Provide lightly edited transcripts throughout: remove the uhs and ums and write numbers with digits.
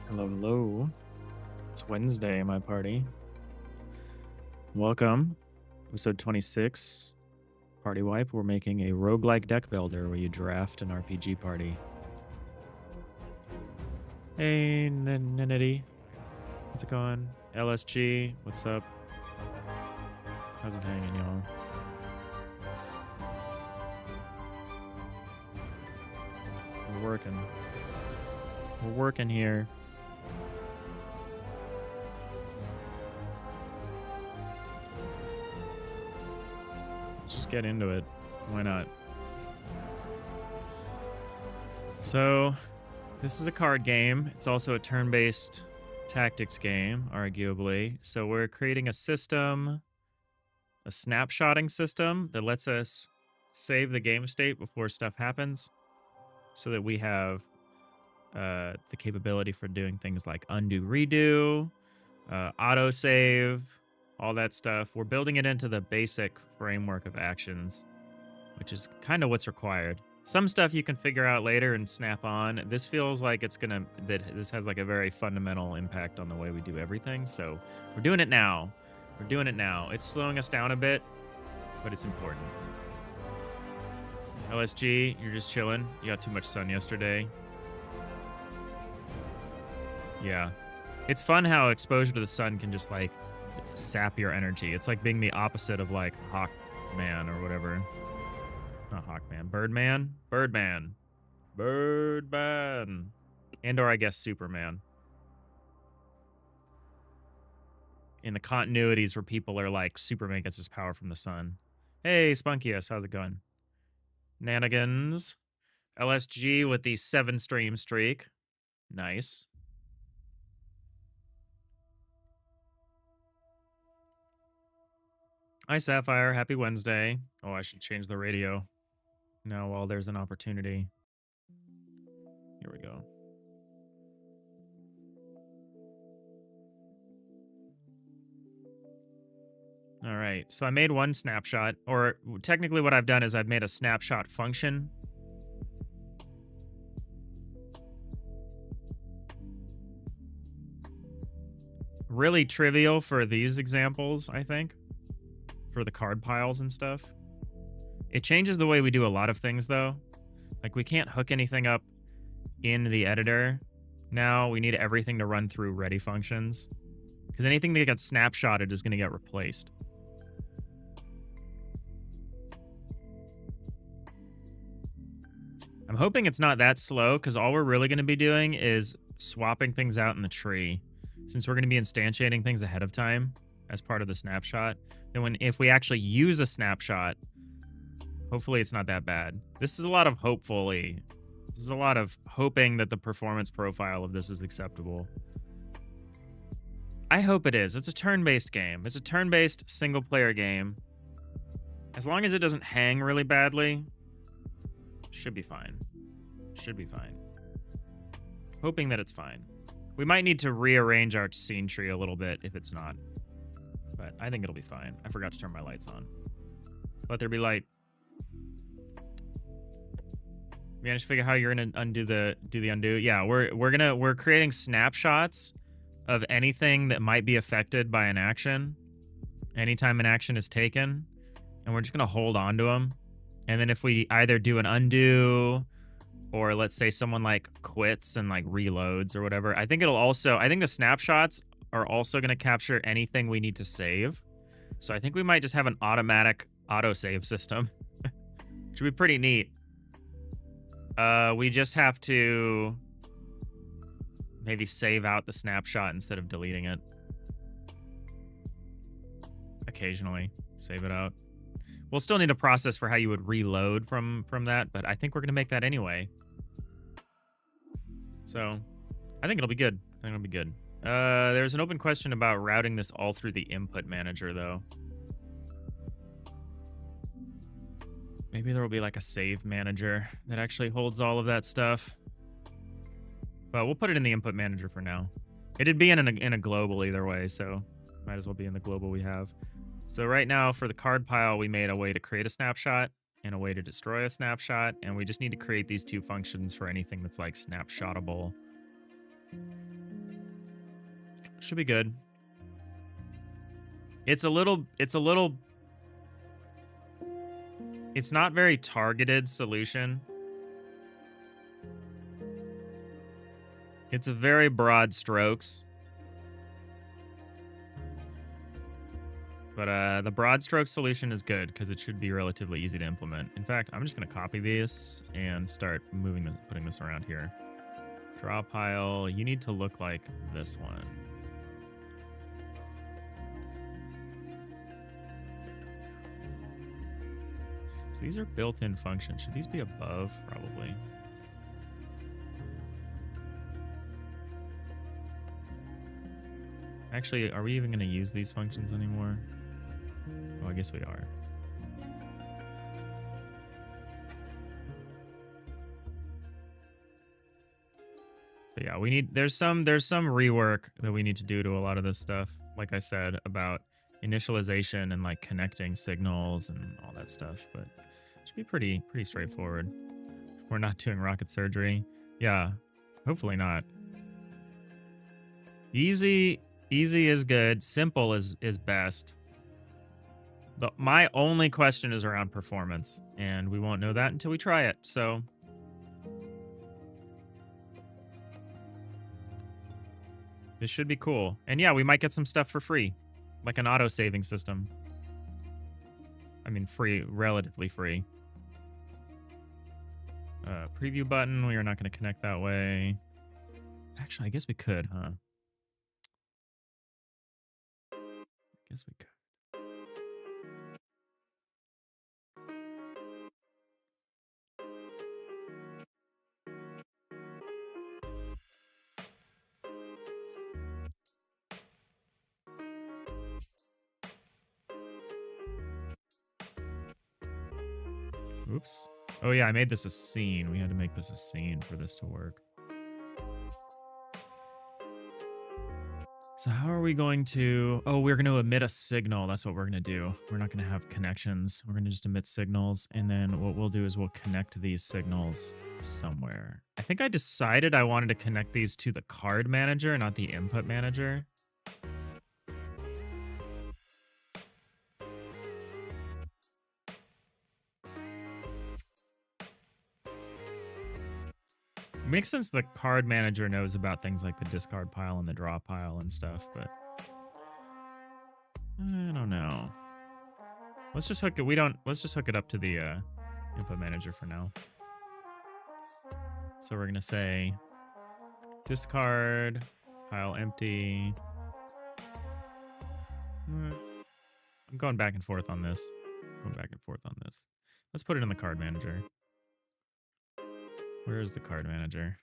Hello, hello. It's Wednesday, my party. Welcome. Episode 26, Party Wipe. We're making a roguelike deck builder where you draft an RPG party. Hey, Ninity. How's it going? LSG, what's up? How's it hanging, y'all? We're working. We're working here. Let's just get into it. Why not? So, this is a card game. It's also a turn-based tactics game, arguably. So we're creating a system, a snapshotting system that lets us save the game state before stuff happens so that we have the capability for doing things like undo, redo, auto save, all that stuff. We're building it into the basic framework of actions, which is kind of what's required. Some stuff you can figure out later and snap on. This feels like this has like a very fundamental impact on the way we do everything. So we're doing it now. We're doing it now. It's slowing us down a bit, but it's important. LSG, you're just chilling. You got too much sun yesterday. Yeah. It's fun how exposure to the sun can just like sap your energy. It's like being the opposite of like Hawkman or whatever. Not Hawkman. Birdman? Birdman. Birdman. And or I guess Superman. In the continuities where people are like, Superman gets his power from the sun. Hey, Spunkius, how's it going? Nanigans. LSG with the 7-stream streak. Nice. Hi, Sapphire. Happy Wednesday. Oh, I should change the radio now while there's an opportunity. Here we go. All right, so I made one snapshot, or technically what I've done is I've made a snapshot function. Really trivial for these examples, I think, for the card piles and stuff. It changes the way we do a lot of things, though. Like, we can't hook anything up in the editor. Now we need everything to run through ready functions, because anything that gets snapshotted is going to get replaced. I'm hoping it's not that slow, because all we're really going to be doing is swapping things out in the tree. Since we're going to be instantiating things ahead of time as part of the snapshot, then if we actually use a snapshot, hopefully it's not that bad. This is a lot of hopefully. This is a lot of hoping that the performance profile of this is acceptable. I hope it is. It's a turn-based game. It's a turn-based single-player game. As long as it doesn't hang really badly, should be fine. Should be fine. Hoping that it's fine. We might need to rearrange our scene tree a little bit if it's not. But I think it'll be fine. I forgot to turn my lights on. Let there be light. Managed to figure out how you're gonna do the undo. Yeah, we're creating snapshots of anything that might be affected by an action anytime an action is taken, and we're just gonna hold on to them. And then if we either do an undo, or let's say someone like quits and like reloads or whatever, I think the snapshots are also going to capture anything we need to save. So I think we might just have an automatic autosave system, which would be pretty neat. We just have to maybe save out the snapshot instead of deleting it. Occasionally save it out. We'll still need a process for how you would reload from that, but I think we're going to make that anyway. So I think it'll be good. I think it'll be good. There's an open question about routing this all through the input manager, though. Maybe there will be like a save manager that actually holds all of that stuff. But we'll put it in the input manager for now. It'd be in a global either way, so might as well be in the global we have. So right now for the card pile, we made a way to create a snapshot and a way to destroy a snapshot, and we just need to create these two functions for anything that's like snapshotable. Should be good. It's not very targeted solution. It's a very broad strokes. But the broad stroke solution is good because it should be relatively easy to implement. In fact, I'm just going to copy this and start putting this around here. Draw pile. You need to look like this one. So these are built-in functions. Should these be above? Probably. Actually, are we even going to use these functions anymore? Oh, I guess we are. But yeah, there's some rework that we need to do to a lot of this stuff. Like I said, about initialization and like connecting signals and all that stuff. But it should be pretty straightforward. We're not doing rocket surgery. Yeah, hopefully not. Easy is good. Simple is best. My only question is around performance, and we won't know that until we try it. So this should be cool. And yeah, we might get some stuff for free, like an auto-saving system. I mean, free, relatively free. Preview button, we are not going to connect that way. Actually, I guess we could, huh? I guess we could. Oops. Oh yeah, I made this a scene. We had to make this a scene for this to work. So how are we going to... Oh, we're going to emit a signal. That's what we're going to do. We're not going to have connections. We're going to just emit signals. And then what we'll do is we'll connect these signals somewhere. I think I decided I wanted to connect these to the card manager, not the input manager. Makes sense the card manager knows about things like the discard pile and the draw pile and stuff, but I don't know. Let's just hook it. Let's just hook it up to the input manager for now. So we're gonna say discard pile empty. I'm going back and forth on this. Let's put it in the card manager. Where is the card manager?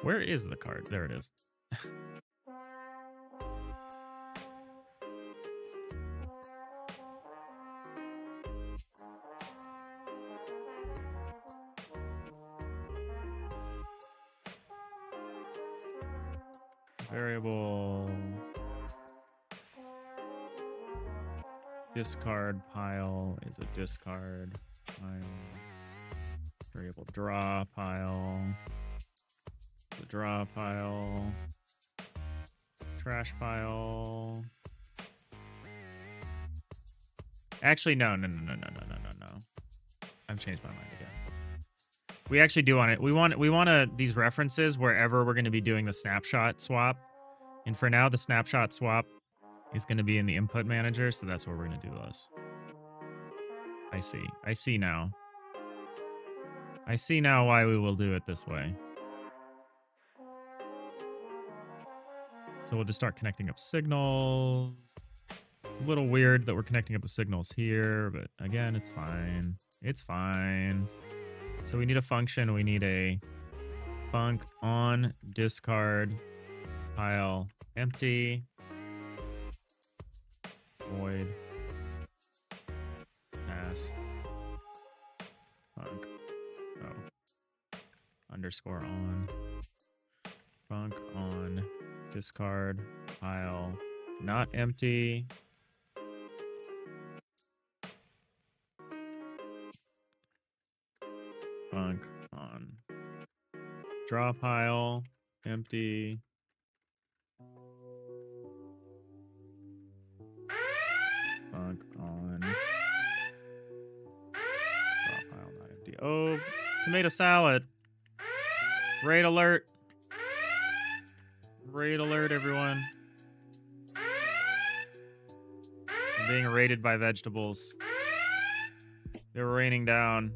Where is the card? There it is. Variable discard pile is a discard pile. Variable draw pile is a draw pile. Trash pile. Actually, no. I've changed my mind again. We actually do want it. We want these references wherever we're going to be doing the snapshot swap. And for now, the snapshot swap is going to be in the input manager, so that's where we're going to do those. I see now. I see now why we will do it this way. So we'll just start connecting up signals. A little weird that we're connecting up the signals here, but again, it's fine. It's fine. So we need a function. We need a func on discard pile empty void pass func underscore on func on discard pile not empty Funk on. Draw pile. Empty. Funk on. Draw pile not empty. Oh, tomato salad. Raid alert. Raid alert, everyone. I'm being raided by vegetables. They're raining down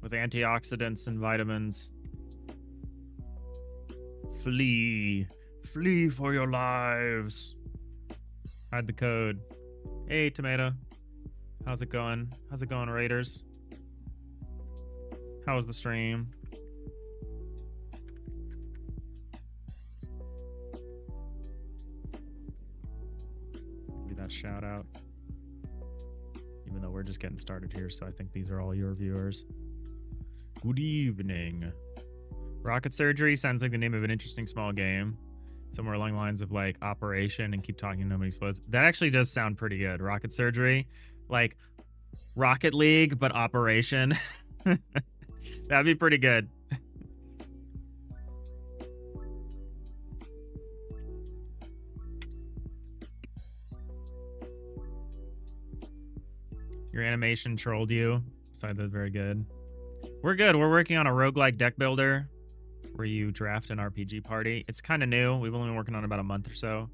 with antioxidants and vitamins. Flee. Flee for your lives. Hide the code. Hey, tomato. How's it going? How's it going, raiders? How was the stream? Give me that shout out. Even though we're just getting started here, so I think these are all your viewers. Good evening. Rocket Surgery sounds like the name of an interesting small game. Somewhere along the lines of like Operation and Keep Talking Nobody Explodes. That actually does sound pretty good. Rocket Surgery. Like Rocket League, but Operation. That'd be pretty good. Your animation trolled you. So that's very good. We're good. We're working on a roguelike deck builder where you draft an RPG party. It's kind of new. We've only been working on it about a month or so.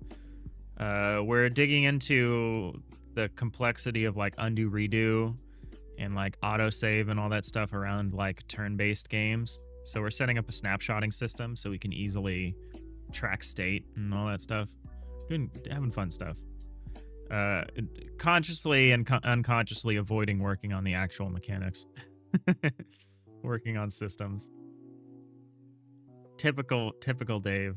We're digging into the complexity of like undo redo and like autosave and all that stuff around like turn-based games. So we're setting up a snapshotting system so we can easily track state and all that stuff. Having fun stuff. Consciously and unconsciously avoiding working on the actual mechanics. Working on systems. Typical Dave.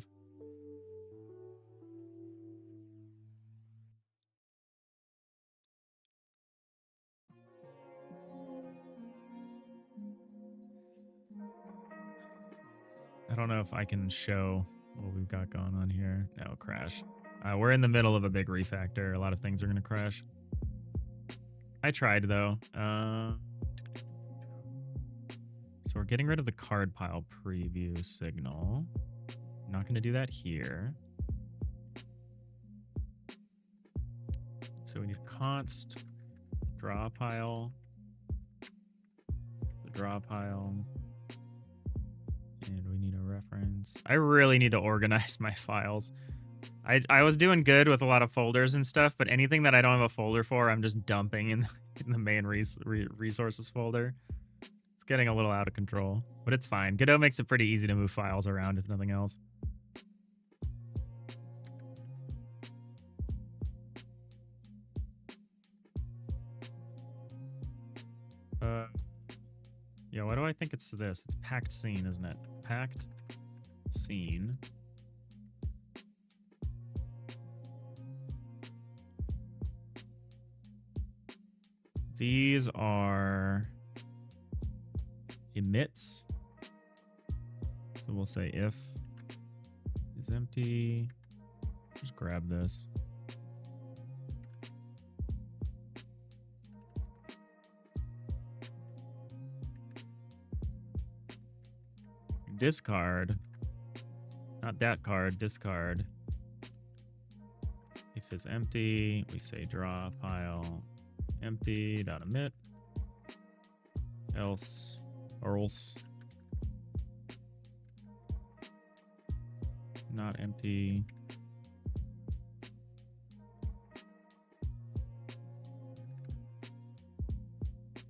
I don't know if I can show what we've got going on here. No, crash. We're in the middle of a big refactor. A lot of things are going to crash. I tried, though. So we're getting rid of the card pile preview signal. I'm not going to do that here. So we need const draw pile. The draw pile. And we need a reference. I really need to organize my files. I was doing good with a lot of folders and stuff, but anything that I don't have a folder for, I'm just dumping in the main resources folder. It's getting a little out of control, but it's fine. Godot makes it pretty easy to move files around, if nothing else. Yeah, why do I think it's this? It's packed scene, isn't it? Packed scene. These are emits. So we'll say if is empty. Just grab this. Discard. Not that card, discard. If is empty, we say draw pile empty dot emit. Else or else not empty.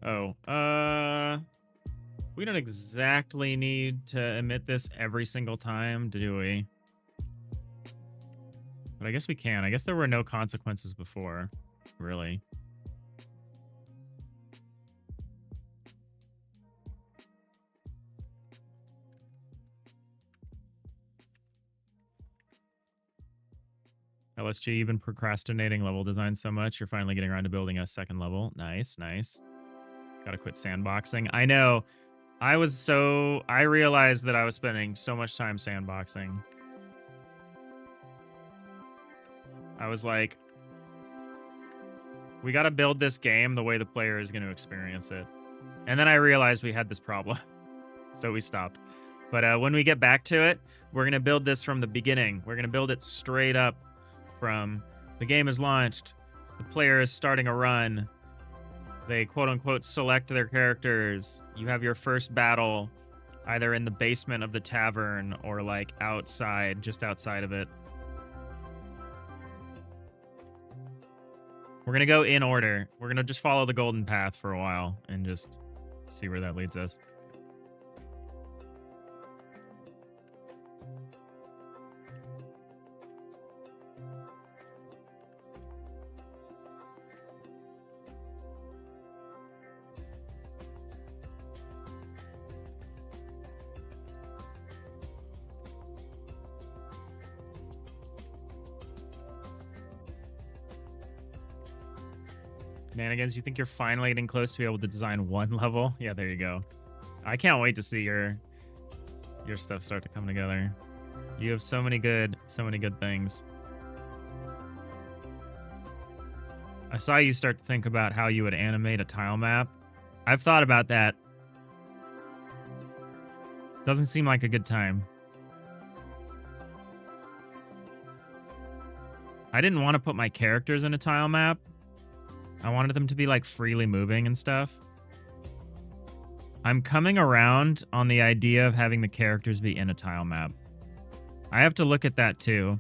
Oh, we don't exactly need to emit this every single time, do we? But I guess we can. I guess there were no consequences before, really. LSG, you've been procrastinating level design so much, you're finally getting around to building a second level. Nice, nice. Gotta quit sandboxing. I know. I realized that I was spending so much time sandboxing. I was like, we gotta build this game the way the player is going to experience it. And then I realized we had this problem, so we stopped. But when we get back to it, we're going to build this from the beginning. We're going to build it straight up from the game is launched, the player is starting a run, they quote-unquote select their characters, you have your first battle either in the basement of the tavern or like outside, just outside of it. We're going to go in order. We're going to just follow the golden path for a while and just see where that leads us. Manigans, you think you're finally getting close to be able to design one level? Yeah, there you go. I can't wait to see your stuff start to come together. You have so many good things. I saw you start to think about how you would animate a tile map. I've thought about that. Doesn't seem like a good time. I didn't want to put my characters in a tile map. I wanted them to be like freely moving and stuff. I'm coming around on the idea of having the characters be in a tile map. I have to look at that too.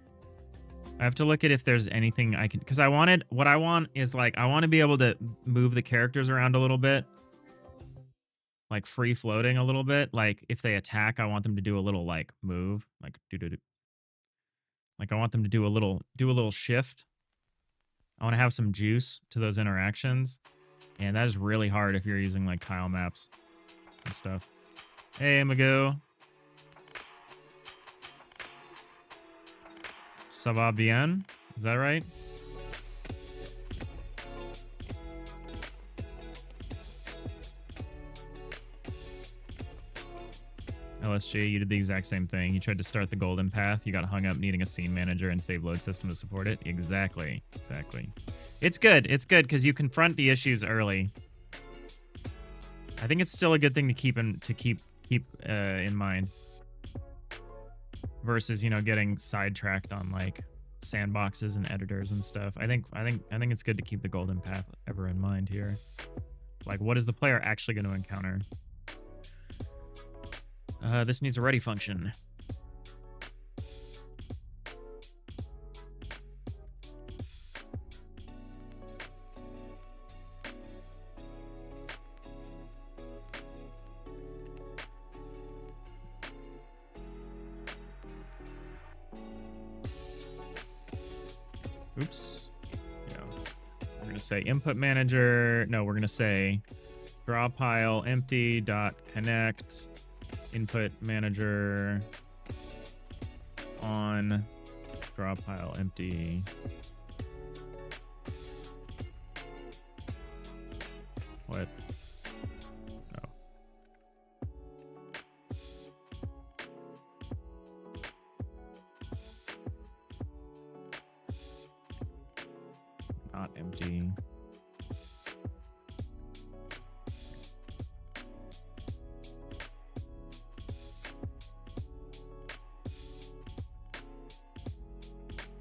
I have to look at if there's anything I can, because what I want is like, I want to be able to move the characters around a little bit. Like free floating a little bit. Like if they attack, I want them to do a little like move, like do. Like I want them to do a little shift. I want to have some juice to those interactions. And that is really hard if you're using like tile maps and stuff. Hey, Magoo. Ça va bien? Is that right? LSG, you did the exact same thing. You tried to start the golden path. You got hung up needing a scene manager and save load system to support it. Exactly. It's good. It's good because you confront the issues early. I think it's still a good thing to keep in mind. Versus, you know, getting sidetracked on like sandboxes and editors and stuff. I think it's good to keep the golden path ever in mind here. Like, what is the player actually going to encounter? This needs a ready function. Oops. Yeah. We're going to say input manager. No, we're going to say draw pile empty dot connect input manager on draw pile empty. What? Oh. Not empty.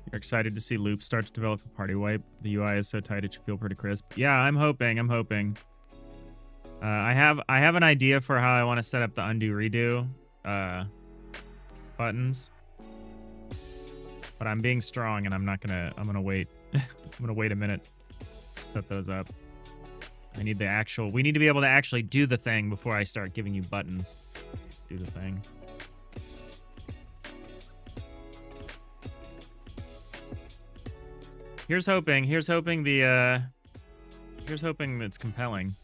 You're excited to see Loop start to develop a party wipe. The UI is so tight it should feel pretty crisp. Yeah, I'm hoping. I have an idea for how I want to set up the undo redo buttons. But I'm being strong and I'm gonna wait. I'm gonna wait a minute to set those up. We need to be able to actually do the thing before I start giving you buttons. Do the thing. Here's hoping it's compelling,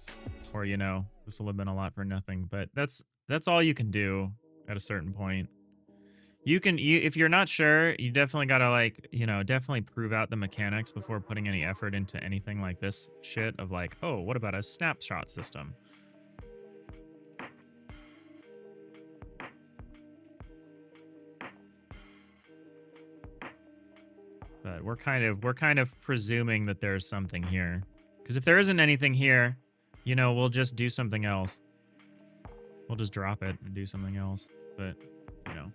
or you know, this will have been a lot for nothing. But that's all you can do at a certain point. If you're not sure, you definitely gotta like, you know, definitely prove out the mechanics before putting any effort into anything like this shit of like, oh, what about a snapshot system? But we're kind of presuming that there's something here. Because if there isn't anything here, you know, we'll just do something else. We'll just drop it and do something else. But, you know.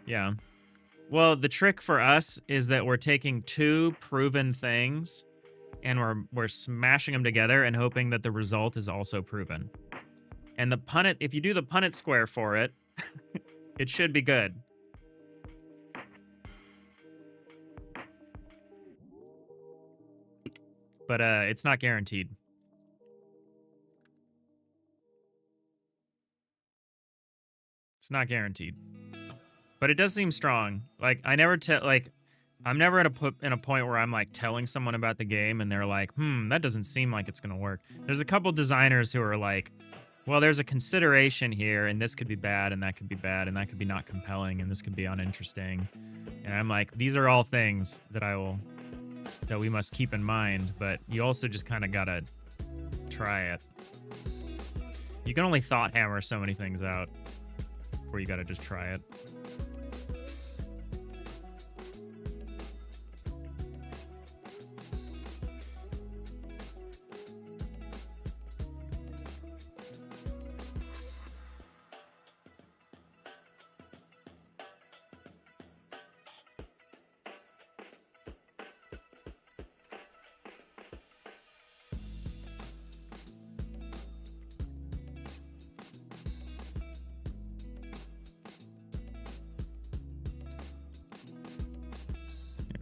Yeah. Well, the trick for us is that we're taking two proven things and we're smashing them together and hoping that the result is also proven. And the Punnett, if you do the Punnett square for it, it should be good. But it's not guaranteed. It's not guaranteed. But it does seem strong. Like, I'm never in a point where I'm like telling someone about the game and they're like, that doesn't seem like it's gonna work. There's a couple designers who are like, well, there's a consideration here, and this could be bad, and that could be bad, and that could be not compelling, and this could be uninteresting. And I'm like, these are all things that we must keep in mind, but you also just kind of gotta try it. You can only thought hammer so many things out before you gotta just try it.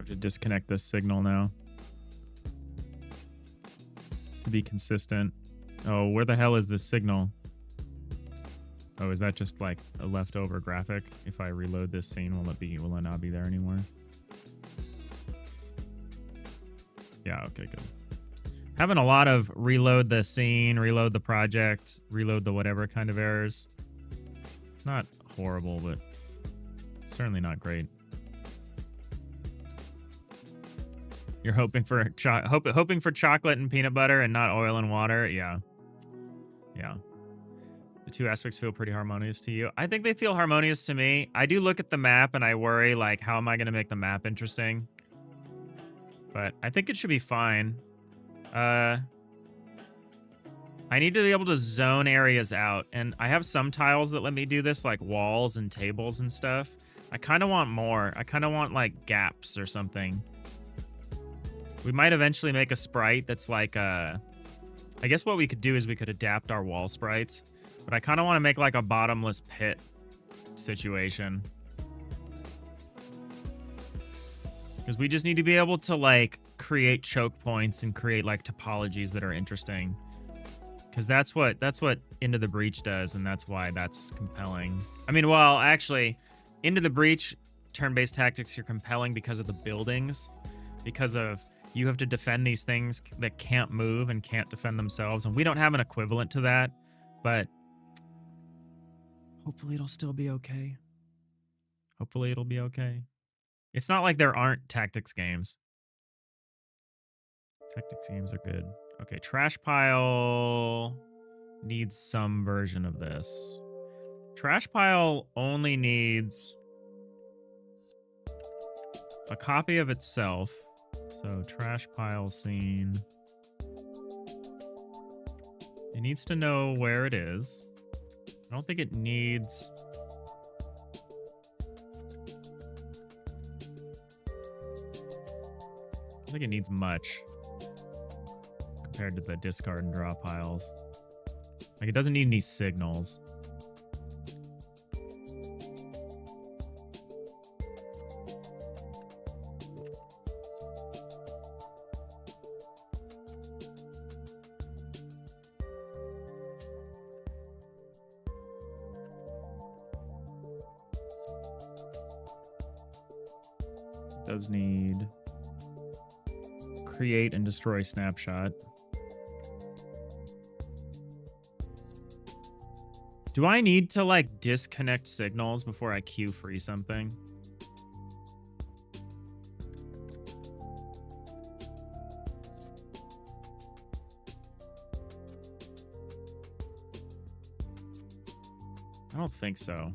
To disconnect this signal now to be consistent. Oh, where the hell is this signal? Oh, is that just like a leftover graphic? If I reload this scene, will it not be there anymore? Yeah, okay, good. Having a lot of reload the scene, reload the project, reload the whatever kind of errors. Not horrible, but certainly not great. You're hoping for hoping for chocolate and peanut butter and not oil and water. Yeah. Yeah. The two aspects feel pretty harmonious to you. I think they feel harmonious to me. I do look at the map and I worry, like, how am I going to make the map interesting? But I think it should be fine. I need to be able to zone areas out. And I have some tiles that let me do this, like walls and tables and stuff. I kind of want more. I kind of want, like, gaps or something. We might eventually make a sprite that's like I guess what we could do is we could adapt our wall sprites, but I kind of want to make like a bottomless pit situation. Because we just need to be able to like create choke points and create like topologies that are interesting. Because that's what Into the Breach does, and that's why that's compelling. I mean, well, actually, Into the Breach turn-based tactics are compelling because of the buildings, because of you have to defend these things that can't move and can't defend themselves. And we don't have an equivalent to that, but hopefully it'll still be okay. Hopefully it'll be okay. It's not like there aren't tactics games. Tactics games are good. Okay, Trash Pile needs some version of this. Trash Pile only needs a copy of itself. So trash pile scene. It needs to know where it is. I don't think it needs... I don't think it needs much compared to the discard and draw piles. Like, it doesn't need any signals. Does need create and destroy snapshot. Do I need to like disconnect signals before I queue free something? I don't think so.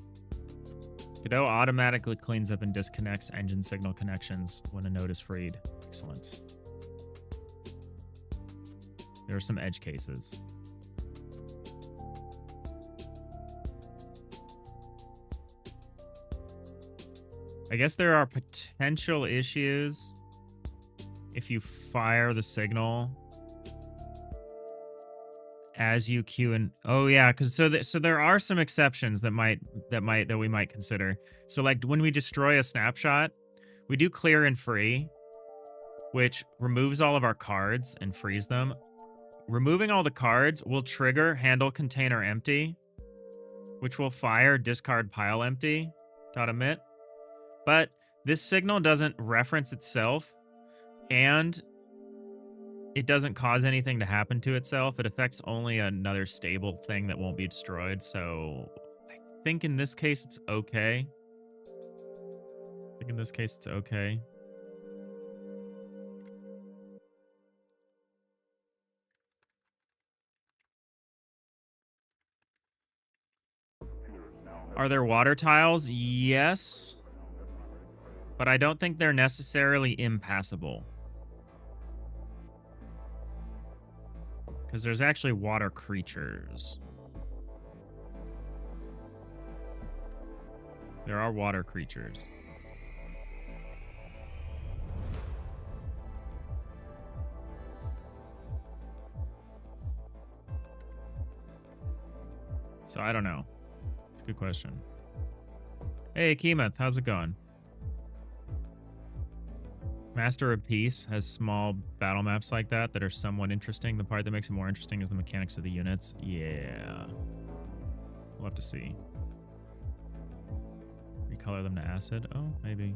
Godot automatically cleans up and disconnects engine signal connections when a node is freed. Excellent. There are some edge cases. I guess there are potential issues if you fire the signal as you queue and oh yeah, because so there are some exceptions that we might consider. So like when we destroy a snapshot, we do clear and free, which removes all of our cards and frees them. Removing all the cards will trigger handle container empty, which will fire discard pile empty dot emit. But this signal doesn't reference itself, and it doesn't cause anything to happen to itself. It affects only another stable thing that won't be destroyed. So I think in this case it's okay. Are there water tiles? Yes. But I don't think they're necessarily impassable. Because there's actually water creatures. There are water creatures. So I don't know. It's a good question. Hey, Keemeth, how's it going? Master of Peace has small battle maps like that are somewhat interesting. The part that makes it more interesting is the mechanics of the units. Yeah. We'll have to see. Recolor them to acid? Oh, maybe.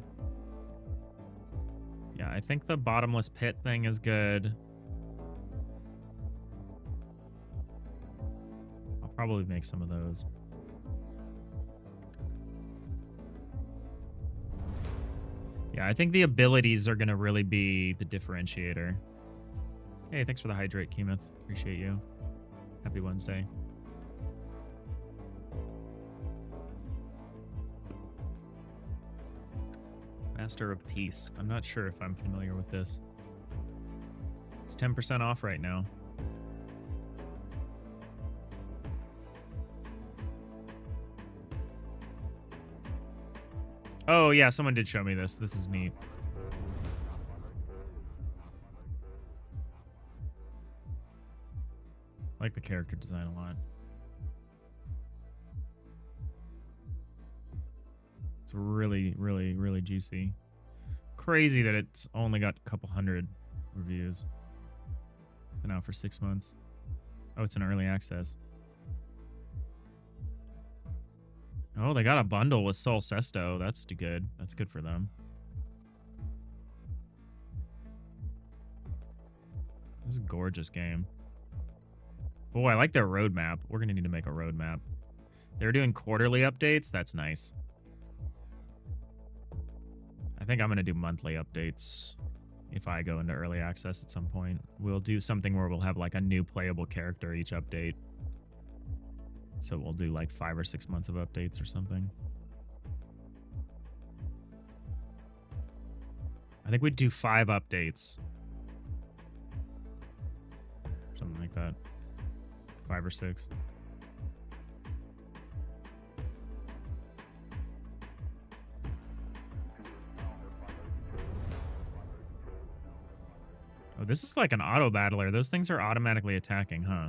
Yeah, I think the bottomless pit thing is good. I'll probably make some of those. Yeah, I think the abilities are going to really be the differentiator. Hey, thanks for the hydrate, Keemeth. Appreciate you. Happy Wednesday. Master of Peace. I'm not sure if I'm familiar with this. It's 10% off right now. Oh, yeah, someone did show me this. This is neat. I like the character design a lot. It's really, really, really juicy. Crazy that it's only got a couple hundred reviews. Been out for 6 months. Oh, it's an early access. Oh, they got a bundle with Sol Sesto. That's good. That's good for them. This is a gorgeous game. Boy, I like their roadmap. We're going to need to make a roadmap. They're doing quarterly updates. That's nice. I think I'm going to do monthly updates if I go into early access at some point. We'll do something where we'll have like a new playable character each update. So we'll do like 5 or 6 months of updates or something. I think we'd do 5 updates. Something like that. 5 or 6. Oh, this is like an auto battler. Those things are automatically attacking, huh?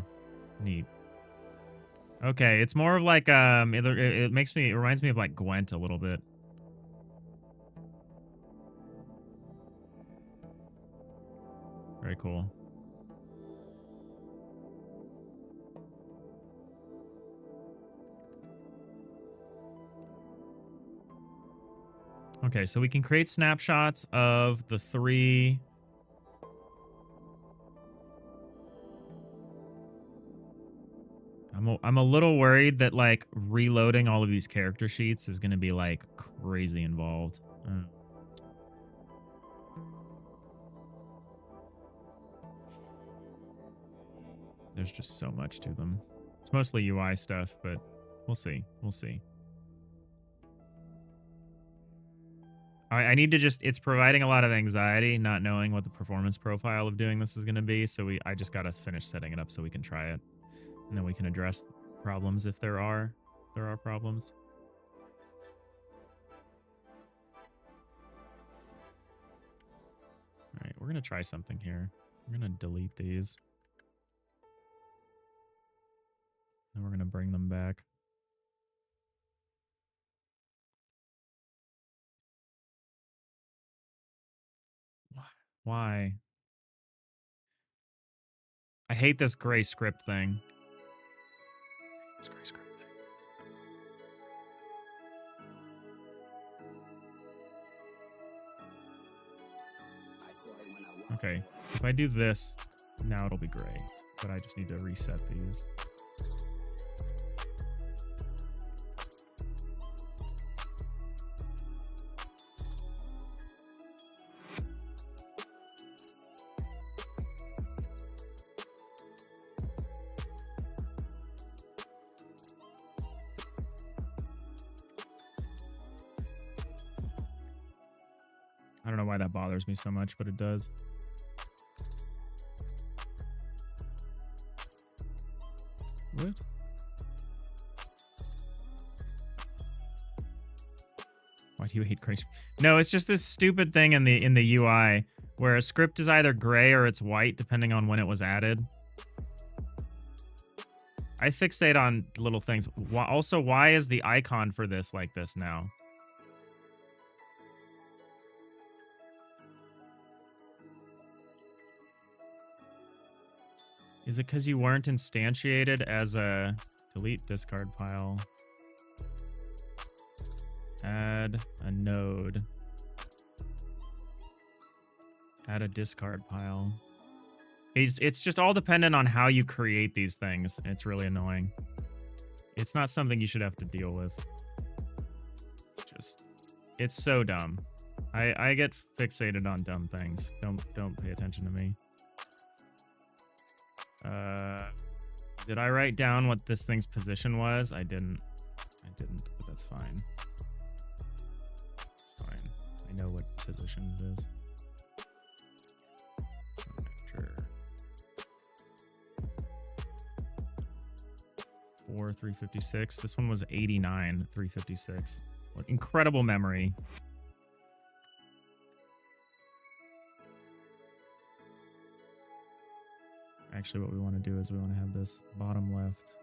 Neat. Okay, it's more of like it reminds me of like Gwent a little bit. Very cool. Okay, so we can create snapshots of the 3. I'm a little worried that like reloading all of these character sheets is going to be like crazy involved. There's just so much to them. It's mostly UI stuff, but we'll see. We'll see. I need to just, it's providing a lot of anxiety not knowing what the performance profile of doing this is going to be. So I just got to finish setting it up so we can try it. And then we can address problems if there are problems. All right, we're going to try something here. We're going to delete these. And we're going to bring them back. Why? I hate this gray script thing. This gray script thing. Okay, so if I do this, now it'll be gray. But I just need to reset these. I don't know why that bothers me so much, but it does. What? Why do you hate crazy? No, it's just this stupid thing in the UI where a script is either gray or it's white depending on when it was added. I fixate on little things. Also, why is the icon for this like this now? Is it because you weren't instantiated as a delete discard pile? Add a node. Add a discard pile. It's just all dependent on how you create these things. It's really annoying. It's not something you should have to deal with. It's so dumb. I get fixated on dumb things. Don't pay attention to me. Did I write down what this thing's position was? I didn't, but that's fine. It's fine. I know what position it is. Sure. 356. This one was 89, 356. What incredible memory. Actually, what we want to do is we want to have this bottom left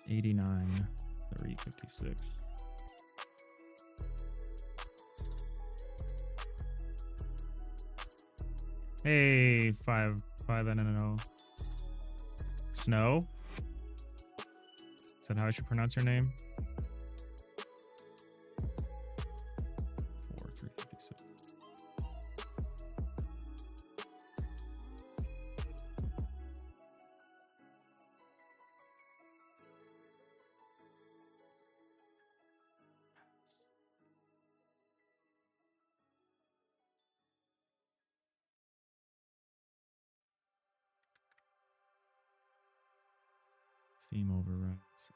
89, 356. Hey, 5 NNO. Snow? Is that how I should pronounce your name? 356. Theme overrides.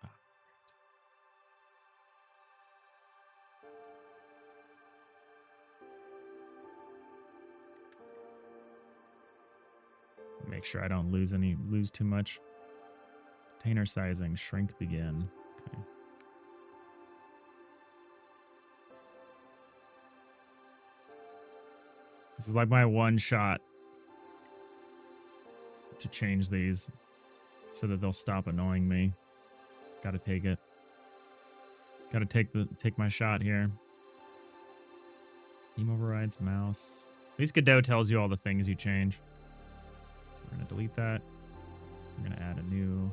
Make sure I don't lose too much. Container sizing, shrink begin. Okay. This is like my one shot to change these so that they'll stop annoying me. Gotta take it. Gotta take my shot here. Theme overrides, mouse. At least Godot tells you all the things you change. So we're gonna delete that. We're gonna add a new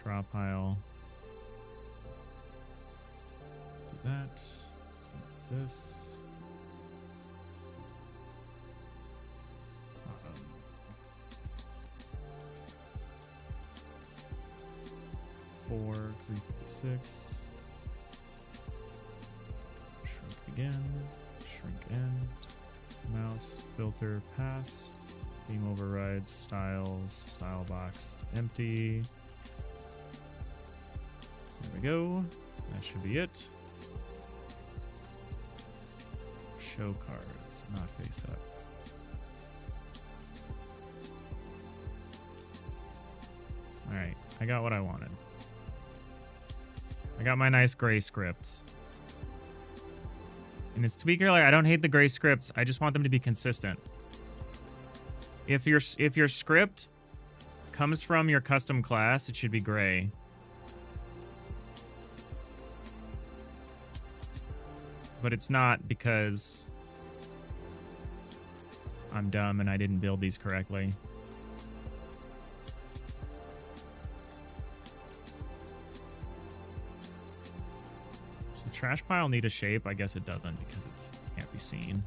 draw pile. Do that. Do this. 356. Shrink begin. Shrink end. Mouse filter pass. Theme overrides, styles, style box empty. There we go. That should be it. Show cards, not face up. All right, I got what I wanted. I got my nice gray scripts. And it's, to be clear, like, I don't hate the gray scripts. I just want them to be consistent. If your script comes from your custom class, it should be gray. But it's not because I'm dumb and I didn't build these correctly. Does the trash pile need a shape? I guess it doesn't because it can't be seen.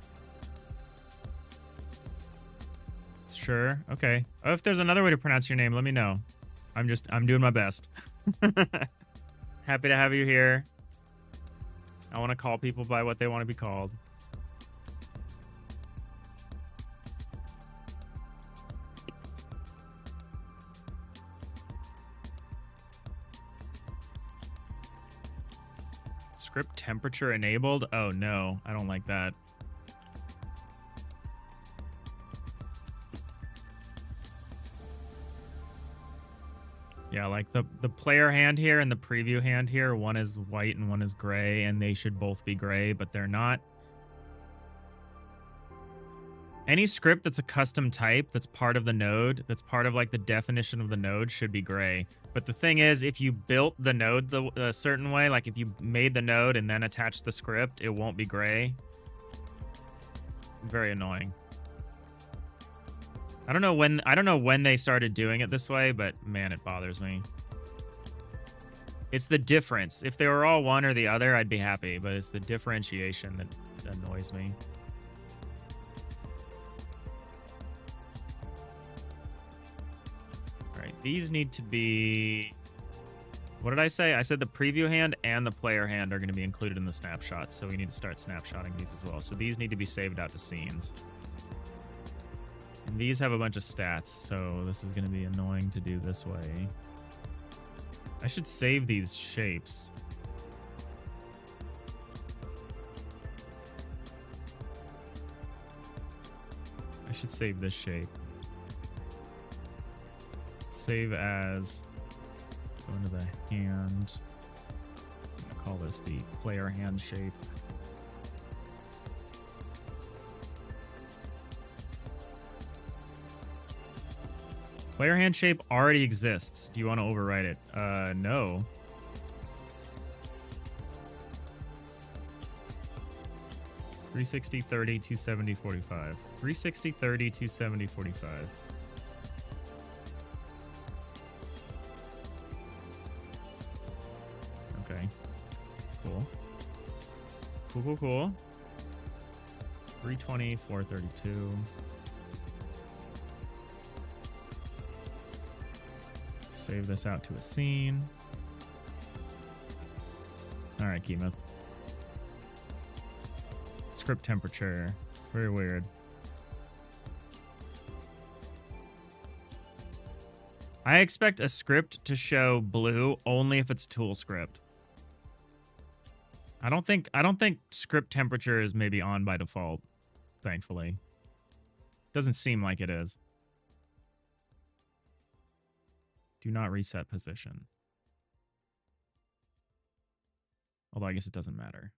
Sure. Okay. Oh, if there's another way to pronounce your name, let me know. I'm doing my best. Happy to have you here. I want to call people by what they want to be called. Script temperature enabled? Oh no, I don't like that. Yeah, like the player hand here and the preview hand here, one is white and one is gray, and they should both be gray, but they're not. Any script that's a custom type, that's part of the node, that's part of like the definition of the node, should be gray. But the thing is, if you built the node a certain way, like if you made the node and then attached the script, it won't be gray. Very annoying. I don't know when they started doing it this way, but man, it bothers me. It's the difference. If they were all one or the other, I'd be happy, but it's the differentiation that annoys me. All right, these need to be... What did I say? I said the preview hand and the player hand are going to be included in the snapshots, so we need to start snapshotting these as well. So these need to be saved out to scenes. And these have a bunch of stats, so this is going to be annoying to do this way. I should save these shapes. I should save this shape. Save as... Go into the hand. I'm going to call this the player hand shape. Player hand shape already exists. Do you want to overwrite it? No. $360, $30, $270, $45. $360, $30, $270, $45. Okay. Cool. Cool. 320, 432. Save this out to a scene. All right, Kemoth. Script temperature. Very weird. I expect a script to show blue only if it's tool script. I don't think script temperature is maybe on by default, thankfully. Doesn't seem like it is. Do not reset position. Although I guess it doesn't matter.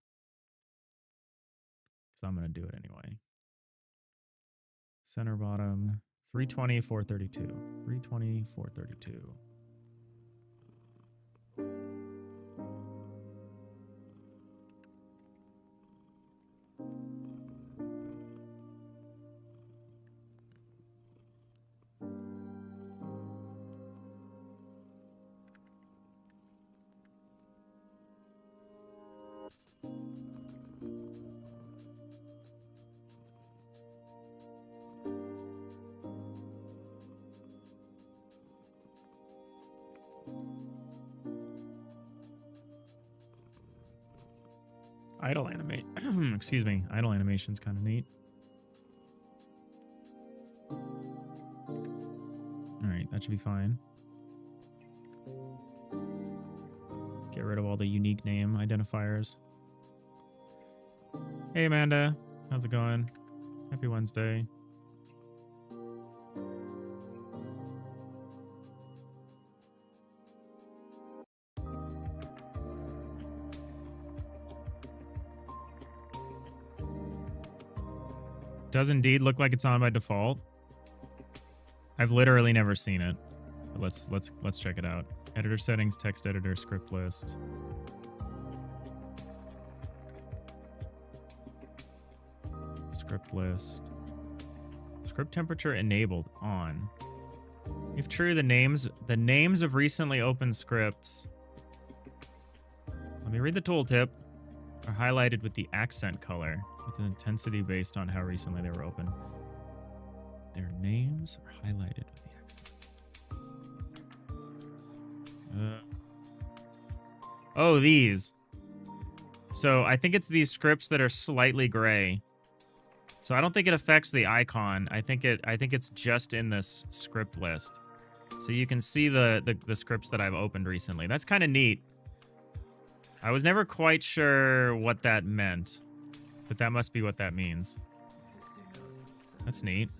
Because I'm going to do it anyway. Center bottom. 320, 432. 320, 432. Idle animate. Excuse me. Idle animation's kind of neat. All right, that should be fine. Get rid of all the unique name identifiers. Hey, Amanda. How's it going? Happy Wednesday. Does indeed look like it's on by default. I've literally never seen it. But let's check it out. Editor settings, text editor, script list. Script list. Script temperature enabled on. If true, the names of recently opened scripts. Let me read the tooltip. Are highlighted with the accent color with an intensity based on how recently they were opened. Their names are highlighted with the accent. Oh, these. So I think it's these scripts that are slightly gray. So I don't think it affects the icon. I think it's just in this script list. So you can see the scripts that I've opened recently. That's kind of neat. I was never quite sure what that meant, but that must be what that means. That's neat.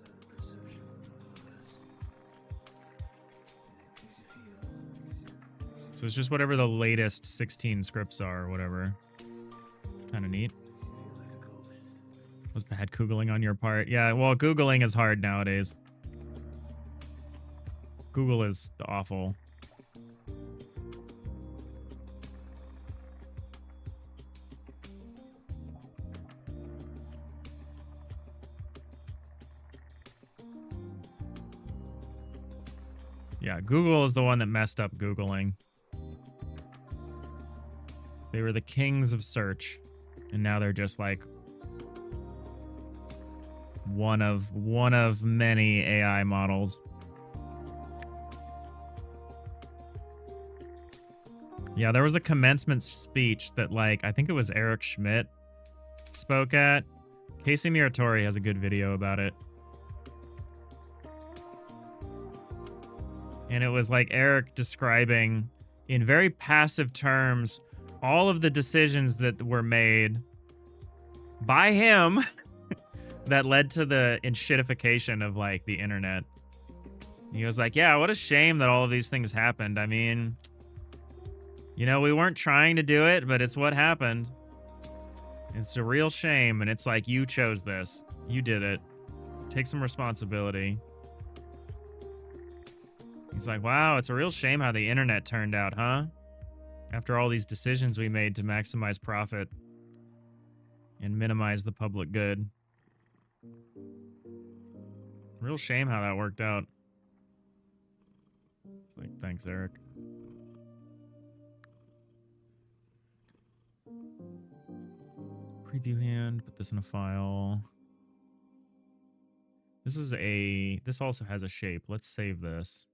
So it's just whatever the latest 16 scripts are or whatever. Kind of neat. Was bad Googling on your part. Yeah, well, Googling is hard nowadays. Google is awful. Yeah, Google is the one that messed up Googling. They were the kings of search, and now they're just like one of many AI models. Yeah, there was a commencement speech that, like, I think it was Eric Schmidt spoke at. Casey Muratori has a good video about it. And it was like Eric describing in very passive terms all of the decisions that were made by him that led to the enshittification of, like, the internet. He was like, yeah, what a shame that all of these things happened. I mean, you know, we weren't trying to do it, but it's what happened. It's a real shame, and it's like, you chose this. You did it. Take some responsibility. He's like, wow, it's a real shame how the internet turned out, huh? After all these decisions we made to maximize profit and minimize the public good. Real shame how that worked out. It's like, thanks, Eric. Preview hand, put this in a file. This also has a shape. Let's save this.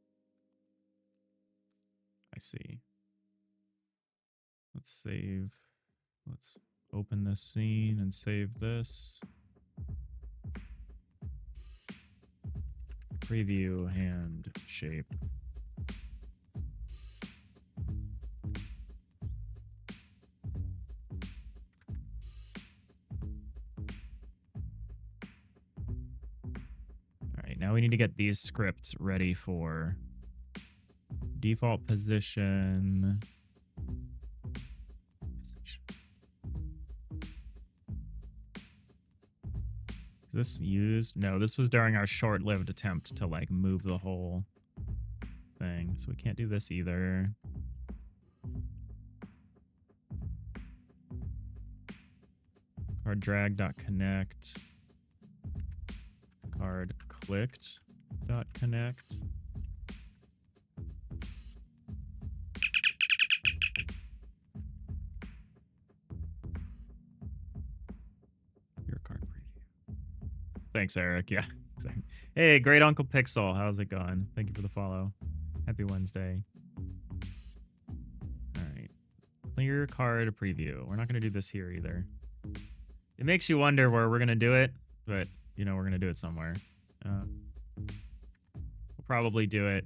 I see. Let's open this scene and save this. Preview hand shape. All right, now we need to get these scripts ready for default position. This used? No, this was during our short-lived attempt to, like, move the whole thing. So we can't do this either. Card drag.connect. Card clicked.connect. Your card preview. Thanks, Eric. Yeah, exactly. Hey, great Uncle Pixel. How's it going? Thank you for the follow. Happy Wednesday. All right. Clear card preview. We're not going to do this here either. It makes you wonder where we're going to do it, but, you know, we're going to do it somewhere. We'll probably do it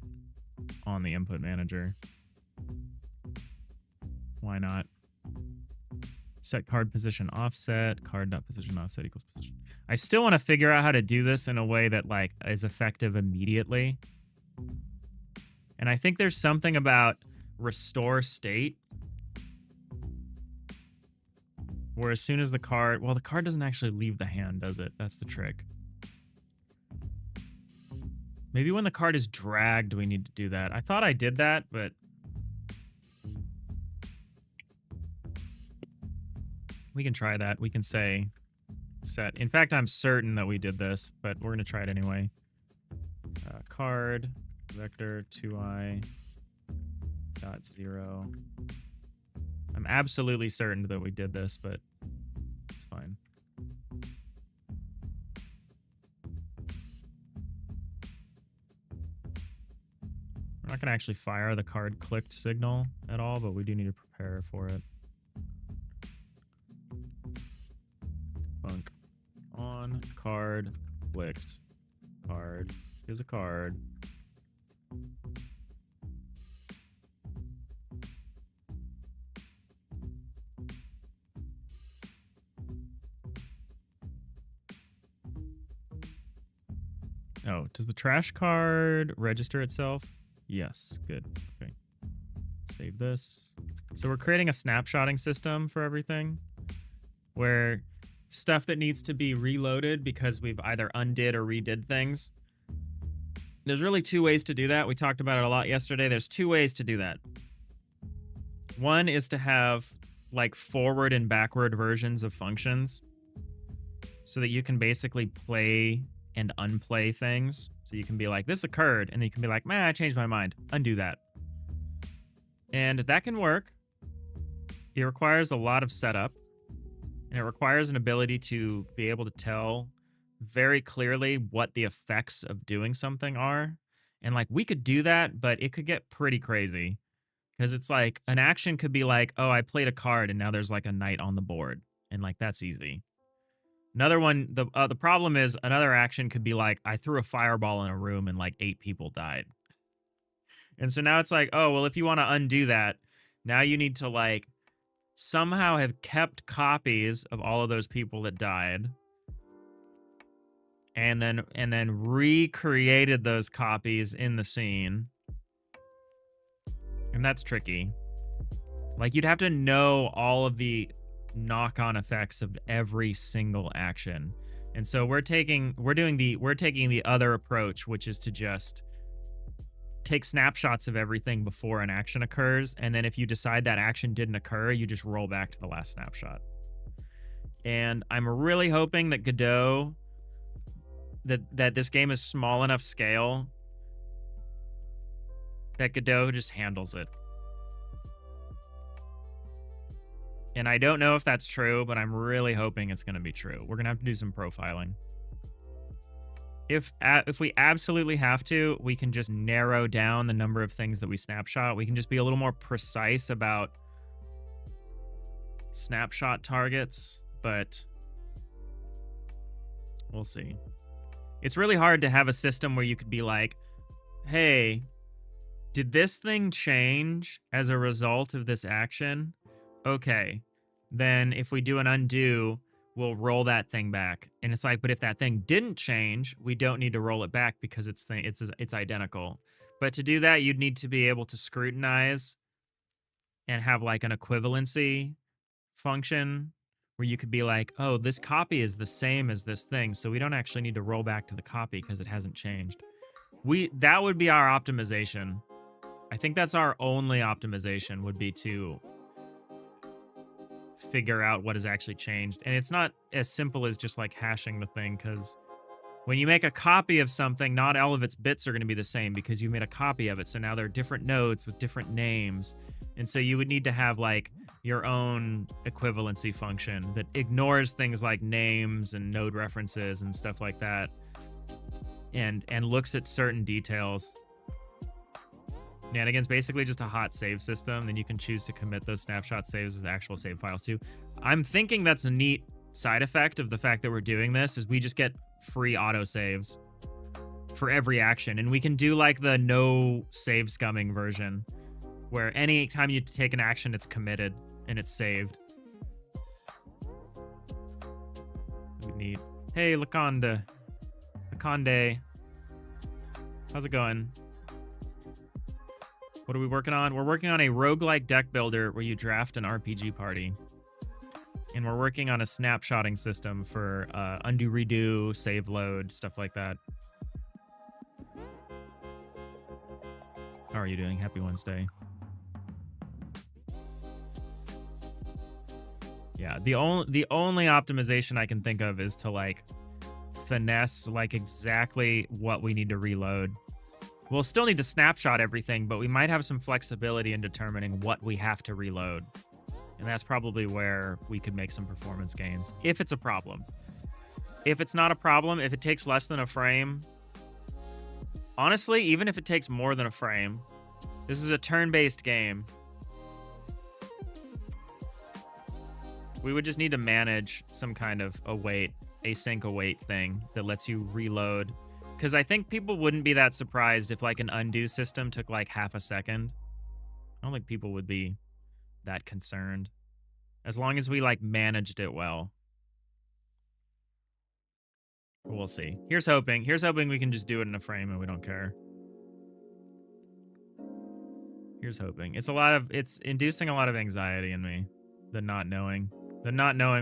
on the input manager. Why not? Set card position offset. Card.position offset equals position. I still want to figure out how to do this in a way that like is effective immediately. And I think there's something about restore state where as soon as the card, well, the card doesn't actually leave the hand, does it? That's the trick. Maybe when the card is dragged, we need to do that. I thought I did that, but we can try that. We can say set. In fact, I'm certain that we did this, but we're going to try it anyway. Card vector 2i dot 0. I'm absolutely certain that we did this, but it's fine. We're not going to actually fire the card clicked signal at all, but we do need to prepare for it. Func on card clicked. Card is a card. Oh, does the trash card register itself? Yes, good. Okay. Save this. So we're creating a snapshotting system for everything where stuff that needs to be reloaded because we've either undid or redid things. There's really two ways to do that. We talked about it a lot yesterday. There's two ways to do that. One is to have like forward and backward versions of functions so that you can basically play and unplay things. So you can be like, this occurred, and then you can be like, man, I changed my mind. Undo that. And that can work. It requires a lot of setup, and it requires an ability to be able to tell very clearly what the effects of doing something are. And like, we could do that, but it could get pretty crazy. Because it's like, an action could be like, oh, I played a card, and now there's like a knight on the board. And like, that's easy. Another one, the problem is another action could be like, I threw a fireball in a room and like 8 people died. And so now it's like, oh, well, if you want to undo that, now you need to like somehow have kept copies of all of those people that died. And then recreated those copies in the scene. And that's tricky. Like you'd have to know all of the knock-on effects of every single action. And so we're taking the other approach, which is to just take snapshots of everything before an action occurs, and then if you decide that action didn't occur, you just roll back to the last snapshot. And I'm really hoping that Godot, that this game is small enough scale that Godot just handles it. And I don't know if that's true, but I'm really hoping it's going to be true. We're going to have to do some profiling. If we absolutely have to, we can just narrow down the number of things that we snapshot. We can just be a little more precise about snapshot targets, but we'll see. It's really hard to have a system where you could be like, hey, did this thing change as a result of this action? Okay, then if we do an undo, we'll roll that thing back. And it's like, but if that thing didn't change, we don't need to roll it back because it's identical. But to do that, you'd need to be able to scrutinize and have like an equivalency function where you could be like, oh, this copy is the same as this thing, so we don't actually need to roll back to the copy because it hasn't changed. That would be our optimization. I think that's our only optimization, would be to figure out what has actually changed. And it's not as simple as just like hashing the thing, because when you make a copy of something, not all of its bits are going to be the same because you made a copy of it. So now there are different nodes with different names. And so you would need to have like your own equivalency function that ignores things like names and node references and stuff like that, and looks at certain details. And again, it's basically just a hot save system. Then you can choose to commit those snapshot saves as actual save files too. I'm thinking that's a neat side effect of the fact that we're doing this, is we just get free auto saves for every action. And we can do like the no save scumming version, where any time you take an action, it's committed and it's saved. We need Hey, Laconde. Laconde. How's it going? What are we working on? We're working on a roguelike deck builder where you draft an RPG party. And we're working on a snapshotting system for undo, redo, save, load, stuff like that. How are you doing? Happy Wednesday. Yeah, the only optimization I can think of is to like finesse like exactly what we need to reload. We'll still need to snapshot everything, but we might have some flexibility in determining what we have to reload. And that's probably where we could make some performance gains, if it's a problem. If it's not a problem, if it takes less than a frame, honestly, even if it takes more than a frame, this is a turn-based game. We would just need to manage some kind of async await thing that lets you reload. Because I think people wouldn't be that surprised if like an undo system took like half a second. I don't think people would be that concerned. As long as we like managed it well. We'll see. Here's hoping. Here's hoping we can just do it in a frame and we don't care. Here's hoping. It's inducing a lot of anxiety in me. The not knowing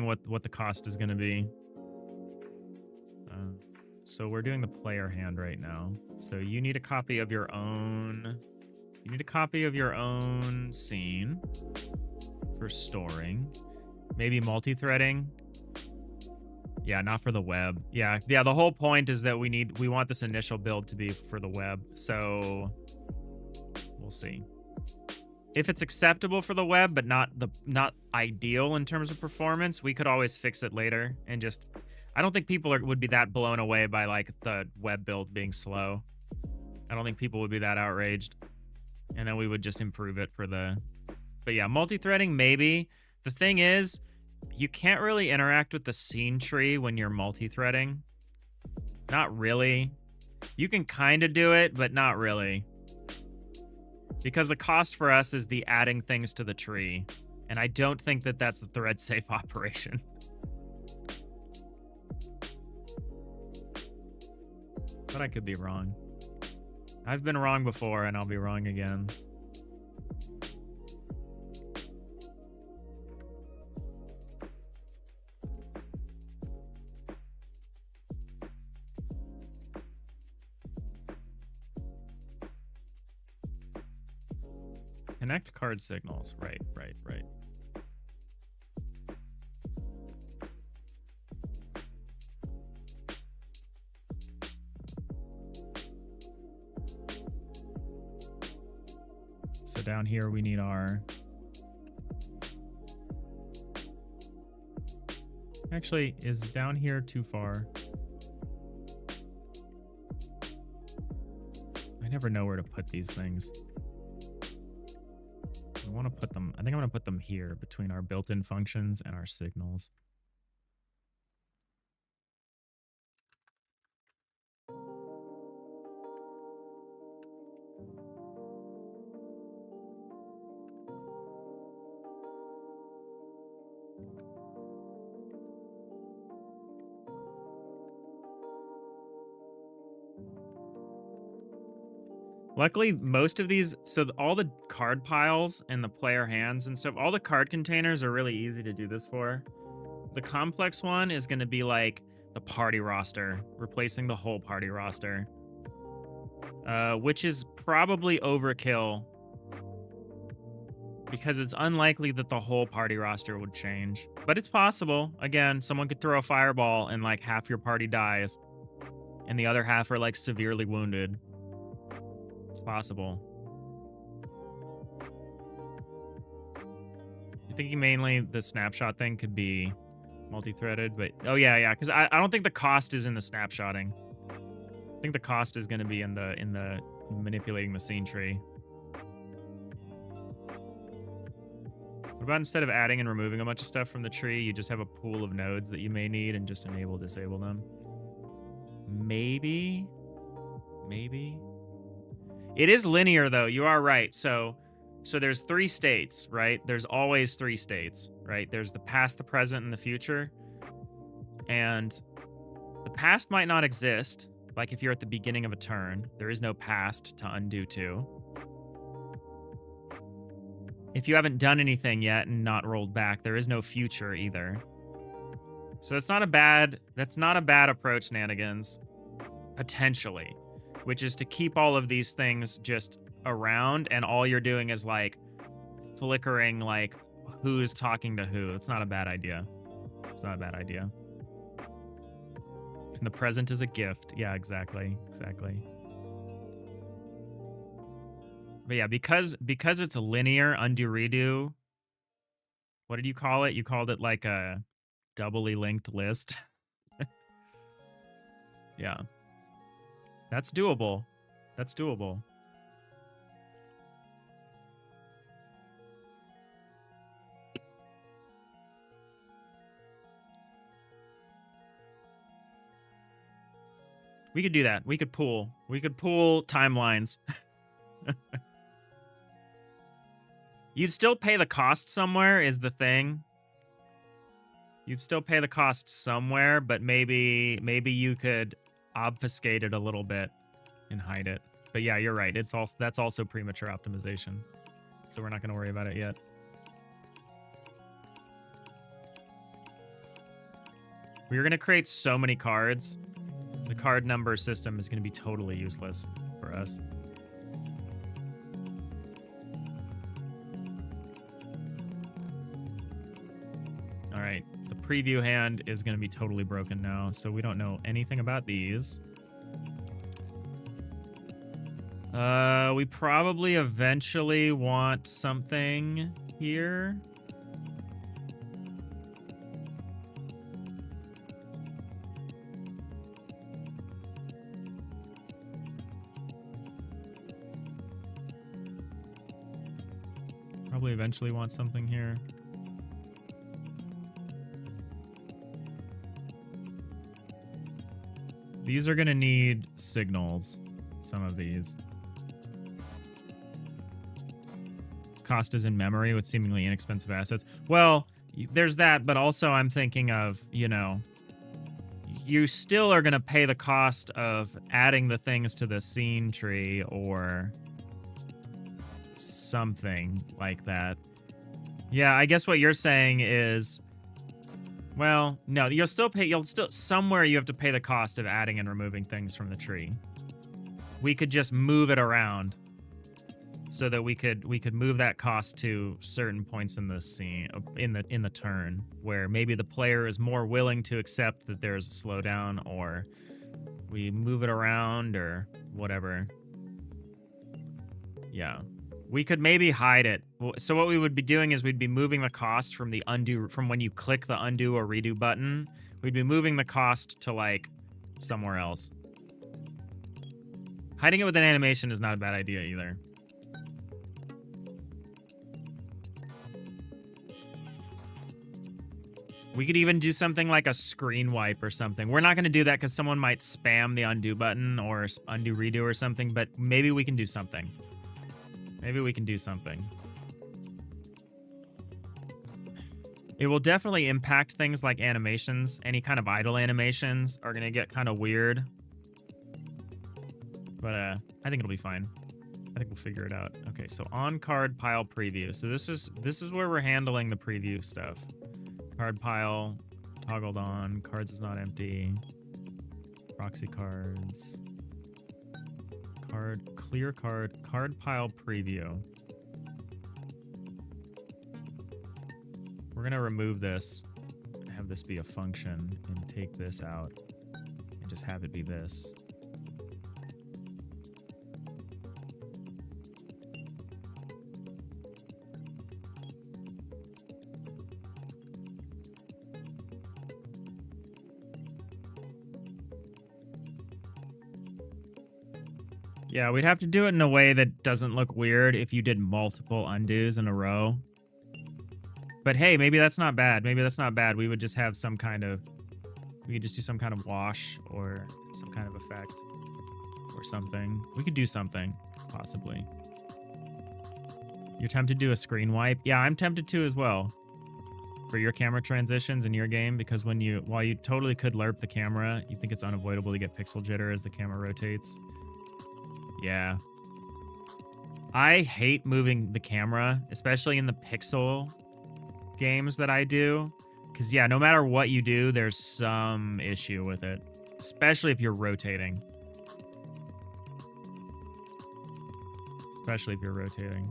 what the cost is going to be. So we're doing the player hand right now. So you need a copy of your own. You need a copy of your own scene for storing. Maybe multi-threading. Yeah, not for the web. Yeah. The whole point is that we want this initial build to be for the web. So we'll see. If it's acceptable for the web, but not ideal in terms of performance, we could always fix it later and just. I don't think people would be that blown away by like the web build being slow. I don't think people would be that outraged, and then we would just improve it for the. But yeah, multi-threading maybe. The thing is, you can't really interact with the scene tree when you're multi-threading. Not really. You can kind of do it, but not really. Because the cost for us is the adding things to the tree. And I don't think that that's the thread safe operation. But I could be wrong. I've been wrong before and I'll be wrong again. Connect card signals. Right. So down here we need our... Actually, is down here too far? I never know where to put these things. I want to put them... I think I'm going to put them here between our built-in functions and our signals. Luckily, most of these, so all the card piles and the player hands and stuff, all the card containers are really easy to do this for. The complex one is going to be like the party roster, replacing the whole party roster, which is probably overkill because it's unlikely that the whole party roster would change. But it's possible. Again, someone could throw a fireball and like half your party dies and the other half are like severely wounded. It's possible. You're thinking mainly the snapshot thing could be multi-threaded, but oh yeah, because I don't think the cost is in the snapshotting. I think the cost is going to be in the manipulating the scene tree. What about instead of adding and removing a bunch of stuff from the tree, you just have a pool of nodes that you may need and just enable, disable them? Maybe. It is linear, though. You are right. So there's 3 states, right? There's always 3 states, right? There's the past, the present, and the future. And The past might not exist. Like if you're at the beginning of a turn, there is no past to undo to. If you haven't done anything yet and not rolled back, there is no future either. So that's not a bad approach, Nanigans. Potentially. Which is to keep all of these things just around, and all you're doing is like flickering like who's talking to who. It's not a bad idea. It's not a bad idea. And the present is a gift. Yeah, exactly. Exactly. But yeah, because it's a linear undo redo, what did you call it? You called it like a doubly linked list. Yeah. That's doable. That's doable. We could do that. We could pool timelines. You'd still pay the cost somewhere is the thing. You'd still pay the cost somewhere, but maybe you could obfuscate it a little bit and hide it. But yeah, you're right. That's also premature optimization. So we're not going to worry about it yet. We're going to create so many cards. The card number system is going to be totally useless for us. All right, the preview hand is going to be totally broken now, so we don't know anything about these. We probably eventually want something here. Probably eventually want something here. These are going to need signals, some of these. Cost is in memory with seemingly inexpensive assets. Well, there's that, but also I'm thinking of, you know, you still are going to pay the cost of adding the things to the scene tree or something like that. Yeah, I guess what you're saying is, well, no, you'll still somewhere you have to pay the cost of adding and removing things from the tree. We could just move it around so that we could move that cost to certain points in the scene, in the turn, where maybe the player is more willing to accept that there's a slowdown, or we move it around or whatever. Yeah. We could maybe hide it. So what we would be doing is we'd be moving the cost from the undo, from when you click the undo or redo button. We'd be moving the cost to like somewhere else. Hiding it with an animation is not a bad idea either. We could even do something like a screen wipe or something. We're not going to do that because someone might spam the undo button or undo redo or something, but maybe we can do something. Maybe we can do something. It will definitely impact things like animations. Any kind of idle animations are going to get kind of weird. But I think it'll be fine. I think we'll figure it out. Okay, so on card pile preview. So this is where we're handling the preview stuff. Card pile toggled on. Cards is not empty. Proxy cards. Clear card pile preview. We're gonna remove this, have this be a function, and take this out, and just have it be this. Yeah, we'd have to do it in a way that doesn't look weird if you did multiple undos in a row. But hey, maybe that's not bad. Maybe that's not bad. We would just have some kind of... We could just do some kind of wash or some kind of effect or something. We could do something, possibly. You're tempted to do a screen wipe? Yeah, I'm tempted to as well. for your camera transitions in your game, because while you totally could lerp the camera, you think it's unavoidable to get pixel jitter as the camera rotates. Yeah. I hate moving the camera, especially in the pixel games that I do. Because, yeah, no matter what you do, there's some issue with it. Especially if you're rotating. Especially if you're rotating.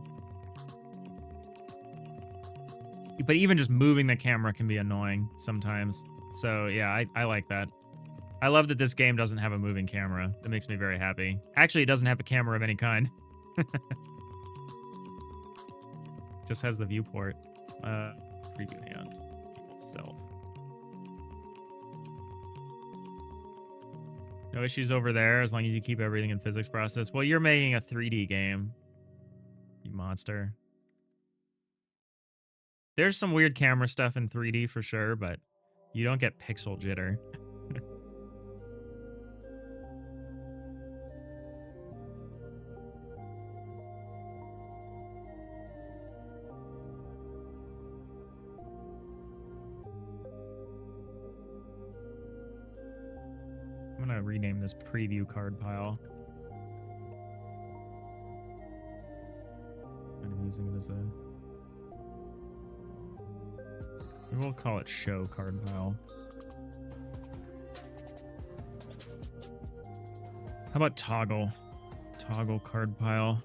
But even just moving the camera can be annoying sometimes. So, yeah, I like that. I love that this game doesn't have a moving camera. That makes me very happy. Actually, it doesn't have a camera of any kind. Just has the viewport. Preview hand. Self. No issues over there as long as you keep everything in physics process. Well, you're making a 3D game. You monster. There's some weird camera stuff in 3D for sure, but you don't get pixel jitter. I'm gonna rename this preview card pile. I'm using it as a... We'll call it show card pile. How about toggle? Toggle card pile.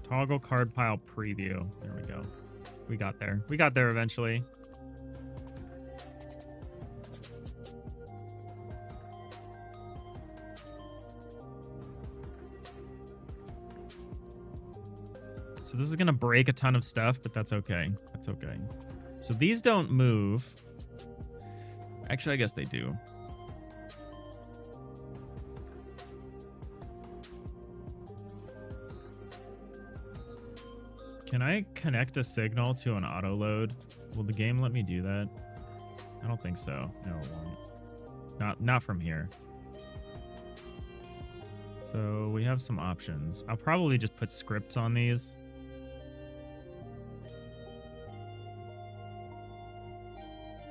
Toggle card pile preview. There we go. We got there. We got there eventually. So this is going to break a ton of stuff, but that's okay. That's okay. So these don't move. Actually, I guess they do. Can I connect a signal to an auto load? Will the game let me do that? I don't think so. No, it won't. Not from here. So we have some options. I'll probably just put scripts on these.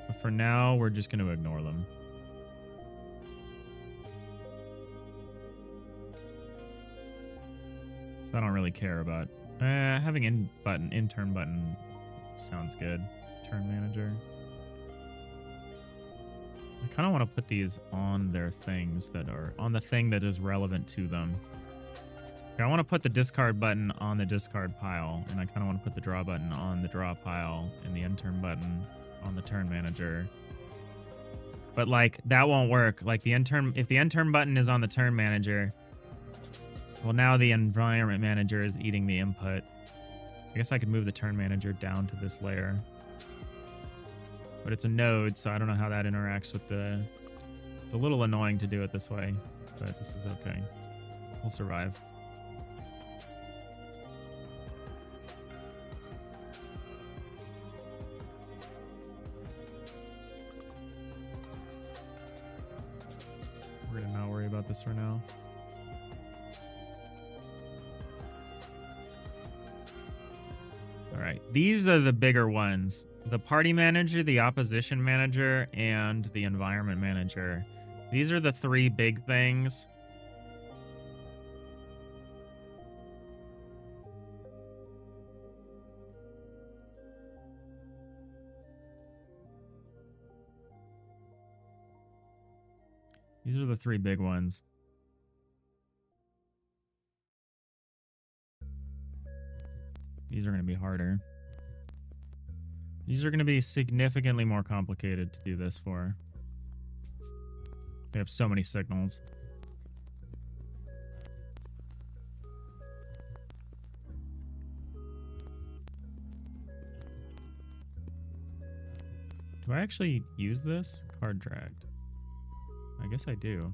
But for now, we're just going to ignore them. So I don't really care about having intern button sounds good. Turn manager. I kind of want to put these on their things that are on the thing that is relevant to them. Okay, I want to put the discard button on the discard pile, and I kind of want to put the draw button on the draw pile, and the intern button on the turn manager. But like that won't work. Like if the intern button is on the turn manager, well, now the environment manager is eating the input. I guess I could move the turn manager down to this layer. But it's a node, so I don't know how that interacts with the... It's a little annoying to do it this way, but this is okay. We'll survive. We're gonna not worry about this for now. All right, these are the bigger ones. The party manager, the opposition manager, and the environment manager. These are the three big things. These are the three big ones. These are going to be harder. These are going to be significantly more complicated to do this for. They have so many signals. Do I actually use this? Card dragged. I guess I do.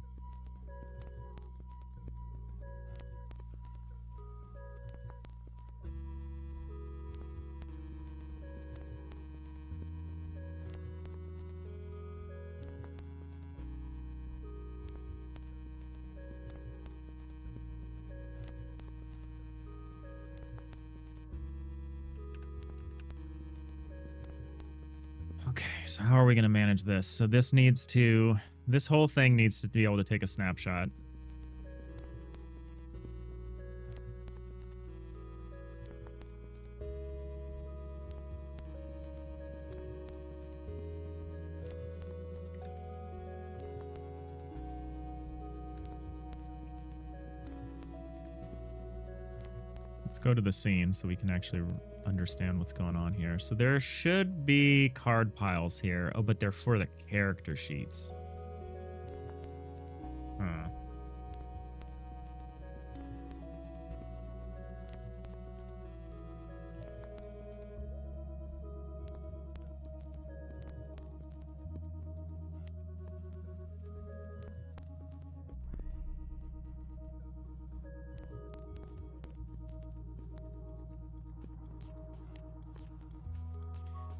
so how are we going to manage this? So this whole thing needs to be able to take a snapshot. Let's go to the scene so we can actually understand what's going on here. So there should be card piles here. Oh, but they're for the character sheets. Huh.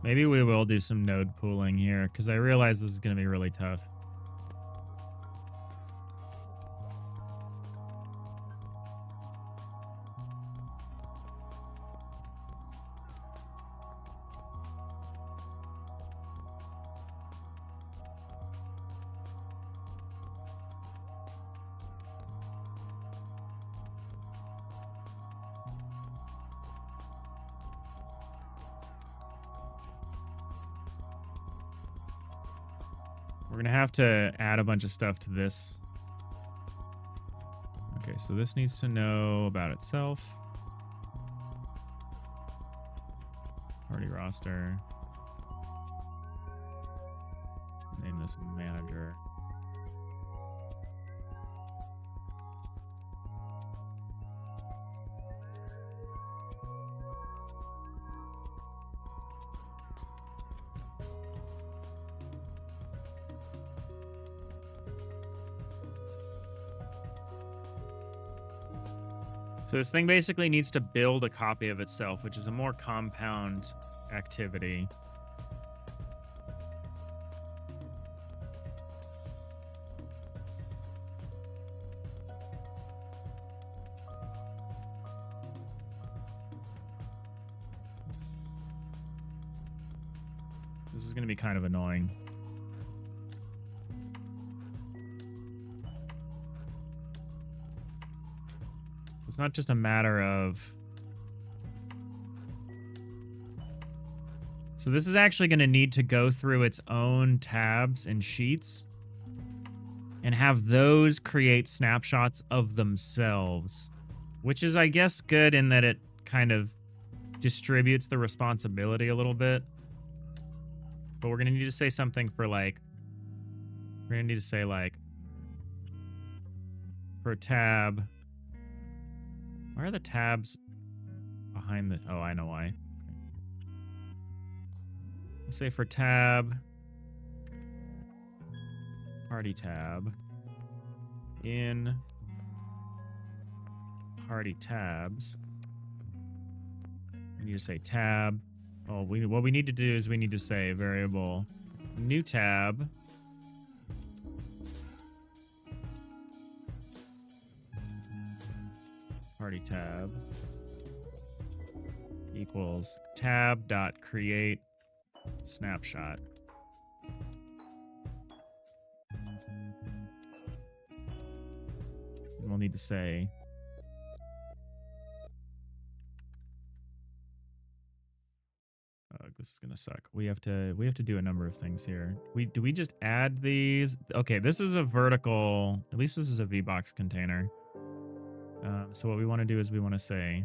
Maybe we will do some node pooling here, because I realize this is going to be really tough. We're going to have to add a bunch of stuff to this. Okay, so this needs to know about itself. Party roster. Name this manager. So this thing basically needs to build a copy of itself, which is a more compound activity. This is going to be kind of annoying. It's not just a matter of... So this is actually going to need to go through its own tabs and sheets and have those create snapshots of themselves, which is, I guess, good in that it kind of distributes the responsibility a little bit. But we're going to need to say something for, like... We're going to need to say, like... For a tab... Why are the tabs behind the... Oh, I know why. Okay. Let's say for tab... Party tab... In... Party tabs... We need to say tab... Oh, what we need to do is we need to say variable... New tab... Party tab equals tab.create snapshot. And we'll need to say this is gonna suck. We have to do a number of things here. Do we just add these? Okay, this is a vertical, at least this is a VBox container. So what we want to do is we want to say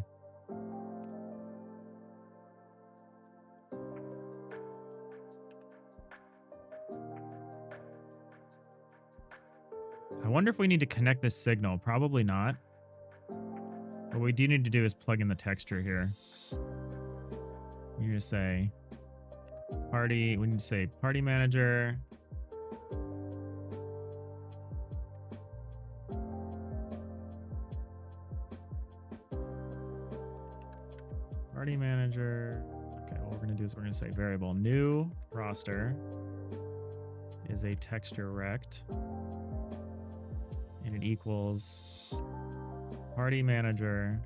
I wonder if we need to connect this signal. Probably not. What we do need to do is plug in the texture here. We need to say party, we need to say party manager. Party manager. Okay, what we're going to do is we're going to say variable new roster is a texture rect, and it equals party manager.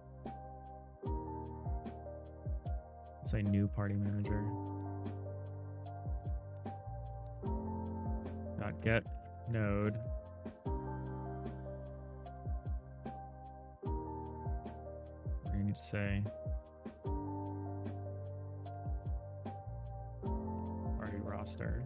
Say new party manager. get node. What do you need to say? Party roster.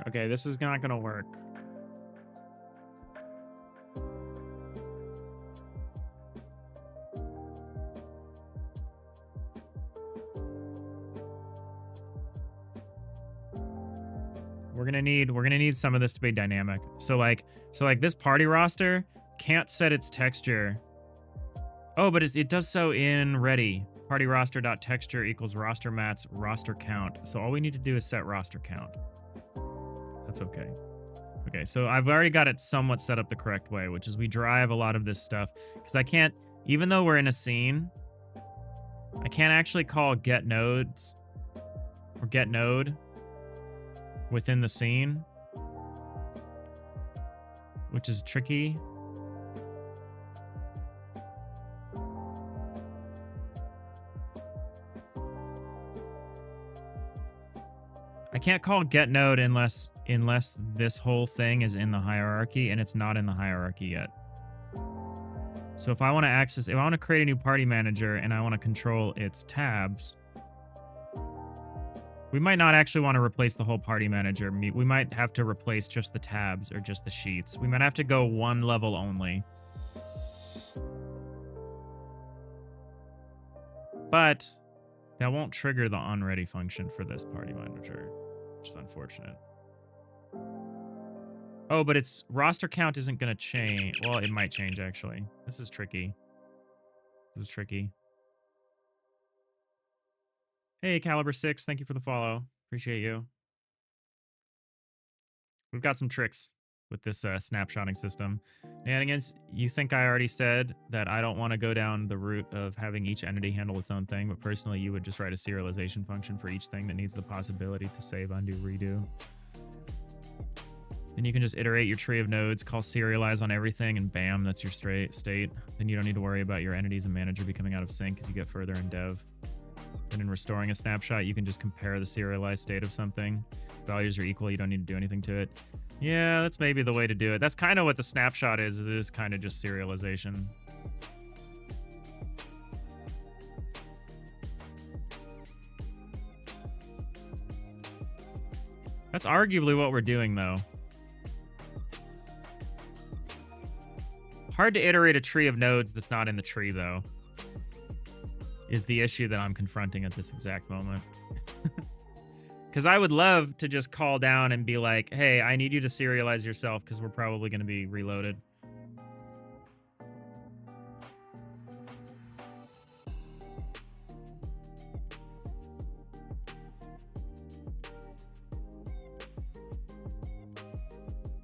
Okay, this is not gonna work. We're gonna need some of this to be dynamic. So like this party roster can't set its texture. Oh, but it does so in ready. Party roster.texture equals roster mats roster count. So all we need to do is set roster count. That's okay. Okay, so I've already got it somewhat set up the correct way, which is we drive a lot of this stuff because I can't, even though we're in a scene, I can't actually call get nodes or get node within the scene, which is tricky. I can't call get node unless this whole thing is in the hierarchy, and it's not in the hierarchy yet. So if I want to create a new party manager and I want to control its tabs, we might not actually want to replace the whole party manager. We might have to replace just the tabs or just the sheets. We might have to go one level only. But that won't trigger the onReady function for this party manager, which is unfortunate. Oh, but its roster count isn't going to change. Well, it might change, actually. This is tricky. This is tricky. Hey, Caliber6, thank you for the follow. Appreciate you. We've got some tricks with this snapshotting system. Nanigans, you think I already said that I don't want to go down the route of having each entity handle its own thing, but personally you would just write a serialization function for each thing that needs the possibility to save, undo, redo. Then you can just iterate your tree of nodes, call serialize on everything, and bam, that's your state. Then you don't need to worry about your entities and manager becoming out of sync as you get further in dev. Then in restoring a snapshot, you can just compare the serialized state of something. Values are equal, you don't need to do anything to it. Yeah, that's maybe the way to do it. That's kind of what the snapshot is. It is kind of just serialization. That's arguably what we're doing, though. Hard to iterate a tree of nodes that's not in the tree, though, is the issue that I'm confronting at this exact moment. Because I would love to just call down and be like, hey, I need you to serialize yourself because we're probably going to be reloaded.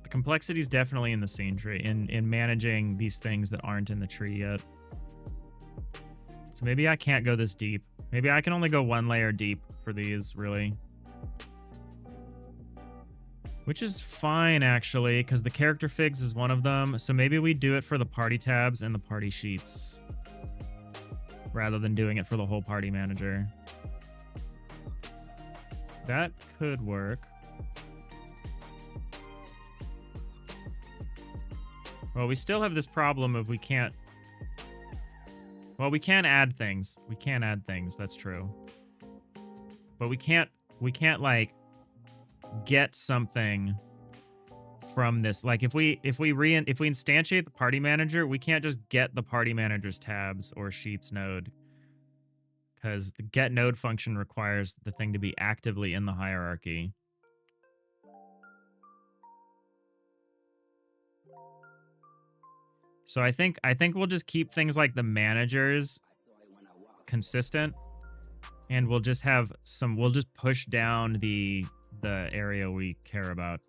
The complexity is definitely in the scene tree, in managing these things that aren't in the tree yet. So maybe I can't go this deep. Maybe I can only go one layer deep for these, really. Which is fine, actually, because the character figs is one of them. So maybe we do it for the party tabs and the party sheets, rather than doing it for the whole party manager. That could work. Well, we still have this problem of we can't... Well, we can add things. We can add things, that's true. But we can't like get something from this. Like if we instantiate the party manager, we can't just get the party manager's tabs or sheets node, because the get node function requires the thing to be actively in the hierarchy. So I think we'll just keep things like the managers consistent, and we'll just have some, we'll just push down the area we care about.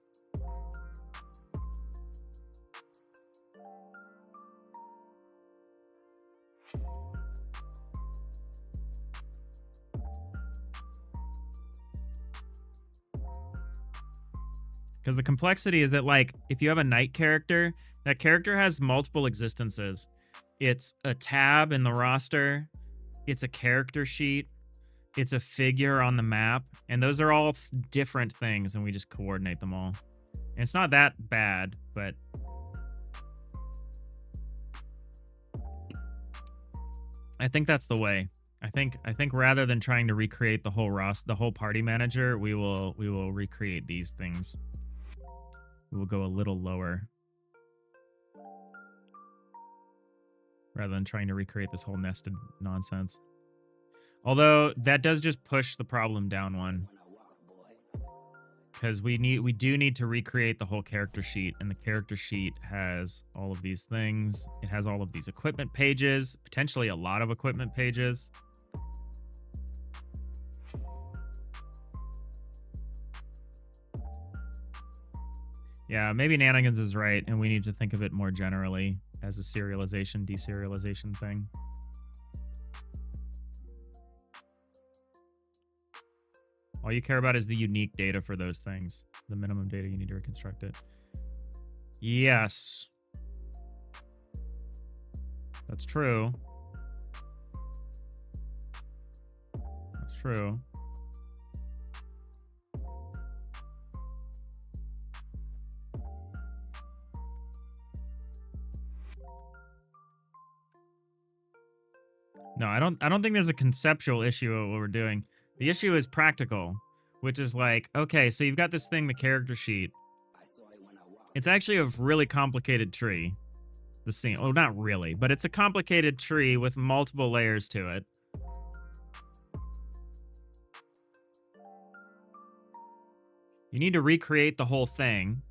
Because the complexity is that, like, if you have a knight character, that character has multiple existences. It's a tab in the roster, it's a character sheet, it's a figure on the map, and those are all different things, and we just coordinate them all. And it's not that bad, but I think that's the way. I think rather than trying to recreate the whole party manager, we will recreate these things. We will go a little lower rather than trying to recreate this whole nested nonsense. Although that does just push the problem down one, because we do need to recreate the whole character sheet, and the character sheet has all of these things. It has all of these equipment pages, potentially a lot of equipment pages. Yeah, maybe Nanigans is right, and we need to think of it more generally as a serialization, deserialization thing. All you care about is the unique data for those things. The minimum data you need to reconstruct it. Yes. That's true. That's true. No, I don't think there's a conceptual issue of what we're doing. The issue is practical, which is like, okay, so you've got this thing, the character sheet. It's actually a really complicated tree. The scene. Oh, not really, but it's a complicated tree with multiple layers to it. You need to recreate the whole thing,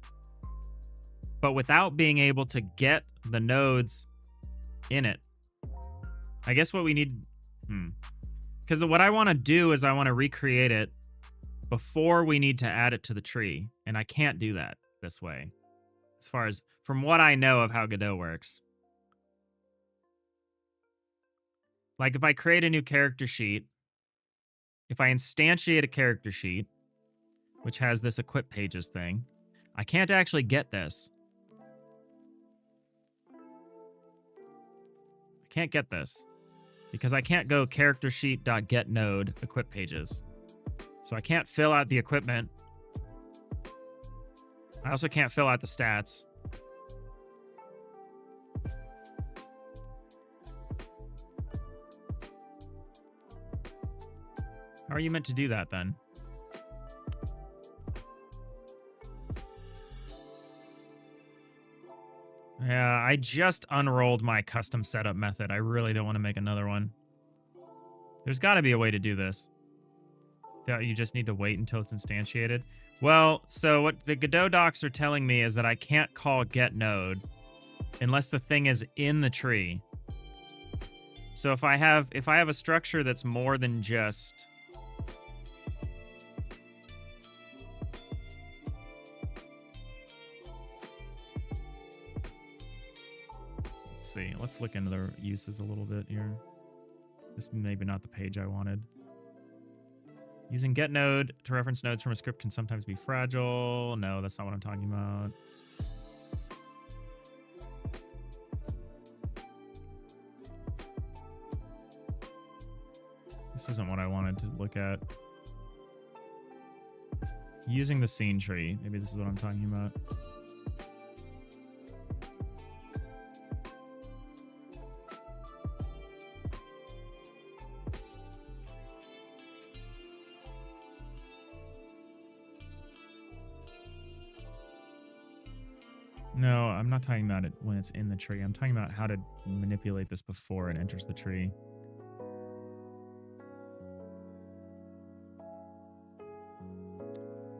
but without being able to get the nodes in it. I guess what we need... Because what I want to do is I want to recreate it before we need to add it to the tree. And I can't do that this way. As far as from what I know of how Godot works. Like if I create a new character sheet, if I instantiate a character sheet, which has this equip pages thing, I can't actually get this. I can't get this. Because I can't go character sheet.get node equip pages. So I can't fill out the equipment. I also can't fill out the stats. How are you meant to do that then? Yeah, I just unrolled my custom setup method. I really don't want to make another one. There's got to be a way to do this. That you just need to wait until it's instantiated. Well, so what the Godot docs are telling me is that I can't call getNode unless the thing is in the tree. So if I have a structure that's more than just... see. Let's look into the uses a little bit here. This may be not the page I wanted. Using getNode to reference nodes from a script can sometimes be fragile. No, that's not what I'm talking about. This isn't what I wanted to look at. Using the scene tree. Maybe this is what I'm talking about. No, I'm not talking about it when it's in the tree. I'm talking about how to manipulate this before it enters the tree.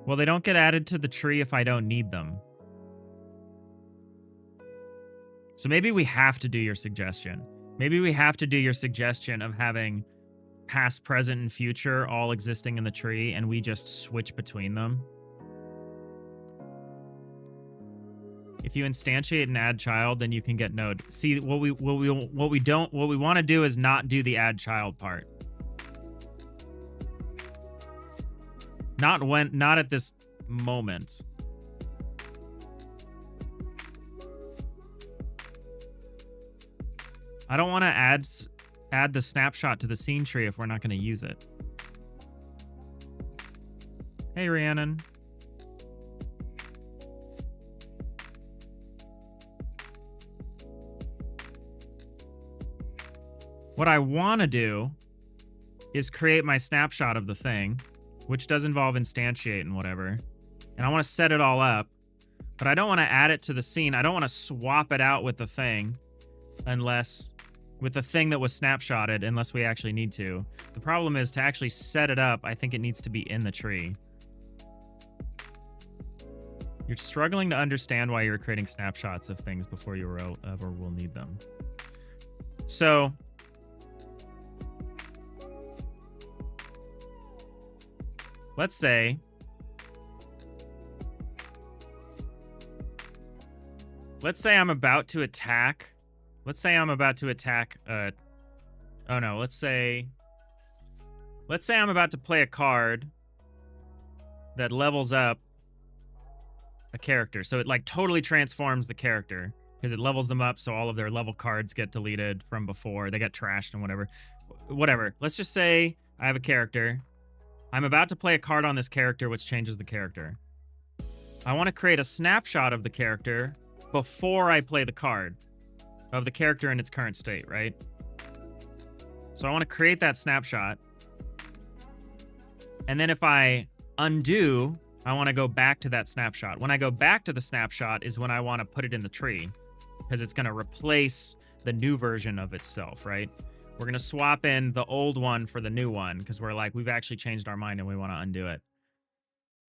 Well, they don't get added to the tree if I don't need them. So maybe we have to do your suggestion. Maybe we have to do your suggestion of having past, present, and future all existing in the tree, and we just switch between them. If you instantiate and add child, then you can get node. See, what we want to do is not do the add child part. Not at this moment. I don't want to add the snapshot to the scene tree if we're not going to use it. Hey, Rhiannon. What I want to do is create my snapshot of the thing, which does involve instantiate and whatever. And I want to set it all up, but I don't want to add it to the scene. I don't want to swap it out with the thing with the thing that was snapshotted unless we actually need to. The problem is to actually set it up, I think it needs to be in the tree. You're struggling to understand why you're creating snapshots of things before you ever will need them. So let's say I'm about to attack. Let's say I'm about to attack. Let's say I'm about to play a card that levels up a character. So it like totally transforms the character because it levels them up. So all of their level cards get deleted from before. They get trashed and whatever. Whatever. Let's just say I have a character. I'm about to play a card on this character, which changes the character. I want to create a snapshot of the character before I play the card of the character in its current state, right? So I want to create that snapshot. And then if I undo, I want to go back to that snapshot. When I go back to the snapshot is when I want to put it in the tree because it's going to replace the new version of itself, right? We're going to swap in the old one for the new one because we're like, we've actually changed our mind and we want to undo it.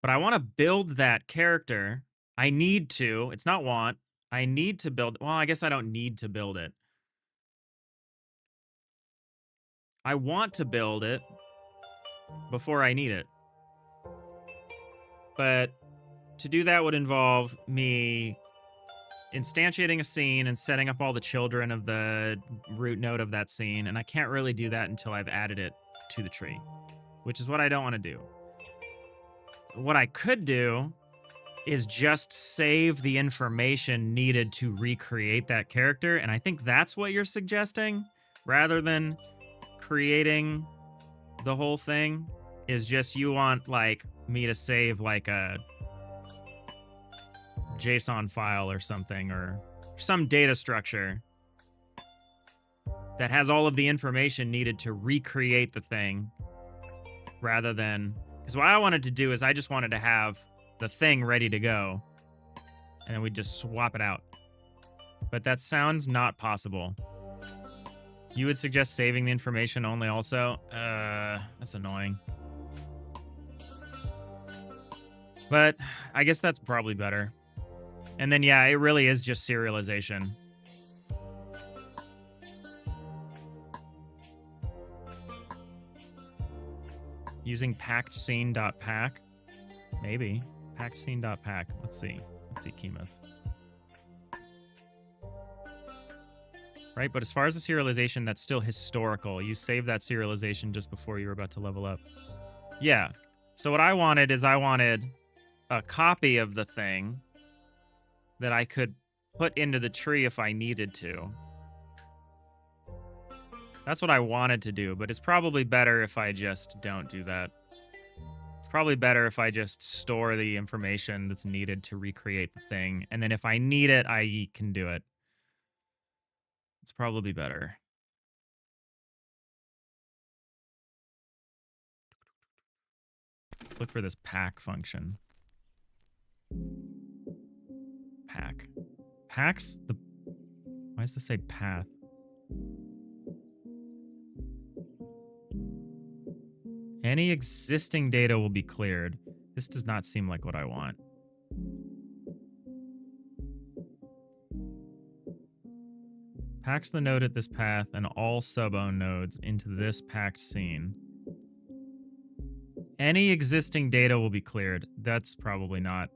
But I want to build that character. I need to. It's not want. I need to build. Well, I guess I don't need to build it. I want to build it before I need it. But to do that would involve me instantiating a scene and setting up all the children of the root node of that scene. And I can't really do that until I've added it to the tree, which is what I don't want to do. What I could do is just save the information needed to recreate that character. And I think that's what you're suggesting, rather than creating the whole thing, is just you want like me to save like a JSON file or something, or some data structure that has all of the information needed to recreate the thing, rather than, because what I wanted to do is I just wanted to have the thing ready to go and then we just swap it out. But that sounds not possible. You would suggest saving the information only also? That's annoying. But I guess that's probably better. And then, yeah, it really is just serialization. Using packed scene.pack? Maybe. Packed scene.pack. Let's see. Let's see, Kemoth. Right, but as far as the serialization, that's still historical. You save that serialization just before you were about to level up. Yeah. So what I wanted is I wanted a copy of the thing that I could put into the tree if I needed to. That's what I wanted to do, but it's probably better if I just don't do that. It's probably better if I just store the information that's needed to recreate the thing, and then if I need it, I can do it. It's probably better. Let's look for this pack function. Pack. Packs the... Why does this say path? Any existing data will be cleared. This does not seem like what I want. Packs the node at this path and all sub-own nodes into this packed scene. Any existing data will be cleared. That's probably not.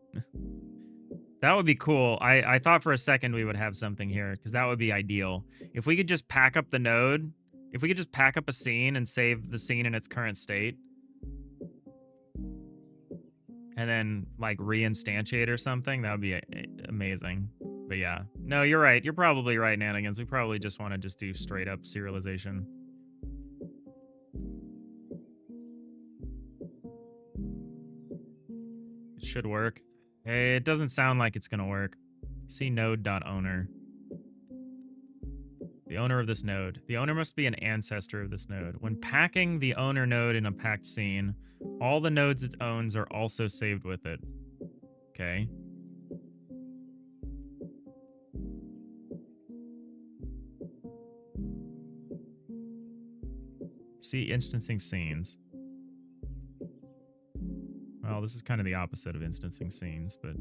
That would be cool. I thought for a second we would have something here, because that would be ideal. If we could just pack up the node, if we could just pack up a scene and save the scene in its current state, and then like reinstantiate or something, that would be amazing. But yeah, no, you're right. You're probably right, Nanigans. We probably just want to just do straight up serialization. It should work. It doesn't sound like it's going to work. See node.owner. The owner of this node. The owner must be an ancestor of this node. When packing the owner node in a packed scene, all the nodes it owns are also saved with it. Okay. See instancing scenes. Well, this is kind of the opposite of instancing scenes, but...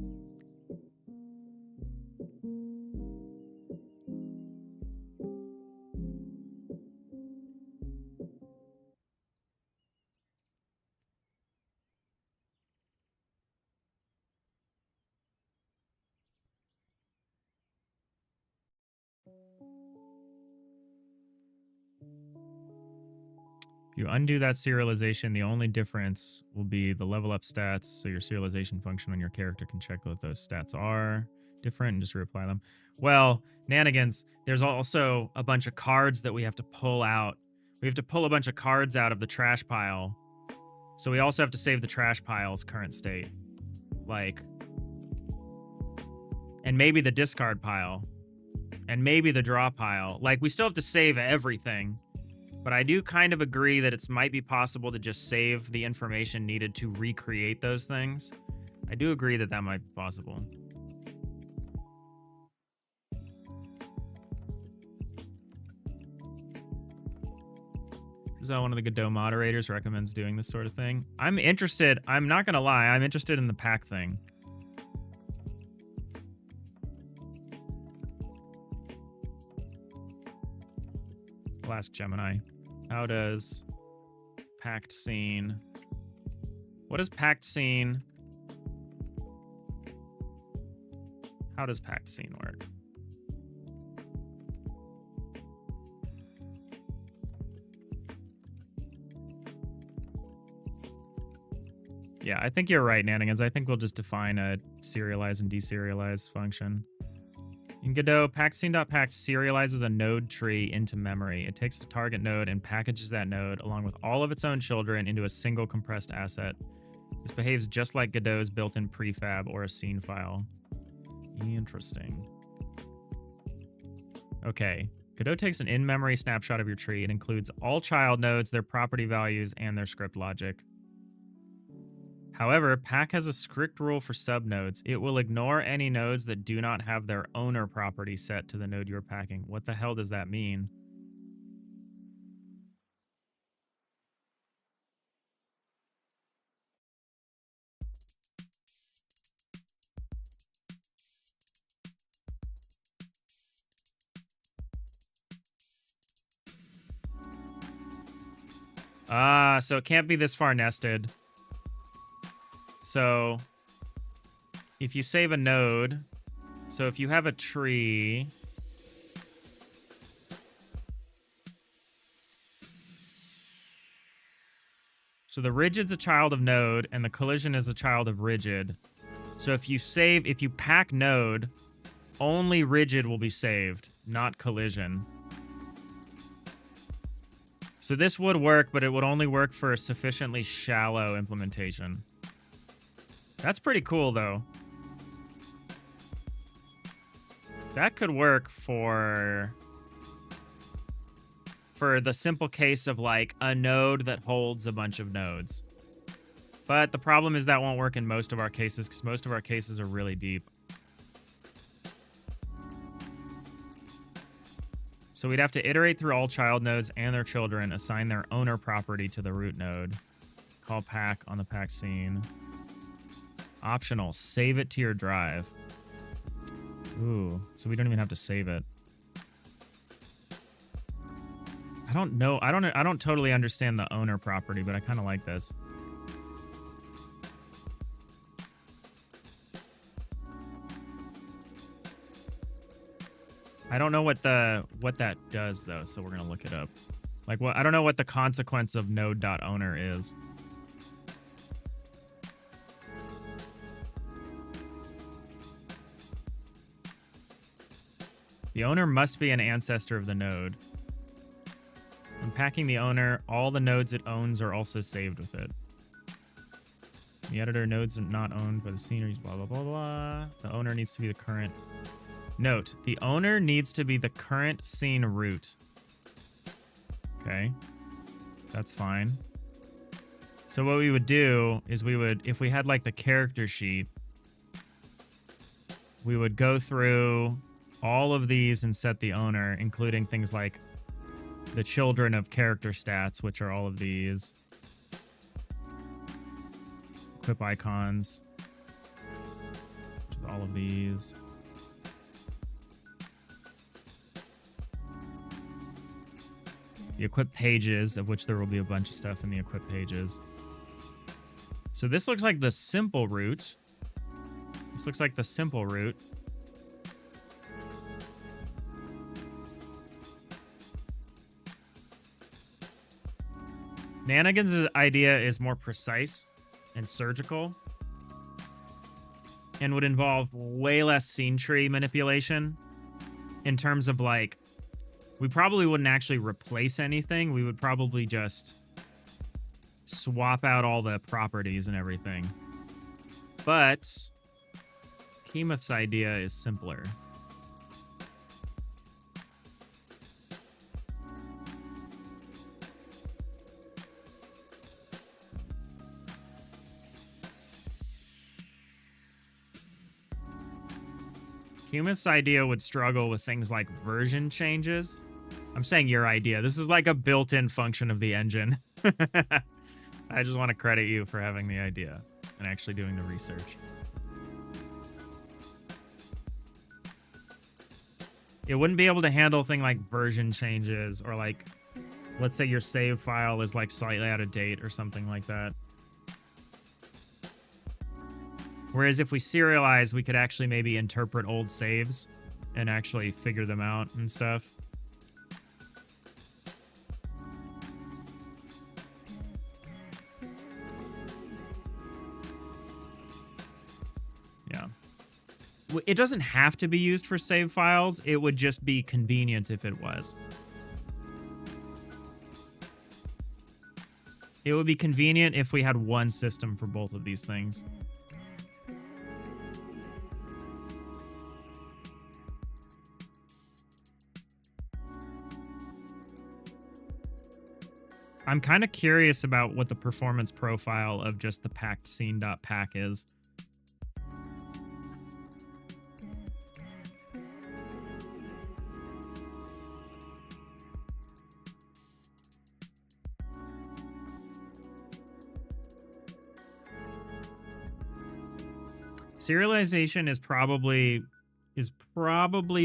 If you undo that serialization, the only difference will be the level up stats. So your serialization function on your character can check what those stats are different and just reapply them. Well, Nanigans, there's also a bunch of cards that we have to pull out. We have to pull a bunch of cards out of the trash pile. So we also have to save the trash pile's current state. Like, and maybe the discard pile. And maybe the draw pile. Like, we still have to save everything. But I do kind of agree that it might be possible to just save the information needed to recreate those things. I do agree that that might be possible. Is that one of the Godot moderators recommends doing this sort of thing? I'm interested. I'm not going to lie. I'm interested in the pack thing. I'll ask Gemini. How does packed scene... What is packed scene? How does packed scene work? Yeah, I think you're right, Nanigans. I think we'll just define a serialize and deserialize function. In Godot, packScene.pack serializes a node tree into memory. It takes the target node and packages that node along with all of its own children into a single compressed asset. This behaves just like Godot's built-in prefab or a scene file. Interesting. Okay. Godot takes an in-memory snapshot of your tree. It includes all child nodes, their property values, and their script logic. However, Pack has a strict rule for subnodes. It will ignore any nodes that do not have their owner property set to the node you're packing. What the hell does that mean? So it can't be this far nested. So if you save a node, so if you have a tree, so the rigid's a child of node and the collision is a child of rigid. So if you pack node, only rigid will be saved, not collision. So this would work, but it would only work for a sufficiently shallow implementation. That's pretty cool, though. That could work for the simple case of, like, a node that holds a bunch of nodes. But the problem is that won't work in most of our cases, because most of our cases are really deep. So we'd have to iterate through all child nodes and their children, assign their owner property to the root node. Call pack on the pack scene. Optional, save it to your drive. Ooh, so we don't even have to save it. I don't know. I don't totally understand the owner property, but I kind of like this. I don't know what that does though, so we're gonna look it up. Like, what? I don't know what the consequence of node.owner is. The owner must be an ancestor of the node. When packing the owner, all the nodes it owns are also saved with it. The editor nodes are not owned by the sceneries, blah, blah, blah, blah. The owner needs to be the current. Note, the owner needs to be the current scene root. Okay. That's fine. So what we would do is we would, if we had like the character sheet, we would go through all of these and set the owner, including things like the children of character stats, which are all of these. Equip icons, which is all of these. The equip pages, of which there will be a bunch of stuff in the equip pages. So this looks like the simple root. This looks like the simple root. Nanigan's idea is more precise and surgical and would involve way less scene tree manipulation in terms of like, we probably wouldn't actually replace anything. We would probably just swap out all the properties and everything. But Kemoth's idea is simpler. Kemoth's idea would struggle with things like version changes. I'm saying your idea. This is like a built-in function of the engine. I just want to credit you for having the idea and actually doing the research. It wouldn't be able to handle things like version changes or like, let's say your save file is like slightly out of date or something like that. Whereas if we serialize, we could actually maybe interpret old saves and actually figure them out and stuff. Yeah. It doesn't have to be used for save files. It would just be convenient if it was. It would be convenient if we had one system for both of these things. I'm kind of curious about what the performance profile of just the packed scene.pack is. Serialization is probably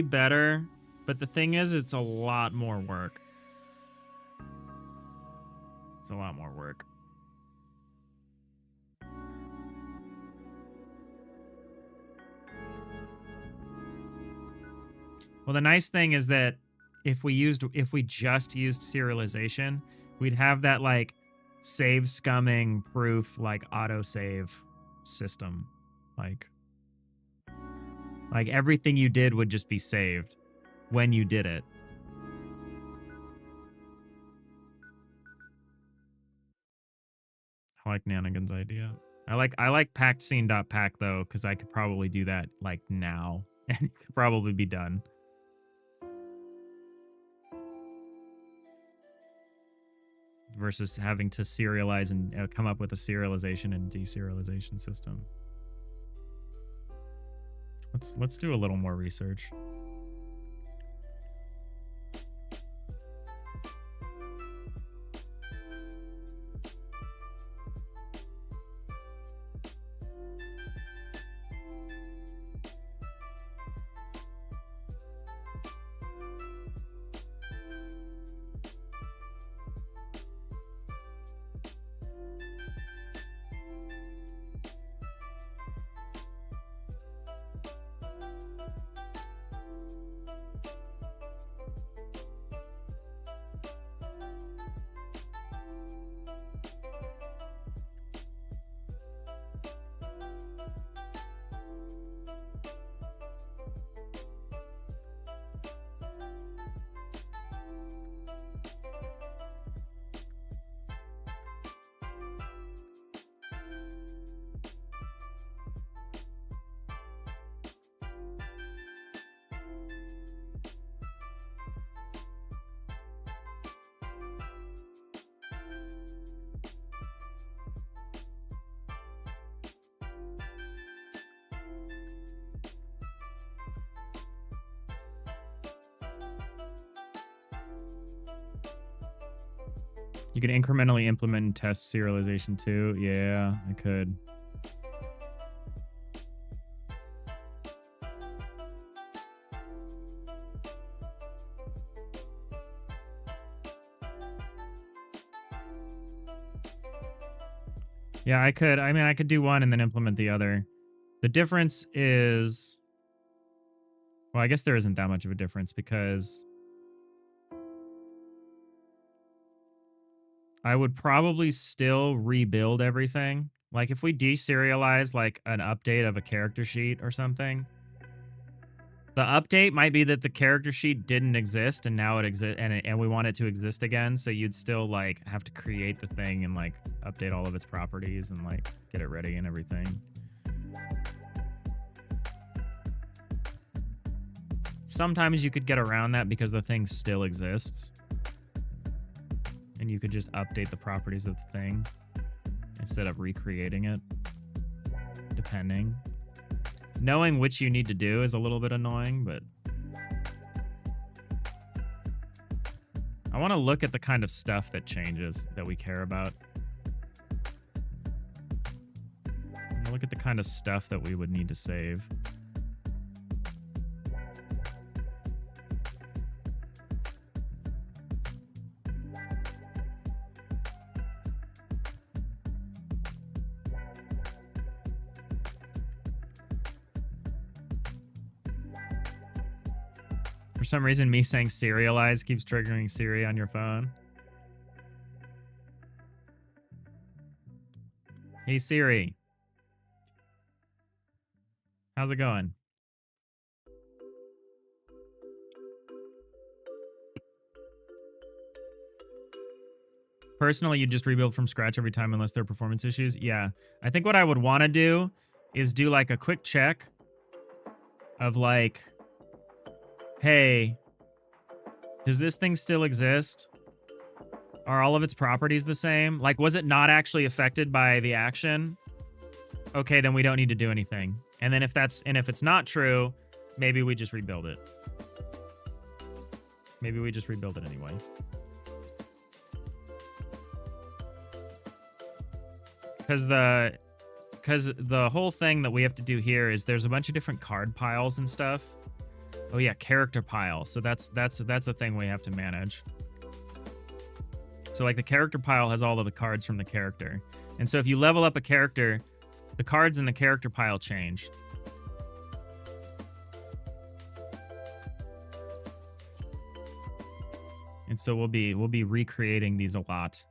better, but the thing is, it's a lot more work. It's a lot more work. Well, the nice thing is that if we just used serialization, we'd have that like save scumming proof like autosave system. Like everything you did would just be saved when you did it. I like Nanigan's idea. I like packed scene.pack though, because I could probably do that like now and it could probably be done. Versus having to serialize and come up with a serialization and deserialization system. Let's do a little more research. You can incrementally implement and test serialization too. Yeah, I could. Yeah, I could. I mean, I could do one and then implement the other. The difference is, well, I guess there isn't that much of a difference because I would probably still rebuild everything. Like if we deserialize like an update of a character sheet or something, the update might be that the character sheet didn't exist and now it exists and we want it to exist again. So you'd still like have to create the thing and like update all of its properties and like get it ready and everything. Sometimes you could get around that because the thing still exists. And you could just update the properties of the thing instead of recreating it, depending. Knowing which you need to do is a little bit annoying, but I want to look at the kind of stuff that changes that we care about. Look at the kind of stuff that we would need to save. For some reason, me saying serialize keeps triggering Siri on your phone. Hey, Siri. How's it going? Personally, you just rebuild from scratch every time unless there are performance issues. Yeah. I think what I would want to do is do like a quick check of like, hey, does this thing still exist? Are all of its properties the same? Like, was it not actually affected by the action? Okay, then we don't need to do anything. And then if it's not true, maybe we just rebuild it. Maybe we just rebuild it anyway. Because the whole thing that we have to do here is there's a bunch of different card piles and stuff. Oh yeah, character pile. So that's a thing we have to manage. So like the character pile has all of the cards from the character. And so if you level up a character, the cards in the character pile change. And so we'll be recreating these a lot.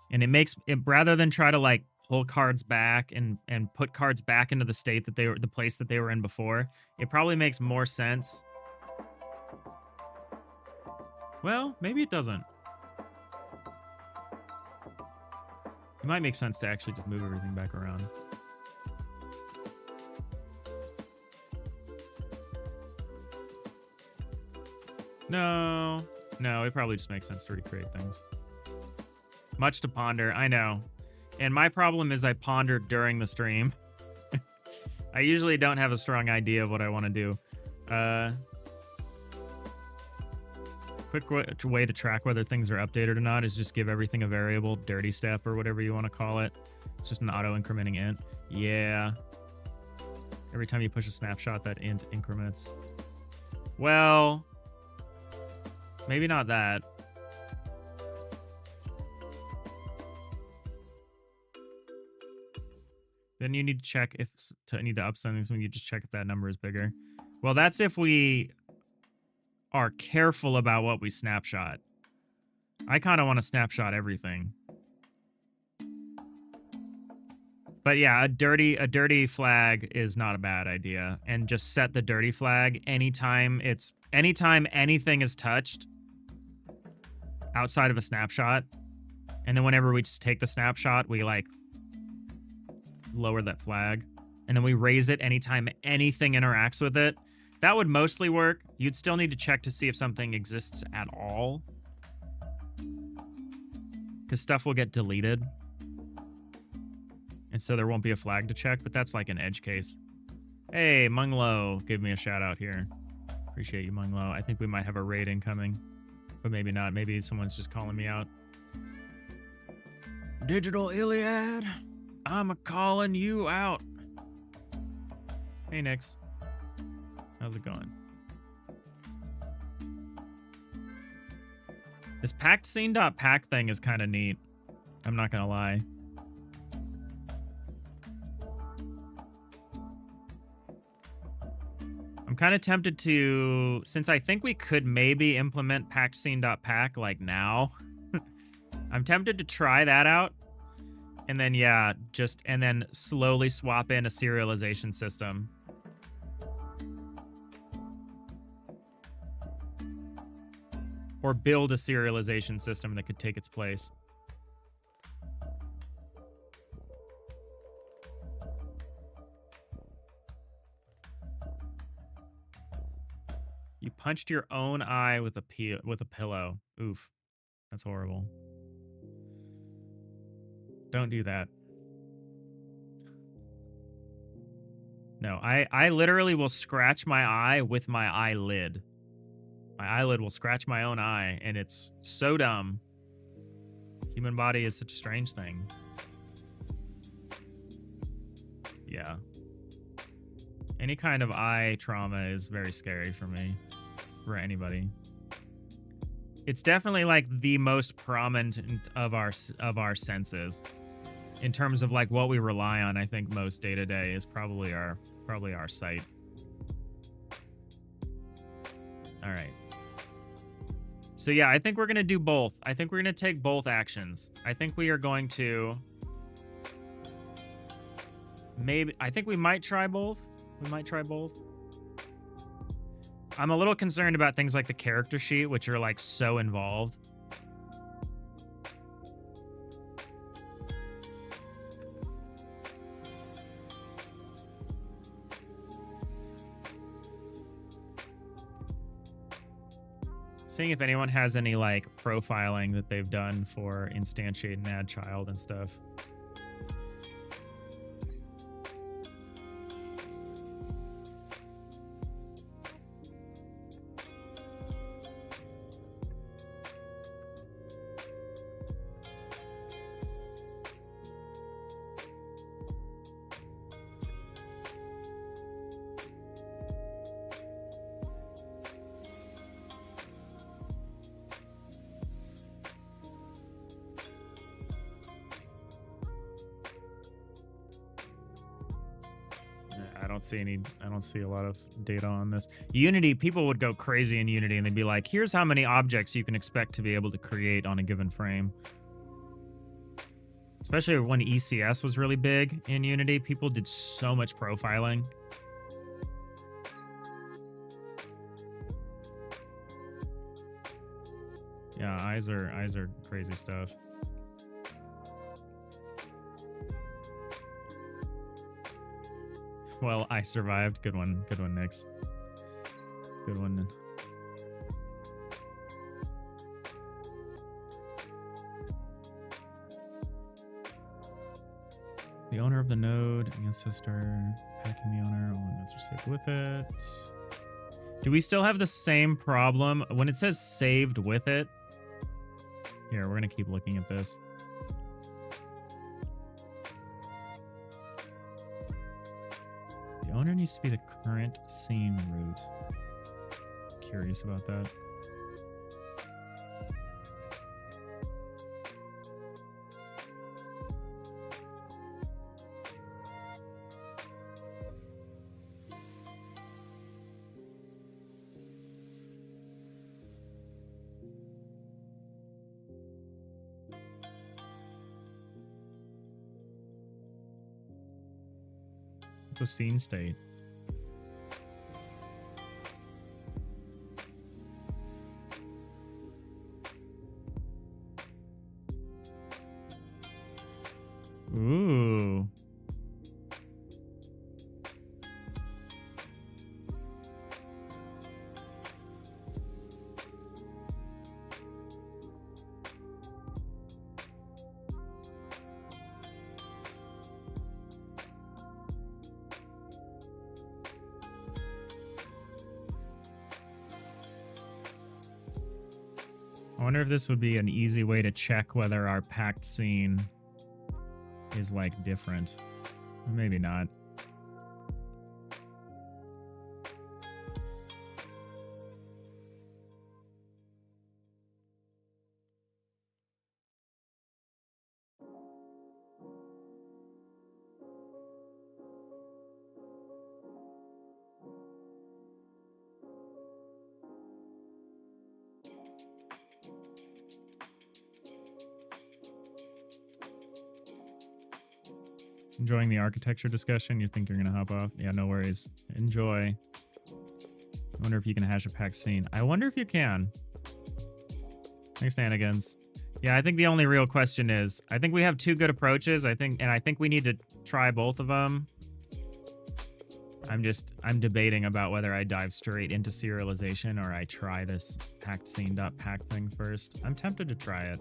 And it makes it, rather than try to like pull cards back and put cards back into the state that they were, the place that they were in before, it probably makes more sense. Well, maybe it doesn't. It might make sense to actually just move everything back around. No, it probably just makes sense to recreate things. Much to ponder, I know. And my problem is I ponder during the stream. I usually don't have a strong idea of what I want to do. Quick way to track whether things are updated or not is just give everything a variable, dirty step or whatever you want to call it. It's just an auto-incrementing int. Yeah. Every time you push a snapshot, that int increments. Well, maybe not that. Then you need to check if need to up something, so you just check if that number is bigger. Well, that's if we are careful about what we snapshot. I kind of want to snapshot everything. But yeah, a dirty flag is not a bad idea. And just set the dirty flag anytime anything is touched outside of a snapshot. And then whenever we just take the snapshot, we like lower that flag. And then we raise it anytime anything interacts with it. That would mostly work. You'd still need to check to see if something exists at all, because stuff will get deleted. And so there won't be a flag to check, but that's like an edge case. Hey, Munglo, give me a shout out here. Appreciate you, Munglo. I think we might have a raid incoming, but maybe not. Maybe someone's just calling me out. Digital Iliad, I'm a calling you out. Hey, Nix. How's it going? This packed scene.pack thing is kind of neat. I'm not gonna lie. I'm kind of tempted to, since I think we could maybe implement packed scene.pack like now. I'm tempted to try that out. And then, yeah, and then slowly swap in a serialization system. Or build a serialization system that could take its place. You punched your own eye with a pillow. Oof. That's horrible. Don't do that. No, I literally will scratch my eye with my eyelid. My eyelid will scratch my own eye, and it's so dumb. Human body is such a strange thing. Yeah. Any kind of eye trauma is very scary for me. For anybody. It's definitely like the most prominent of our senses. In terms of like what we rely on, I think most day to day is probably our sight. All right. So yeah, I think we're going to do both. I think we're going to take both actions. I think we are going to I think we might try both. We might try both. I'm a little concerned about things like the character sheet, which are like so involved. Seeing if anyone has any like profiling that they've done for instantiate and add child and stuff. I don't see a lot of data on this. Unity, people would go crazy in Unity and they'd be like, here's how many objects you can expect to be able to create on a given frame. Especially when ECS was really big in Unity, people did so much profiling. Yeah, eyes are crazy stuff. Well, I survived. Good one, Nix. Good one. The owner of the node, ancestor, packing the owner, all nodes are saved with it. Do we still have the same problem when it says saved with it? Here, we're gonna keep looking at this. Owner needs to be the current scene root. Curious about that. It's a scene state. Ooh. I wonder if this would be an easy way to check whether our packed scene is like different. Maybe not. Enjoying the architecture discussion? You think you're going to hop off? Yeah, no worries. Enjoy. I wonder if you can hash a packed scene. I wonder if you can. Thanks, Nanigans. Yeah, I think the only real question is, I think we have two good approaches. I think we need to try both of them. I'm debating about whether I dive straight into serialization or I try this packed scene.pack thing first. I'm tempted to try it.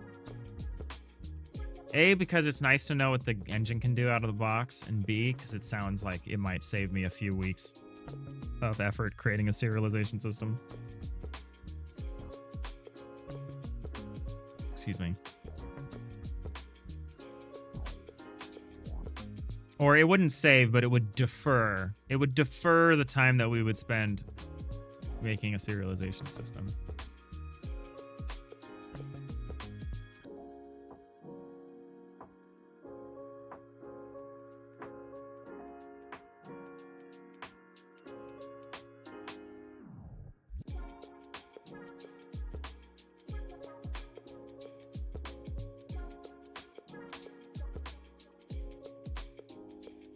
A, because it's nice to know what the engine can do out of the box, and B, because it sounds like it might save me a few weeks of effort creating a serialization system. Excuse me. Or it wouldn't save, but it would defer. It would defer the time that we would spend making a serialization system.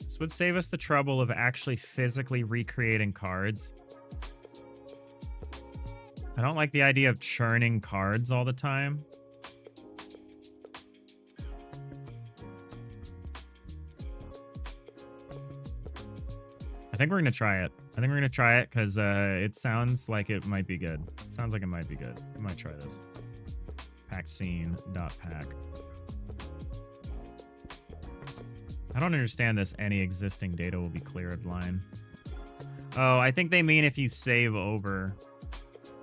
This would save us the trouble of actually physically recreating cards. I don't like the idea of churning cards all the time. I think we're going to try it. I think we're going to try it because it sounds like it might be good. It sounds like it might be good. I might try this. Packed scene.pack. I don't understand this. Any existing data will be cleared line. Oh, I think they mean if you save over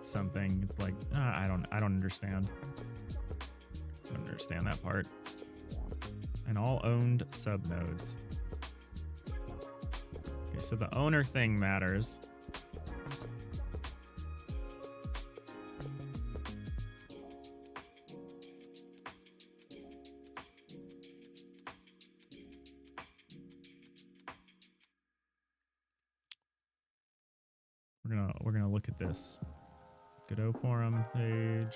something. It's like, I don't understand. I don't understand that part. And all owned subnodes. Okay, so the owner thing matters. We're gonna look at this Godot forum page.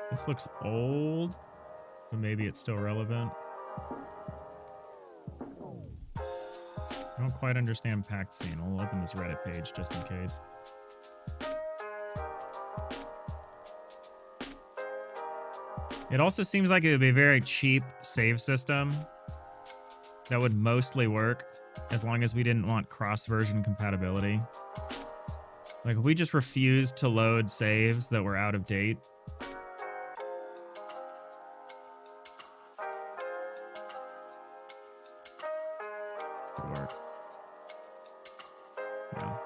This looks old, but maybe it's still relevant. I don't quite understand packed scene. We'll open this Reddit page just in case. It also seems like it would be a very cheap save system that would mostly work as long as we didn't want cross-version compatibility. Like, if we just refused to load saves that were out of date, this could work. Yeah.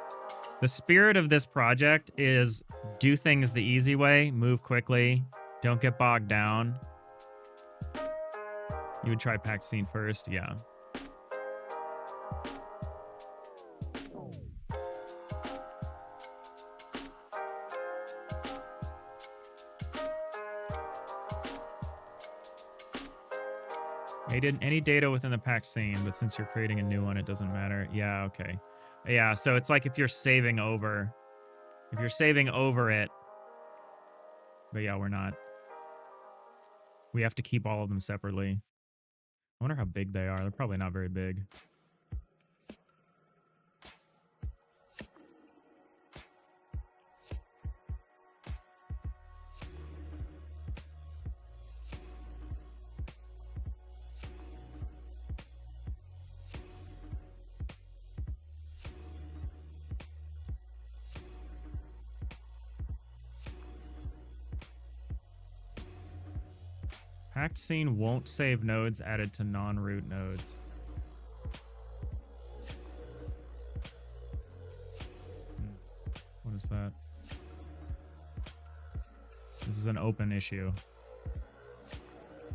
The spirit of this project is do things the easy way, move quickly, don't get bogged down. You would try packed scene first? Yeah. Any data within the packed scene, but since you're creating a new one, it doesn't matter. Yeah, okay. Yeah, so it's like if you're saving over it, but yeah, we're not. We have to keep all of them separately. I wonder how big they are. They're probably not very big. Packed scene won't save nodes added to non-root nodes. What is that? This is an open issue.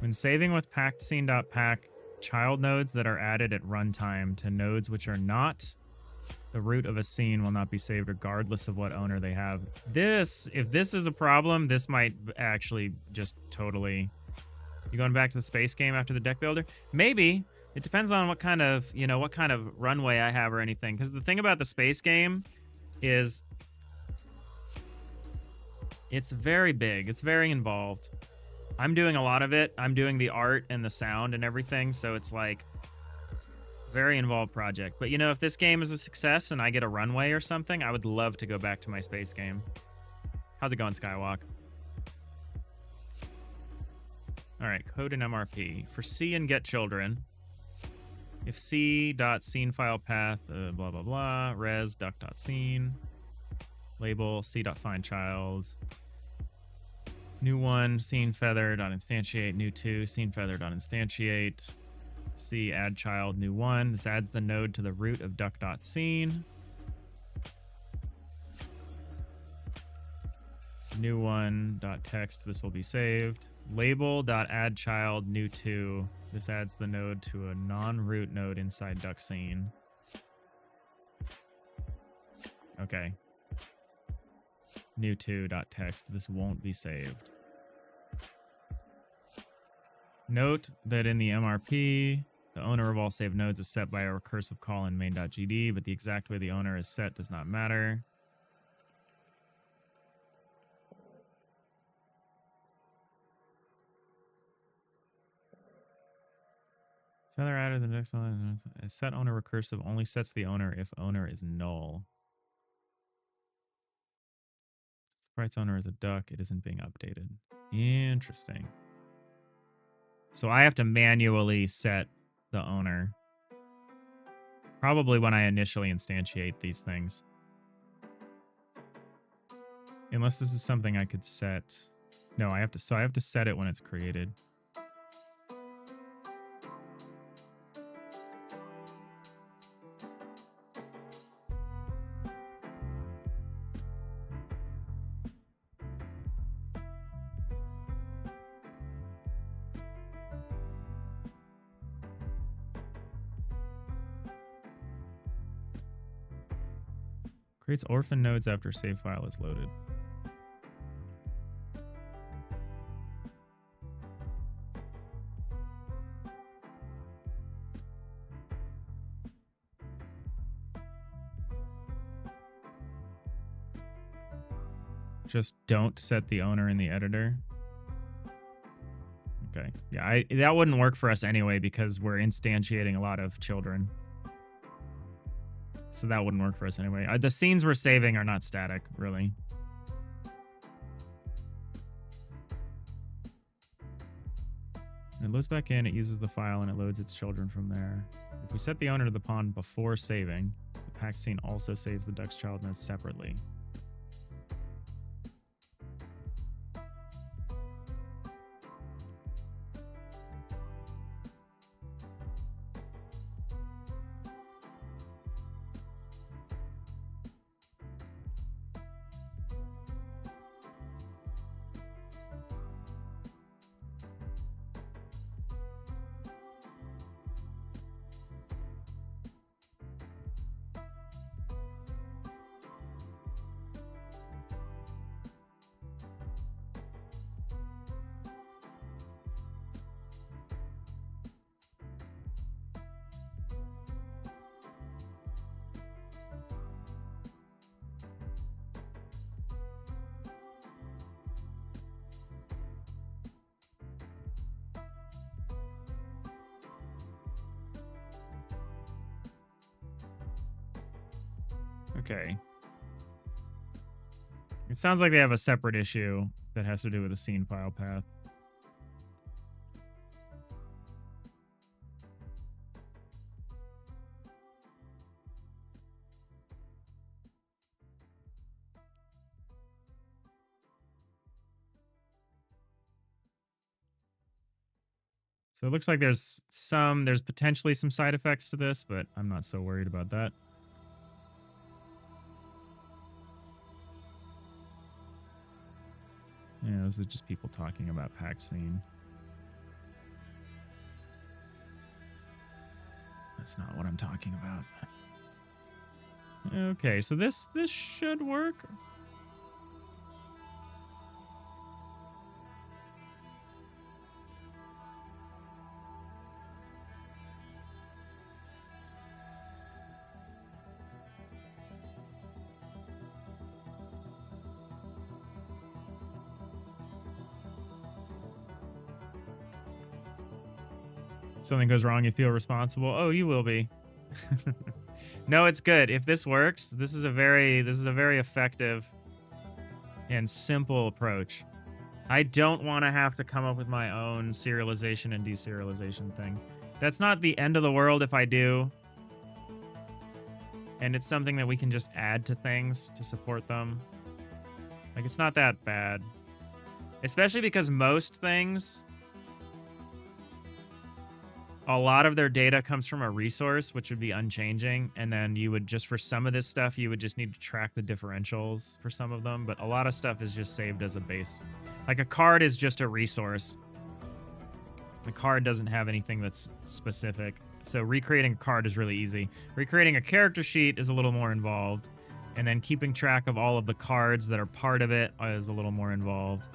When saving with packed scene.pack, child nodes that are added at runtime to nodes which are not the root of a scene will not be saved regardless of what owner they have. If this is a problem, this might actually just totally... You going back to the space game after the deck builder? Maybe. It depends on what kind of, what kind of runway I have or anything. Because the thing about the space game is it's very big. It's very involved. I'm doing a lot of it. I'm doing the art and the sound and everything. So it's like very involved project. But if this game is a success and I get a runway or something, I would love to go back to my space game. How's it going, Skywalk? All right, code and MRP. For see and get children, if c.scene file path, blah, blah, blah, res duck.scene, label c.find child, new one, scene feather.instantiate, new two, scene feather.instantiate, c add child, new one. This adds the node to the root of duck.scene. New one.text, this will be saved. Label.add child, new two. This adds the node to a non-root node inside duck scene. Okay. New two.text, this won't be saved. Note that in the MRP, the owner of all saved nodes is set by a recursive call in main.gd, but the exact way the owner is set does not matter. Feather added the next one. Set owner recursive only sets the owner if owner is null. Sprite's owner is a duck. It isn't being updated. Interesting. So I have to manually set the owner. Probably when I initially instantiate these things. Unless this is something I could set. No, I have to set it when it's created. Creates orphan nodes after save file is loaded. Just don't set the owner in the editor. Okay. Yeah, that wouldn't work for us anyway because we're instantiating a lot of children. So that wouldn't work for us anyway. The scenes we're saving are not static, really. It loads back in, it uses the file, and it loads its children from there. If we set the owner to the pawn before saving, the packed scene also saves the duck's child node separately. Okay. It sounds like they have a separate issue that has to do with the scene file path. So it looks like there's potentially some side effects to this, but I'm not so worried about that. Yeah, this is just people talking about packed scene. That's not what I'm talking about. Okay, so this should work. If something goes wrong, you feel responsible. Oh, you will be. No, it's good. If this works, this is a very effective and simple approach. I don't want to have to come up with my own serialization and deserialization thing. That's not the end of the world if I do. And it's something that we can just add to things to support them. Like, it's not that bad. Especially because most things, a lot of their data comes from a resource, which would be unchanging. And then you would just, for some of this stuff, you would just need to track the differentials for some of them. But a lot of stuff is just saved as a base. Like a card is just a resource. The card doesn't have anything that's specific. So recreating a card is really easy. Recreating a character sheet is a little more involved. And then keeping track of all of the cards that are part of it is a little more involved.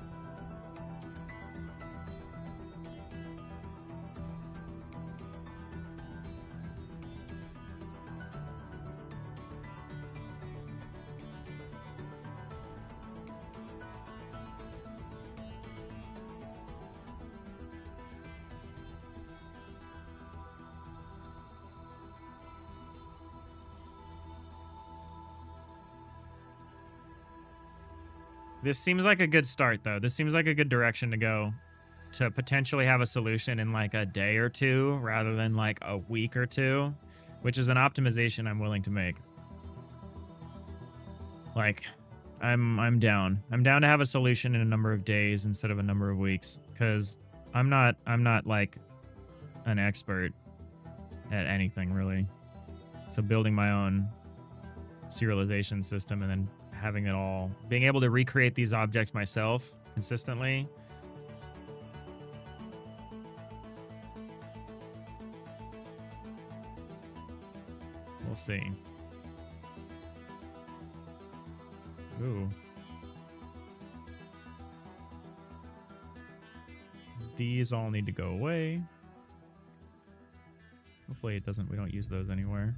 This seems like a good start, though. This seems like a good direction to go to potentially have a solution in like a day or two rather than like a week or two, which is an optimization I'm willing to make. Like, I'm down. I'm down to have a solution in a number of days instead of a number of weeks, because I'm not like an expert at anything really. So building my own serialization system and then having it all, being able to recreate these objects myself consistently. We'll see. Ooh. These all need to go away. Hopefully it doesn't, we don't use those anywhere.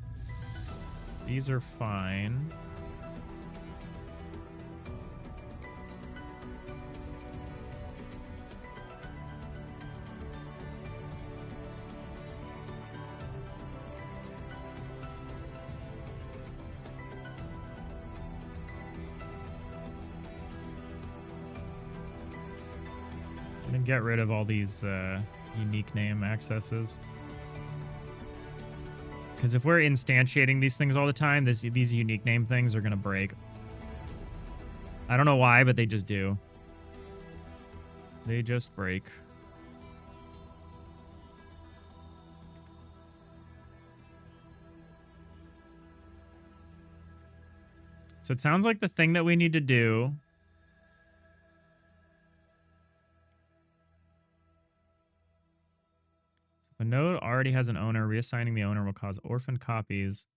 These are fine. And get rid of all these unique name accesses. Because if we're instantiating these things all the time, these unique name things are going to break. I don't know why, but they just do. They just break. So it sounds like the thing that we need to do a node already has an owner. Reassigning the owner will cause orphaned copies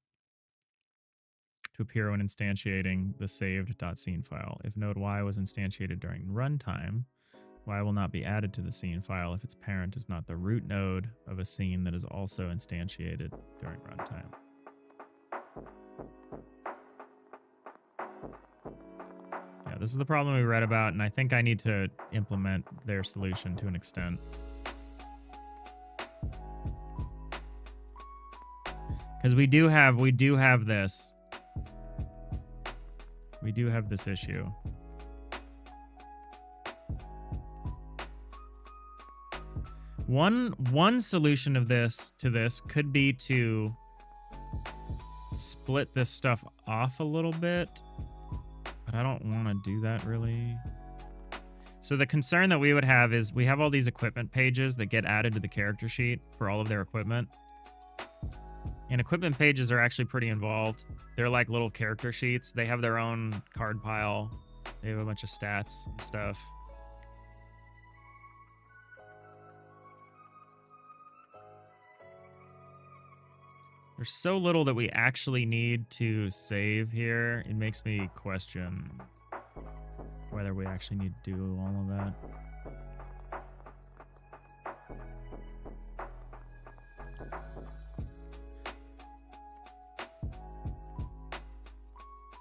to appear when instantiating the saved.scene file. If node Y was instantiated during runtime, Y will not be added to the scene file if its parent is not the root node of a scene that is also instantiated during runtime. Yeah, this is the problem we read about, and I think I need to implement their solution to an extent. Because we do have this. We do have this issue. One solution of this could be to split this stuff off a little bit, but I don't want to do that really. So the concern that we would have is we have all these equipment pages that get added to the character sheet for all of their equipment. And equipment pages are actually pretty involved. They're like little character sheets. They have their own card pile. They have a bunch of stats and stuff. There's so little that we actually need to save here. It makes me question whether we actually need to do all of that.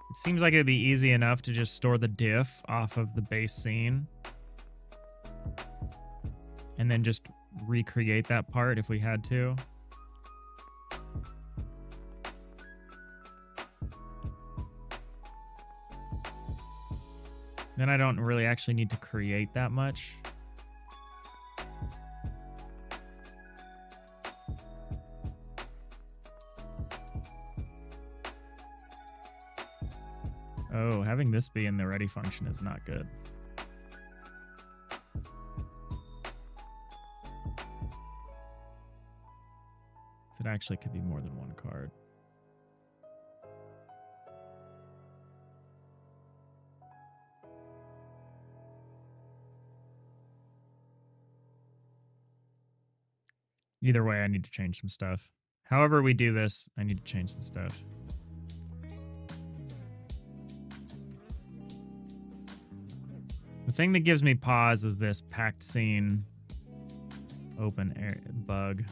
It seems like it'd be easy enough to just store the diff off of the base scene and then just recreate that part if we had to. Then I don't really actually need to create that much. Oh, having this be in the ready function is not good. It actually could be more than one card. Either way, I need to change some stuff. However we do this, I need to change some stuff. The thing that gives me pause is this packed scene open air bug.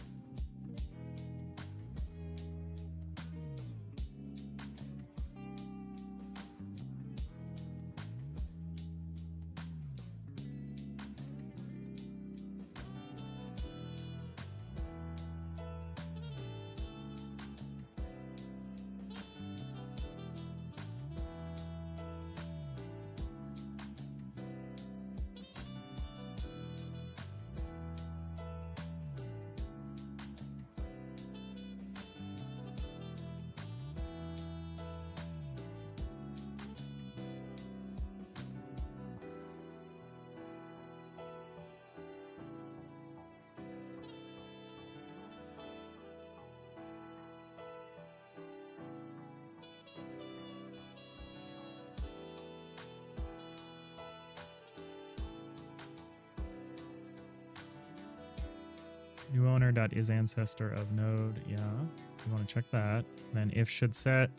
New owner.isAncestor of node. Yeah, you want to check that. Then if should set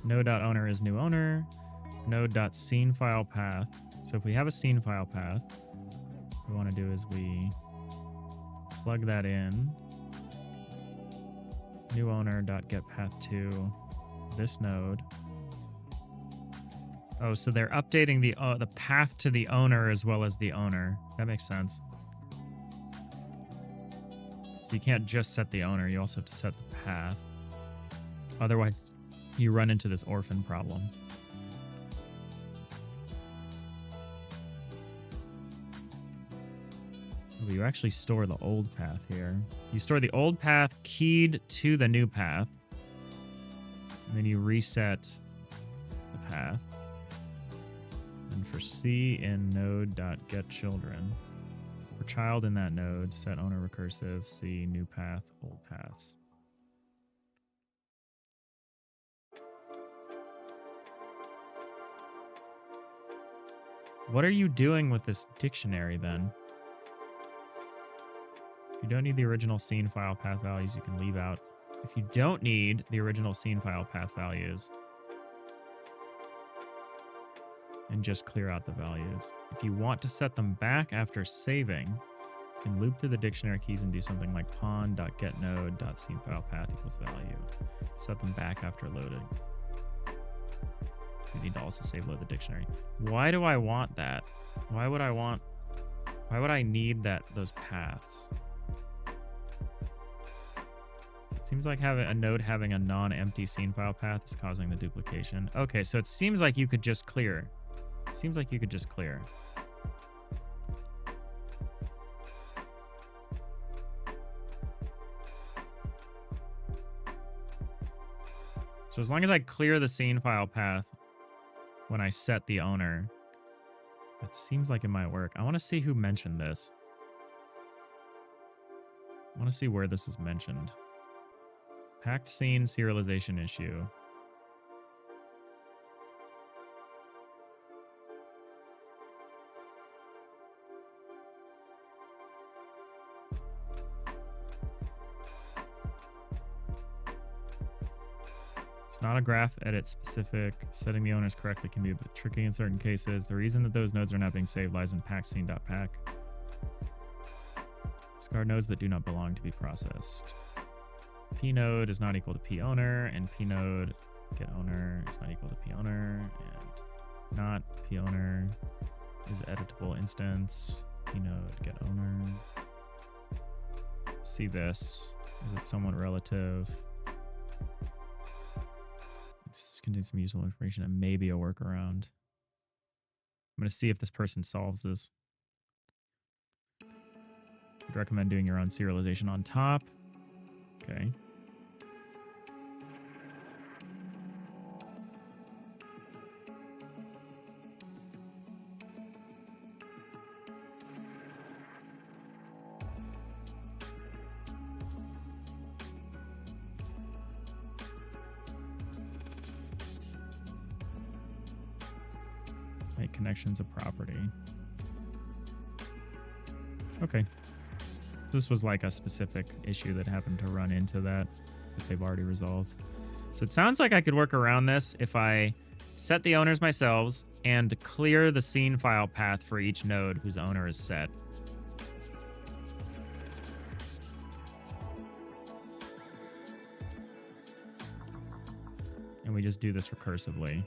node.owner is new owner. Node.scene file path. So if we have a scene file path, what we want to do is we plug that in. New owner.get path to this node. Oh, so they're updating the path to the owner as well as the owner. That makes sense. So you can't just set the owner, you also have to set the path. Otherwise, you run into this orphan problem. Oh, you actually store the old path here. You store the old path keyed to the new path. And then you reset the path. And for C in node.getChildren, for child in that node, set owner recursive, C new path, old paths. What are you doing with this dictionary then? If you don't need the original scene file path values, you can leave out. If you don't need the original scene file path values, and just clear out the values. If you want to set them back after saving, you can loop through the dictionary keys and do something like pon.getNode.sceneFilePath equals value. Set them back after loading. You need to also save load the dictionary. Why do I want that? Why would I need those paths? It seems like having a node having a non-empty scene file path is causing the duplication. Okay, so it seems like you could just clear. It seems like you could just clear. So as long as I clear the scene file path when I set the owner, it seems like it might work. I want to see who mentioned this. I want to see where this was mentioned. Packed scene serialization issue. It's not a graph edit specific. Setting the owners correctly can be a bit tricky in certain cases. The reason that those nodes are not being saved lies in pack.scene.pack. Discard nodes that do not belong to be processed. P node is not equal to P owner, and P node get owner is not equal to P owner, and not P owner is editable instance. P node get owner. See this. Is it somewhat relative? This contains some useful information and maybe a workaround. I'm going to see if this person solves this. I'd recommend doing your own serialization on top. Okay. Make connections a property. Okay. So this was like a specific issue that happened to run into that they've already resolved. So it sounds like I could work around this if I set the owners myself and clear the scene file path for each node whose owner is set. And we just do this recursively.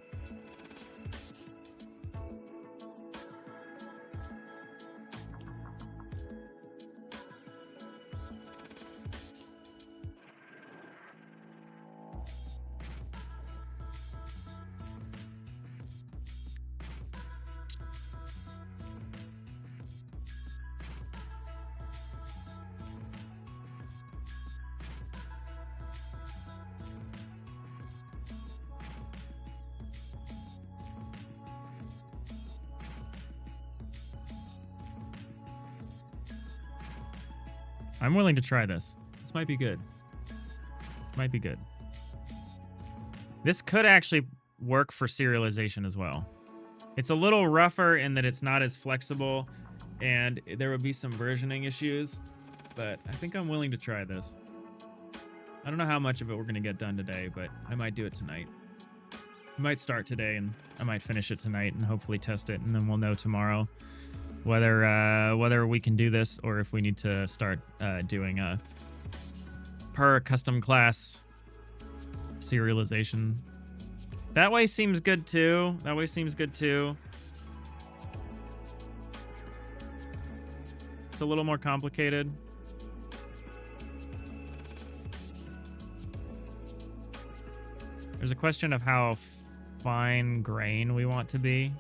I'm willing to try this. This might be good. This might be good. This could actually work for serialization as well. It's a little rougher in that it's not as flexible and there would be some versioning issues, but I think I'm willing to try this. I don't know how much of it we're going to get done today, but I might do it tonight. I might start today and I might finish it tonight and hopefully test it, and then we'll know tomorrow whether we can do this or if we need to start doing a per custom class serialization. That way seems good too. That way seems good too. It's a little more complicated. There's a question of how fine grain we want to be.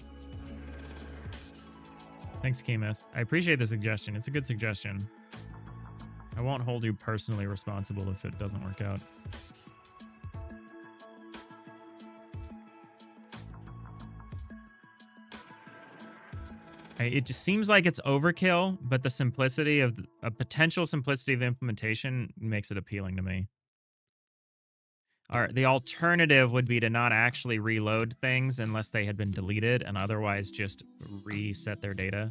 Thanks, Keemeth. I appreciate the suggestion. It's a good suggestion. I won't hold you personally responsible if it doesn't work out. It just seems like it's overkill, but the simplicity of a potential simplicity of implementation makes it appealing to me. The alternative would be to not actually reload things unless they had been deleted and otherwise just reset their data.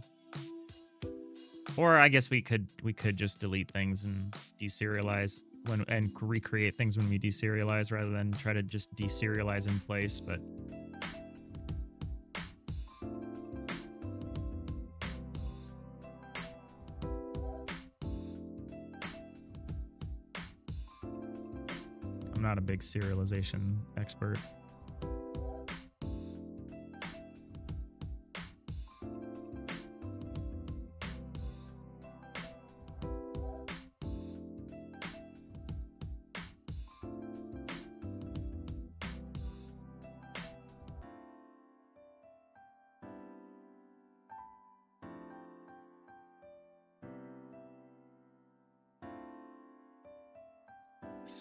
Or I guess we could just delete things and deserialize and recreate things when we deserialize rather than try to just deserialize in place, but I'm not a big serialization expert.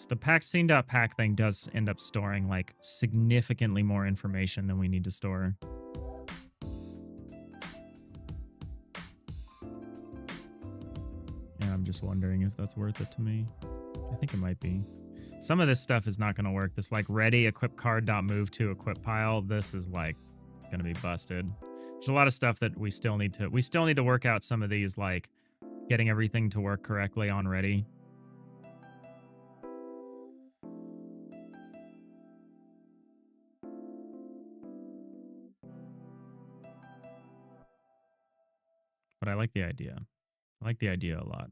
The pack.scene.pack thing does end up storing like significantly more information than we need to store. And I'm just wondering if that's worth it to me. I think it might be. Some of this stuff is not going to work. This like ready equip card.move to equip pile, this is like going to be busted. There's a lot of stuff that we still need to work out some of these, like getting everything to work correctly on ready. but I like the idea. I like the idea a lot.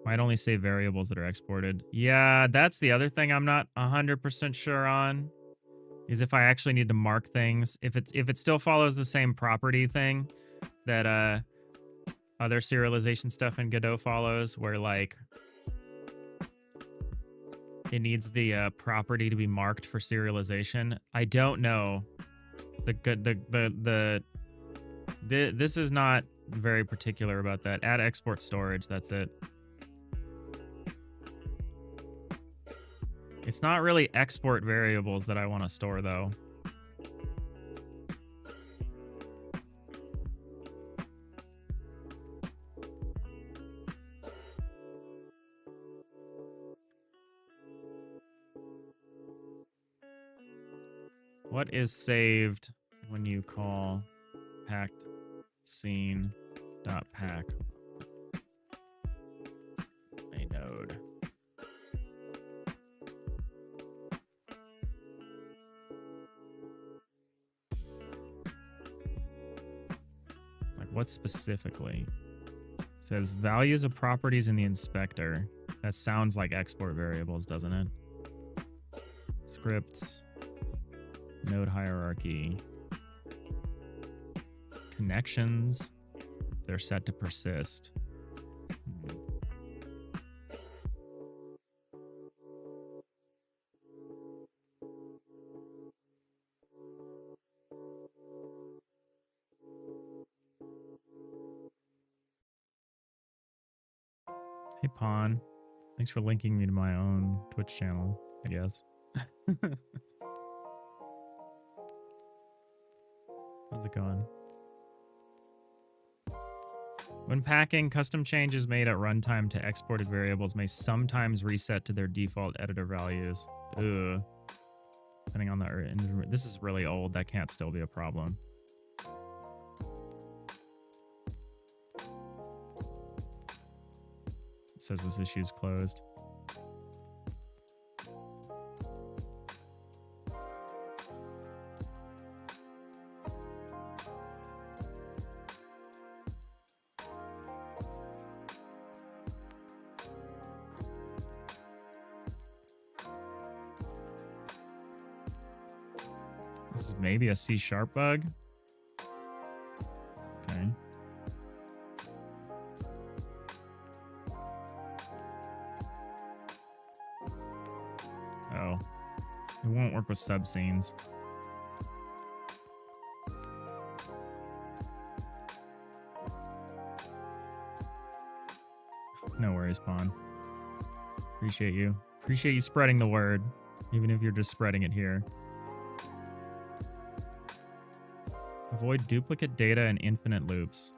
Might only save variables that are exported. Yeah, that's the other thing I'm not 100% sure on, is if I actually need to mark things. If it still follows the same property thing that other serialization stuff in Godot follows, where like it needs the property to be marked for serialization. I don't know. This is not very particular about that. Add export storage, that's it. It's not really export variables that I want to store, though. What is saved when you call packed scene.pack a node? Like, what specifically? It says values of properties in the inspector. That sounds like export variables, doesn't it? Scripts, node hierarchy, connections. They're set to persist. Hey, Pawn. Thanks for linking me to my own Twitch channel, I guess. How's it going? When packing, custom changes made at runtime to exported variables may sometimes reset to their default editor values. Ugh. Depending on the... This is really old. That can't still be a problem. It says this issue is closed. This is maybe a C# bug. Okay. Oh. It won't work with subscenes. No worries, Pawn. Appreciate you. Appreciate you spreading the word, even if you're just spreading it here. Avoid duplicate data and infinite loops.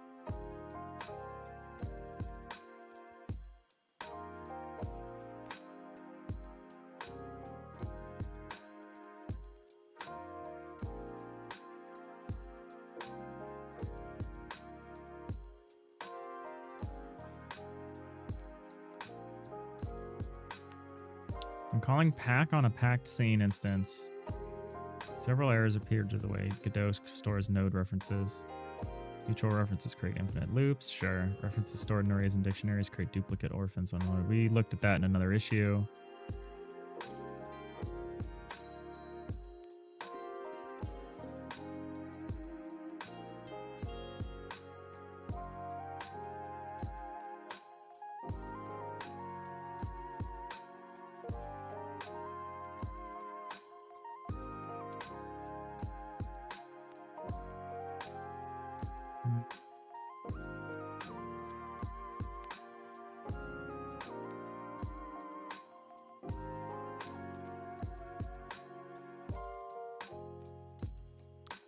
I'm calling pack on a packed scene instance. Several errors appeared to the way Godot stores node references. Mutual references create infinite loops. Sure. References stored in arrays and dictionaries create duplicate orphans when loaded. We looked at that in another issue.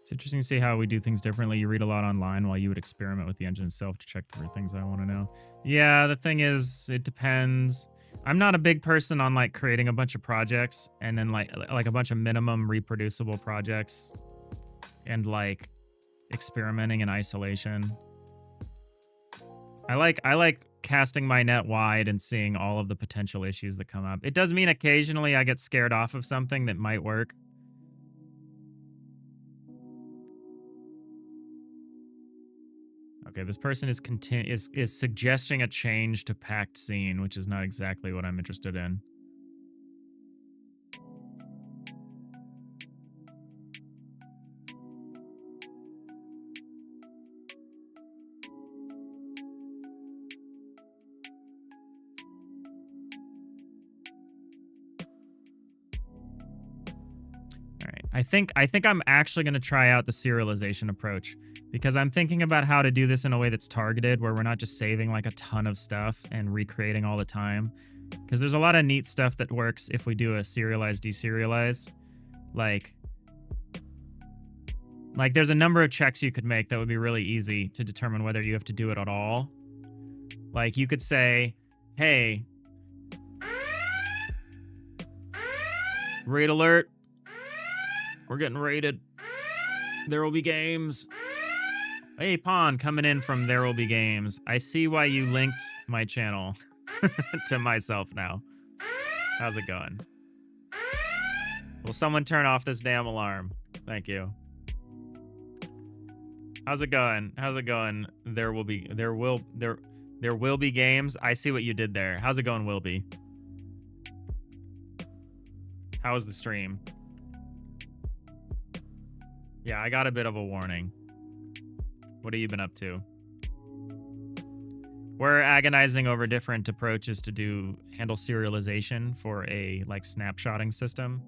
It's interesting to see how we do things differently. You read a lot online while you would experiment with the engine itself to check for things I want to know. Yeah, the thing is, it depends. I'm not a big person on like creating a bunch of projects and then like a bunch of minimum reproducible projects and like experimenting in isolation. I like casting my net wide and seeing all of the potential issues that come up. It does mean occasionally I get scared off of something that might work. Okay, this person is suggesting a change to packed scene, which is not exactly what I'm interested in. All right. I think I'm actually going to try out the serialization approach because I'm thinking about how to do this in a way that's targeted where we're not just saving like a ton of stuff and recreating all the time. Because there's a lot of neat stuff that works if we do a serialize deserialize. Like there's a number of checks you could make that would be really easy to determine whether you have to do it at all. Like you could say, "Hey, raid alert. We're getting raided. There will be games. Hey, Pawn, coming in from There Will Be Games. I see why you linked my channel to myself now. How's it going? Will someone turn off this damn alarm? Thank you. How's it going? How's it going? There will be games. I see what you did there. How's it going, Will be? How was the stream? Yeah, I got a bit of a warning. What have you been up to? We're agonizing over different approaches to handle serialization for a like snapshotting system.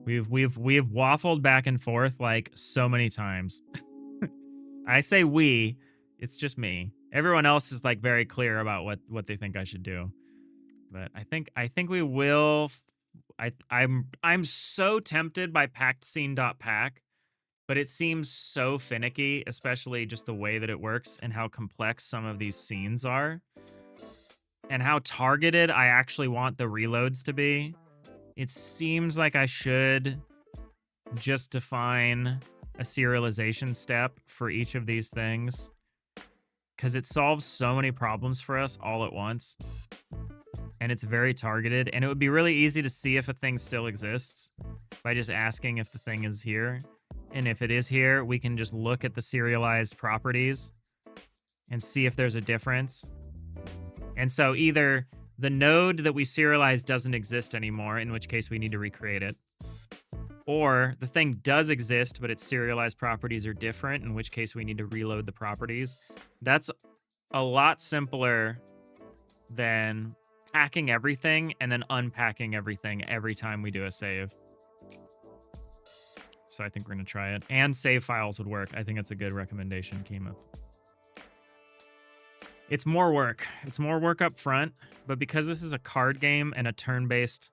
We've waffled back and forth like so many times. I say we, it's just me. Everyone else is like very clear about what they think I should do. But I think we will. I'm so tempted by packedscene.pack, but it seems so finicky, especially just the way that it works and how complex some of these scenes are, and how targeted I actually want the reloads to be. It seems like I should just define a serialization step for each of these things, because it solves so many problems for us all at once. And it's very targeted, and it would be really easy to see if a thing still exists by just asking if the thing is here. And if it is here, we can just look at the serialized properties and see if there's a difference. And so either the node that we serialized doesn't exist anymore, in which case we need to recreate it, or the thing does exist, but its serialized properties are different, in which case we need to reload the properties. That's a lot simpler than packing everything and then unpacking everything every time we do a save. So I think we're going to try it. And save files would work. I think it's a good recommendation, Keemuth. It's more work. It's more work up front, but because this is a card game and a turn-based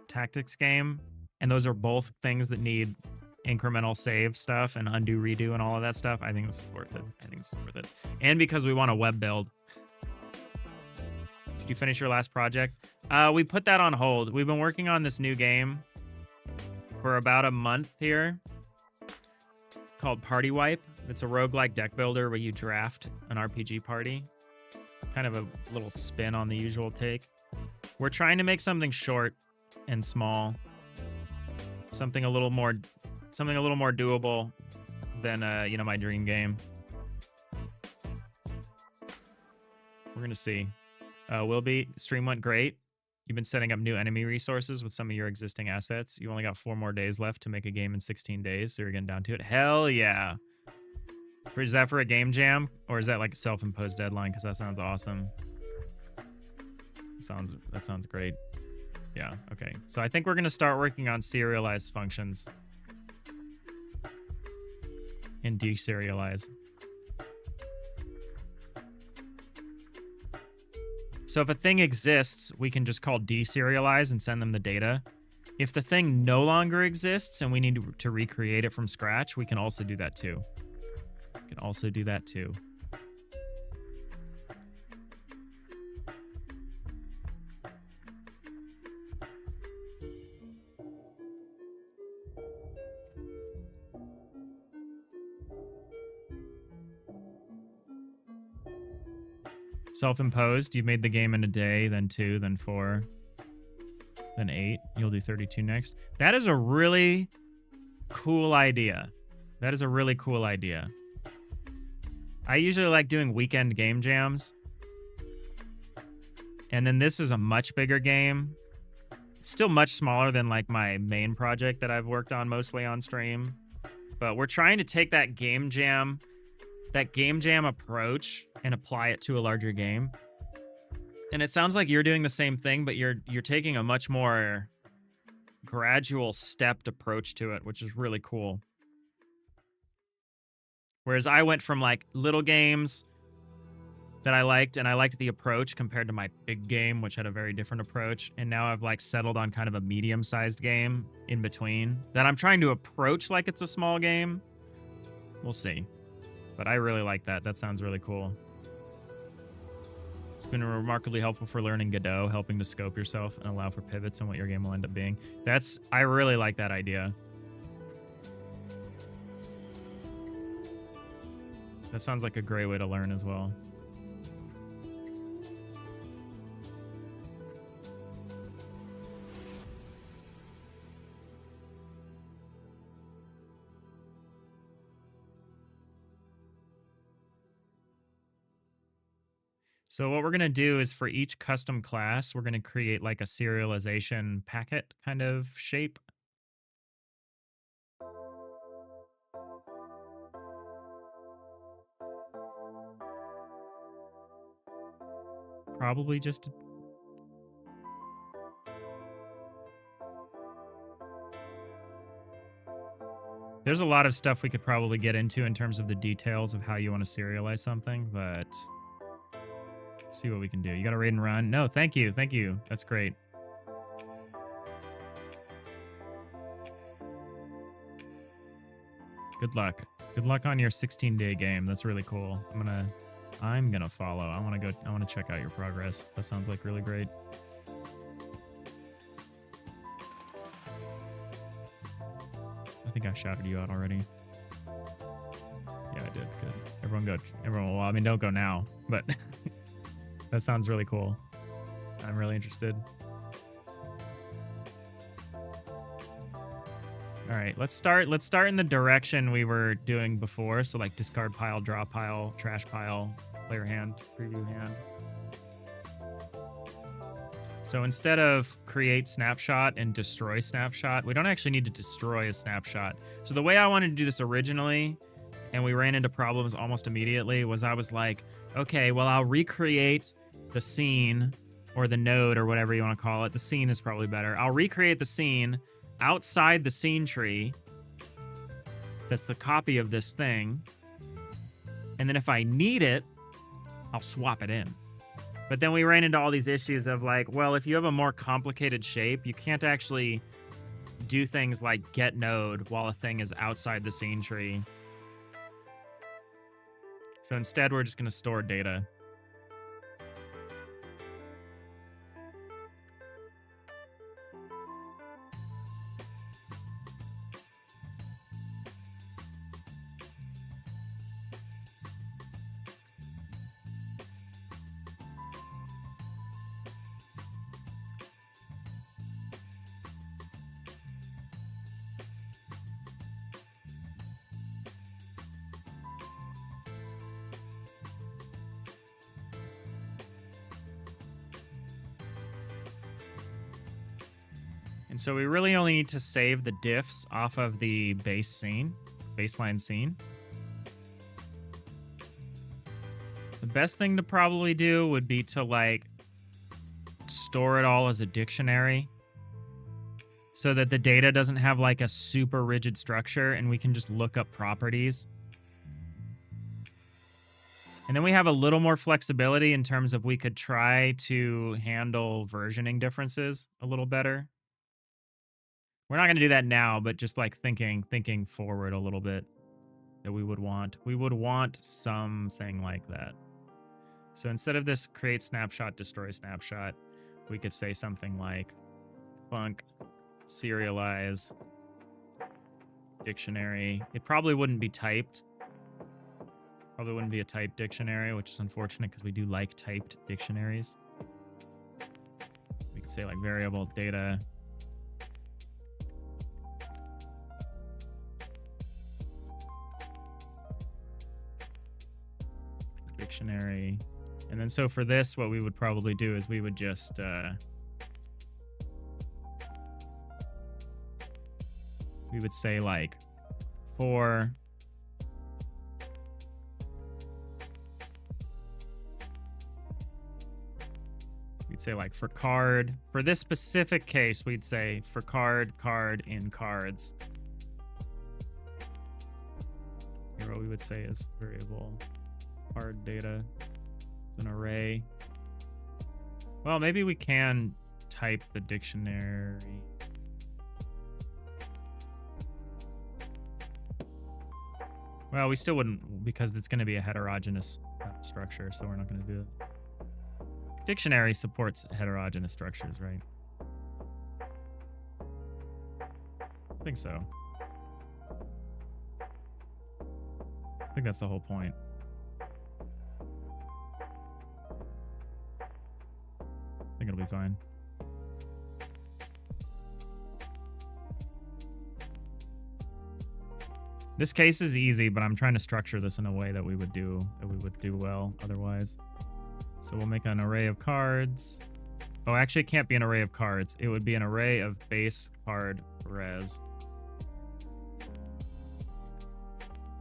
tactics game, and those are both things that need incremental save stuff and undo, redo, and all of that stuff, I think this is worth it. I think this is worth it. And because we want a web build. Did you finish your last project? We put that on hold. We've been working on this new game for about a month here called Party Wipe. It's a roguelike deck builder where you draft an RPG party. Kind of a little spin on the usual take. We're trying to make something short and small. Something a little more doable than my dream game. We're gonna see. Will be stream went great. You've been setting up new enemy resources with some of your existing assets. You only got 4 more days left to make a game in 16 days, so you're getting down to it. Hell yeah. Is that for a game jam, or is that like a self-imposed deadline? Because that sounds awesome. That sounds great. Yeah, okay. So I think we're going to start working on serialized functions and deserialize. So if a thing exists, we can just call deserialize and send them the data. If the thing no longer exists and we need to recreate it from scratch, we can also do that too. Self-imposed, you made the game in a day, then 2, then 4, then 8. You'll do 32 next. That is a really cool idea. That is a really cool idea. I usually like doing weekend game jams. And then this is a much bigger game. It's still much smaller than like my main project that I've worked on mostly on stream. But we're trying to take that game jam approach and apply it to a larger game. And it sounds like you're doing the same thing, but you're taking a much more gradual stepped approach to it, which is really cool. Whereas I went from like little games that I liked, and I liked the approach compared to my big game, which had a very different approach. And now I've like settled on kind of a medium-sized game in between that I'm trying to approach like it's a small game. We'll see. But I really like that. That sounds really cool. It's been remarkably helpful for learning Godot, helping to scope yourself and allow for pivots in what your game will end up being. I really like that idea. That sounds like a great way to learn as well. So what we're going to do is for each custom class, we're going to create like a serialization packet kind of shape. Probably just... There's a lot of stuff we could probably get into in terms of the details of how you want to serialize something, but... see what we can do. You got to raid and run? No, thank you. Thank you. That's great. Good luck. Good luck on your 16-day game. That's really cool. I'm gonna follow. I want to check out your progress. That sounds like really great. I think I shouted you out already. Yeah, I did. Good. Everyone go. Well, I mean, don't go now, but that sounds really cool. I'm really interested. All right, let's start in the direction we were doing before. So like discard pile, draw pile, trash pile, player hand, preview hand. So instead of create snapshot and destroy snapshot, we don't actually need to destroy a snapshot. So the way I wanted to do this originally, and we ran into problems almost immediately, was I was like, okay, well, I'll recreate the scene or the node or whatever you want to call it. The scene is probably better. I'll recreate the scene outside the scene tree. That's the copy of this thing. And then if I need it, I'll swap it in. But then we ran into all these issues of like, well, if you have a more complicated shape, you can't actually do things like get node while a thing is outside the scene tree. So instead, we're just going to store data. And so we really only need to save the diffs off of the baseline scene. The best thing to probably do would be to like store it all as a dictionary so that the data doesn't have like a super rigid structure and we can just look up properties. And then we have a little more flexibility in terms of we could try to handle versioning differences a little better. We're not going to do that now, but just like thinking forward a little bit that we would want something like that. So instead of this create snapshot, destroy snapshot, we could say something like func serialize dictionary. It probably wouldn't be typed. Probably wouldn't be a typed dictionary, which is unfortunate because we do like typed dictionaries. We could say like variable data. dictionary. And then so for this, what we would probably do is we would just we would say like for we'd say like for card. For this specific case, we'd say for card, card in cards. Here what we would say is variable card data is an array. Well, maybe we can type the dictionary. Well, we still wouldn't, because it's going to be a heterogeneous structure, so we're not going to do it. Dictionary supports heterogeneous structures, right? I think so. I think that's the whole point. I think it'll be fine. This case is easy, but I'm trying to structure this in a way that we would do well otherwise. So we'll make an array of cards. Oh, actually it can't be an array of cards. It would be an array of base card res.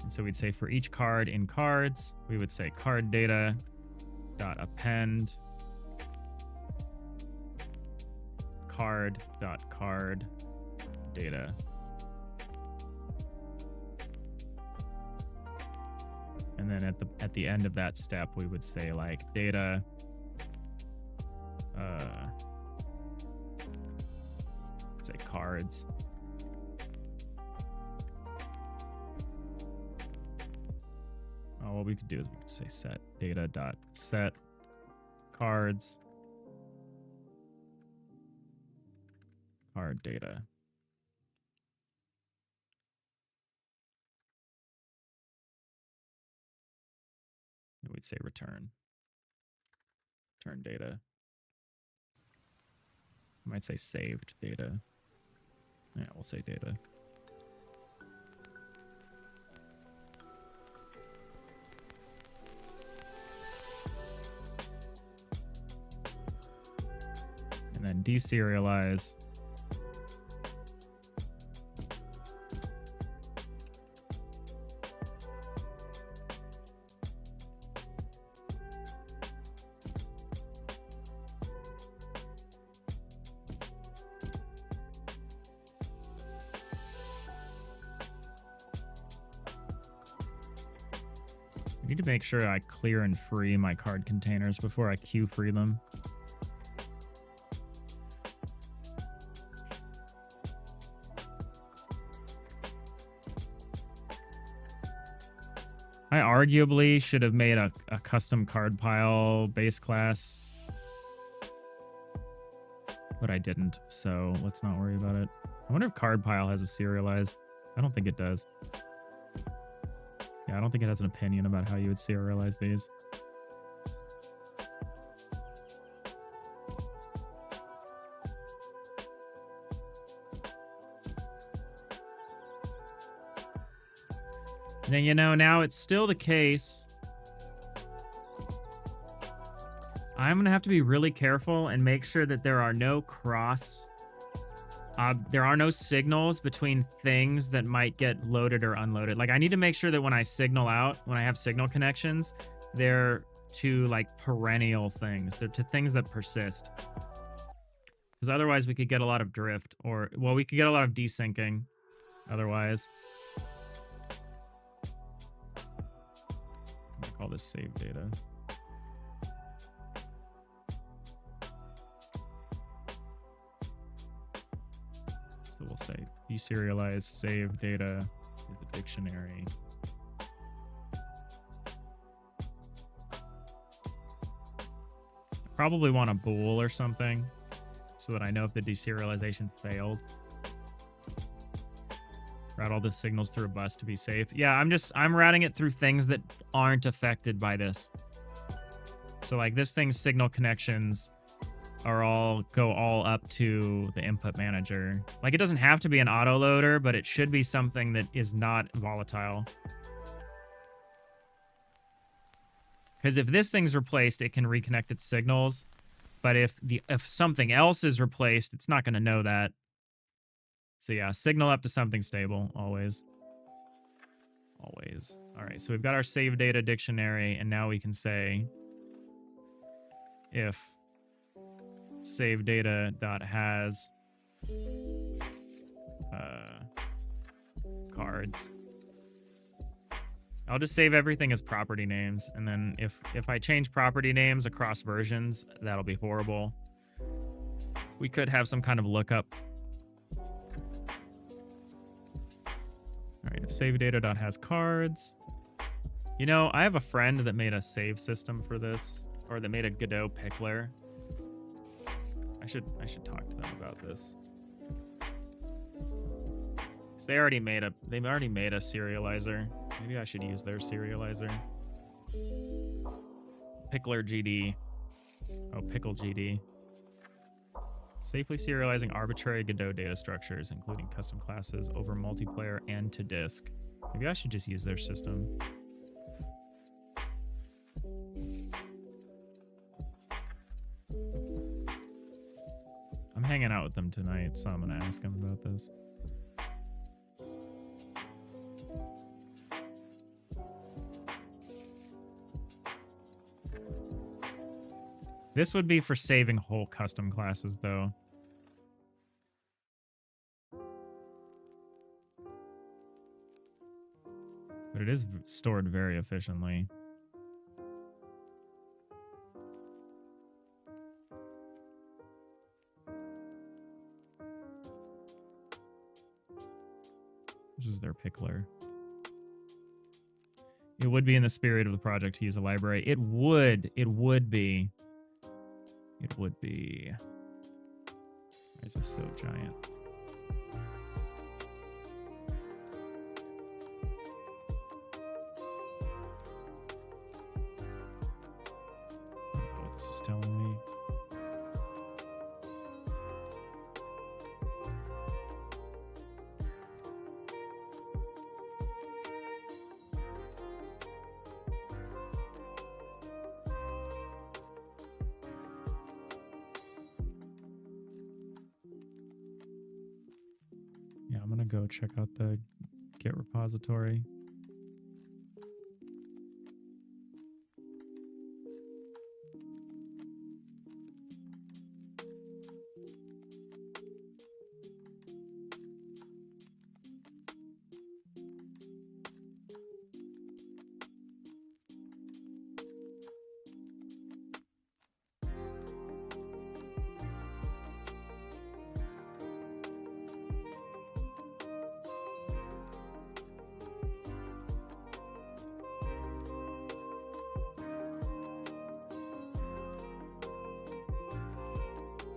And so we'd say for each card in cards, we would say card data dot append card dot card data. And then at the end of that step, we would say like data say cards. Oh, what we could do is we could say set data dot set cards card data. And we'd say return data. I might say saved data. Yeah, we'll say data. And then deserialize. I need to make sure I clear and free my card containers before I queue free them. I arguably should have made a custom card pile base class, but I didn't, so let's not worry about it. I wonder if card pile has a serialize. I don't think it does. Yeah, I don't think it has an opinion about how you would serialize these. And then, you know, now it's still the case. I'm going to have to be really careful and make sure that there are no there are no signals between things that might get loaded or unloaded. Like, I need to make sure that when I signal out, when I have signal connections, they're to like perennial things. They're to things that persist. Because otherwise we could get a lot of drift, or, well, we could get a lot of desyncing otherwise. I'm gonna call this save data. So we'll say deserialize save data is a dictionary. I probably want a bool or something so that I know if the deserialization failed. Route all the signals through a bus to be safe. Yeah, I'm routing it through things that aren't affected by this. So like this thing's signal connections go all up to the input manager. Like, it doesn't have to be an autoloader, but it should be something that is not volatile. Because if this thing's replaced, it can reconnect its signals. But if something else is replaced, it's not going to know that. So yeah, signal up to something stable, always. Always. All right, so we've got our save data dictionary, and now we can say if save data.has cards. I'll just save everything as property names, and then if I change property names across versions, that'll be horrible. We could have some kind of lookup. All right, if save data.has cards. You know, I have a friend that made a save system for this, or that made a Godot pickler. I should talk to them about this. Cause they already made a serializer. Maybe I should use their serializer. Pickler GD. Oh, Pickle GD. Safely serializing arbitrary Godot data structures, including custom classes, over multiplayer and to disk. Maybe I should just use their system. I'm hanging out with them tonight, so I'm gonna ask them about this. This would be for saving whole custom classes, though. But it is stored very efficiently. This is their pickler. It would be in the spirit of the project to use a library. It would be. It would be. Why is this so giant? What this is telling me. Yeah, I'm gonna go check out the Git repository.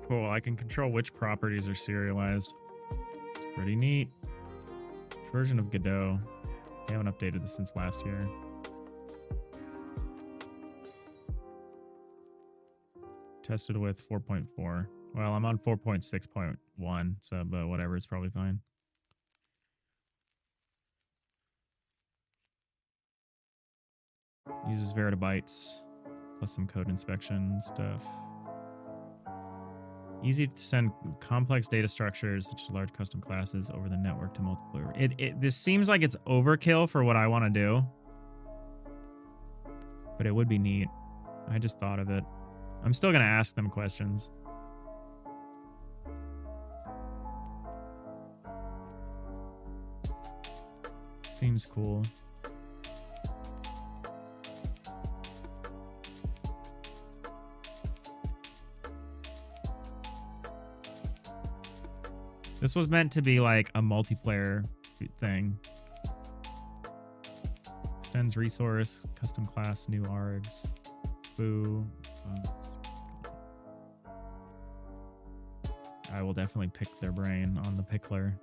Cool, I can control which properties are serialized. It's pretty neat. Version of Godot. They haven't updated this since last year. Tested with 4.4. Well, I'm on 4.6.1, so but whatever, it's probably fine. Uses Veritabytes, plus some code inspection stuff. Easy to send complex data structures, such as large custom classes, over the network to multiple. This seems like it's overkill for what I want to do. But it would be neat. I just thought of it. I'm still going to ask them questions. Seems cool. This was meant to be like a multiplayer thing. Extends resource, custom class, new args, boo. I will definitely pick their brain on the pickler.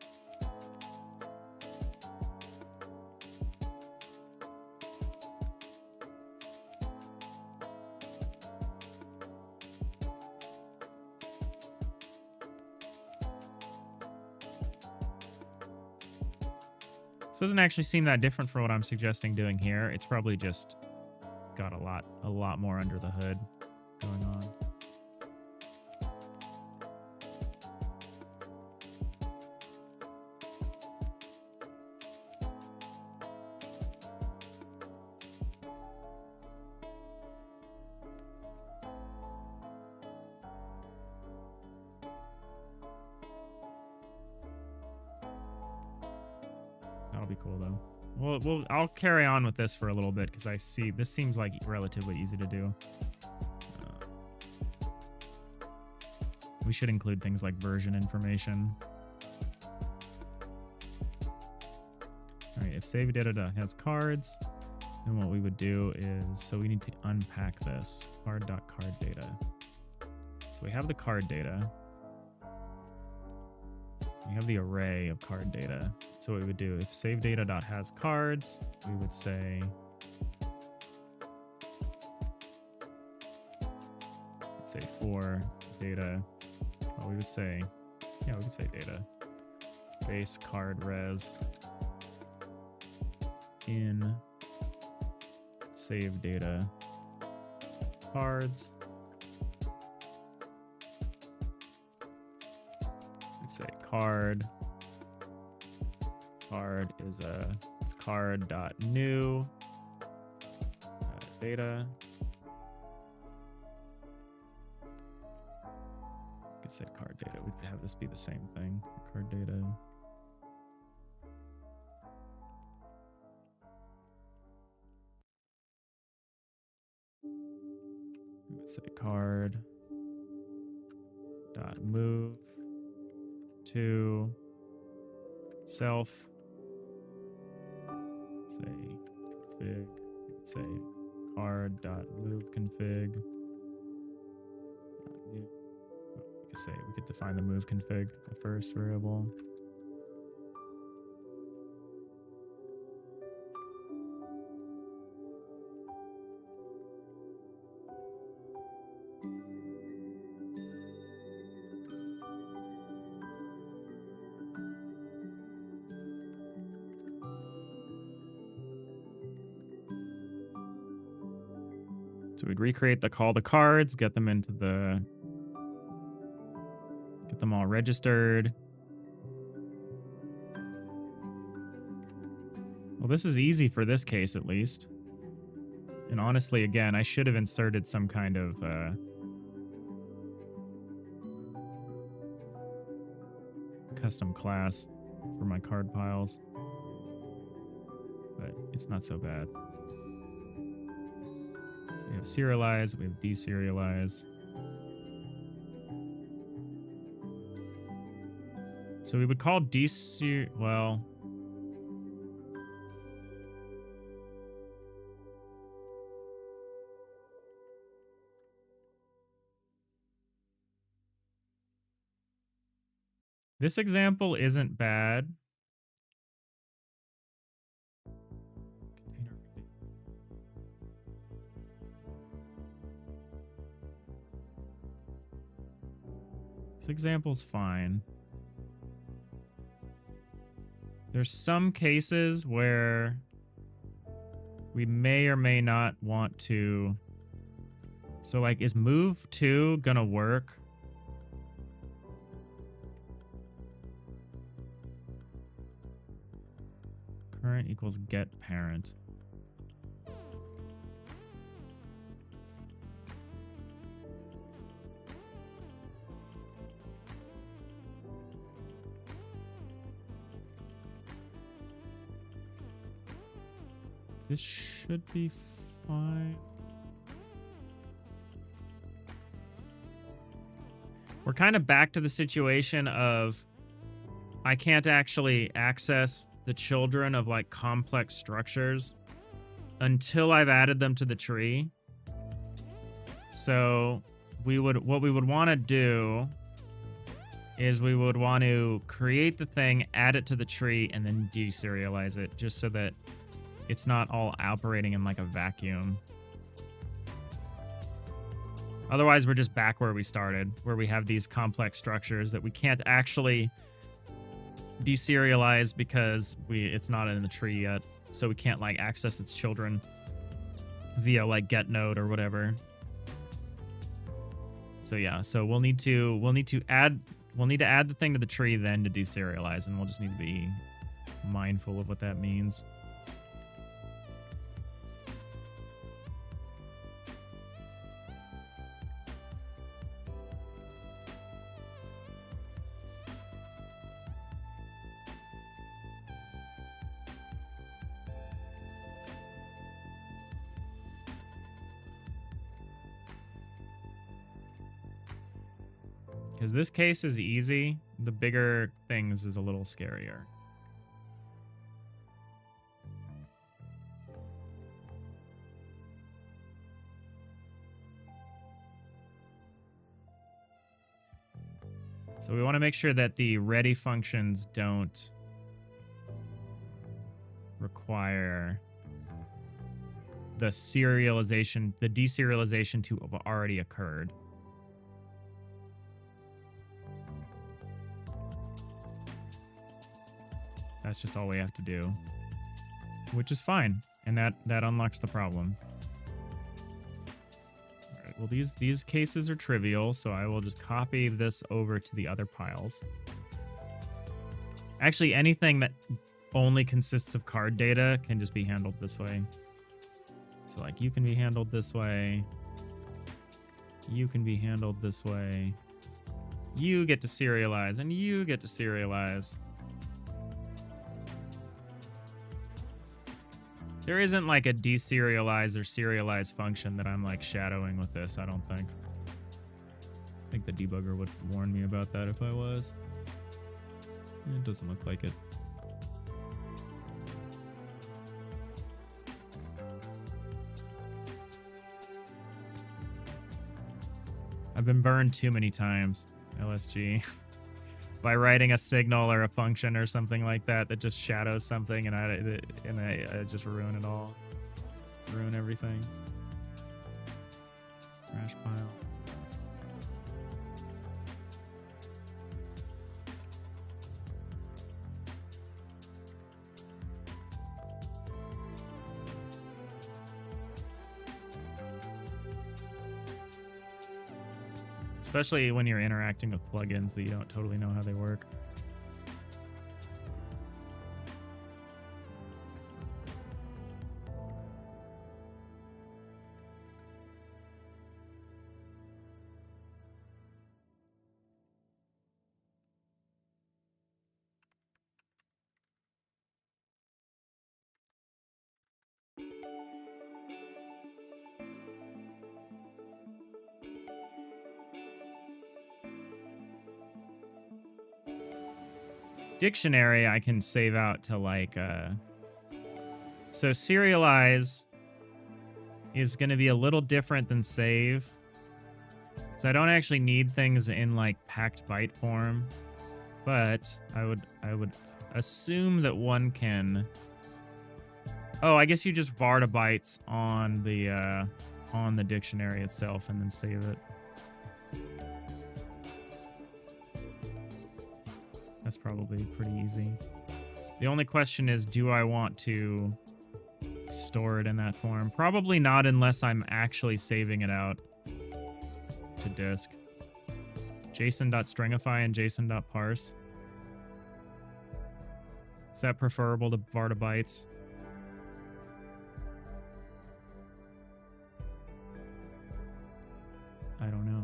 This doesn't actually seem that different from what I'm suggesting doing here. It's probably just got a lot more under the hood going on. That'll be cool though. Well, I'll carry on with this for a little bit because I see this seems like relatively easy to do. We should include things like version information. All right, if save data has cards, then what we would do is, so we need to unpack this card.card data. So we have the card data. We have the array of card data. So what we would do, if save data.has cards, we would say, let's say for data, well, we would say, yeah, we could say data, base card res in save data cards. Say card is it's card.new data. We could say card data. We could have this be the same thing. Card data. We would say card dot move to self, say config, say card dot move config. We could define the move config, the first variable. So we'd recreate the call to cards, get them all registered. Well, this is easy for this case, at least. And honestly, again, I should have inserted some kind of custom class for my card piles, but it's not so bad. So we have serialize, we have deserialize. So we would call well, this example isn't bad. This example's fine. There's some cases where we may or may not want to. So like, is move to gonna work? Current equals get parent. This should be fine. We're kind of back to the situation of I can't actually access the children of like complex structures until I've added them to the tree. So what we would want to do is we would want to create the thing, add it to the tree, and then deserialize it, just so that it's not all operating in like a vacuum. Otherwise, we're just back where we started, where we have these complex structures that we can't actually deserialize because it's not in the tree yet, so we can't like access its children. via like get node or whatever. So yeah, so we'll need to add the thing to the tree then to deserialize, and we'll just need to be mindful of what that means. Because this case is easy, the bigger things is a little scarier. So we want to make sure that the ready functions don't require the deserialization to have already occurred. That's just all we have to do, which is fine, and that unlocks the problem. All right, well, these cases are trivial, so I will just copy this over to the other piles. Actually, anything that only consists of card data can just be handled this way. So, like, you can be handled this way. You can be handled this way. You get to serialize, and you get to serialize. There isn't like a deserialize or serialize function that I'm like shadowing with this, I don't think. I think the debugger would warn me about that if I was. It doesn't look like it. I've been burned too many times, LSG. By writing a signal or a function or something like that that just shadows something, and I just ruin it all. Ruin everything. Trash pile. Especially when you're interacting with plugins that you don't totally know how they work. Dictionary I can save out to like so serialize is going to be a little different than save. So I don't actually need things in like packed byte form, but I would assume that one can. Oh, I guess you just var to bytes on the dictionary itself and then save it. That's probably pretty easy. The only question is, do I want to store it in that form? Probably not unless I'm actually saving it out to disk. JSON.stringify and JSON.parse. Is that preferable to var to bytes? I don't know.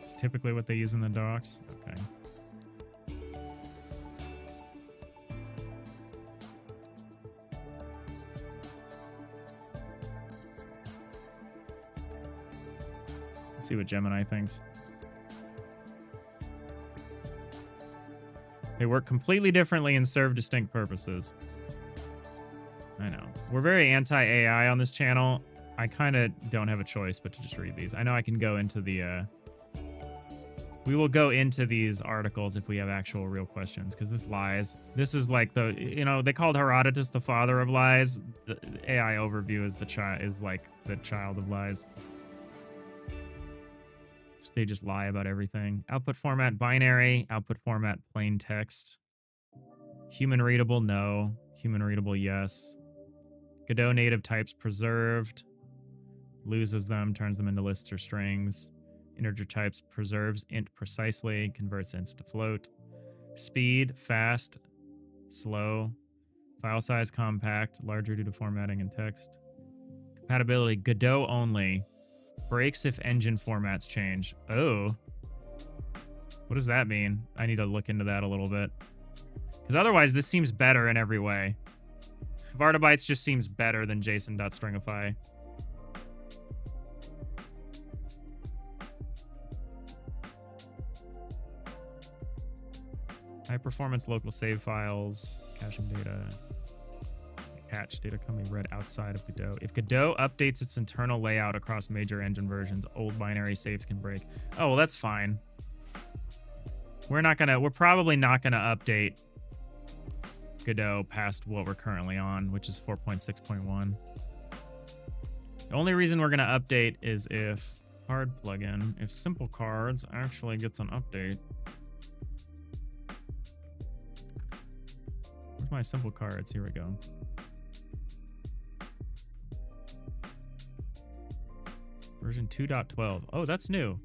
It's typically what they use in the docs. Okay. Let's see what Gemini thinks. They work completely differently and serve distinct purposes. I know. We're very anti-AI on this channel. I kind of don't have a choice but to just read these. I know I can go into the... we will go into these articles if we have actual real questions, because this lies. This is like the... You know, they called Herodotus the father of lies. The AI overview is like the child of lies. They just lie about everything. Output format binary, output format plain text. Human readable, no. Human readable, yes. Godot native types preserved. Loses them, turns them into lists or strings. Integer types preserves int precisely, converts ints to float. Speed, fast, slow. File size, compact, larger due to formatting and text. Compatibility, Godot only. Breaks if engine formats change. Oh. What does that mean? I need to look into that a little bit. Because otherwise, this seems better in every way. Vardabytes just seems better than JSON.stringify. High performance local save files, caching data. Cache data can be read outside of Godot. If Godot updates its internal layout across major engine versions, old binary saves can break. Oh, well, that's fine. We're probably not gonna update Godot past what we're currently on, which is 4.6.1. The only reason we're gonna update is if card plugin, if simple cards actually gets an update. Where's my simple cards? Here we go. Version 2.12. Oh, that's new.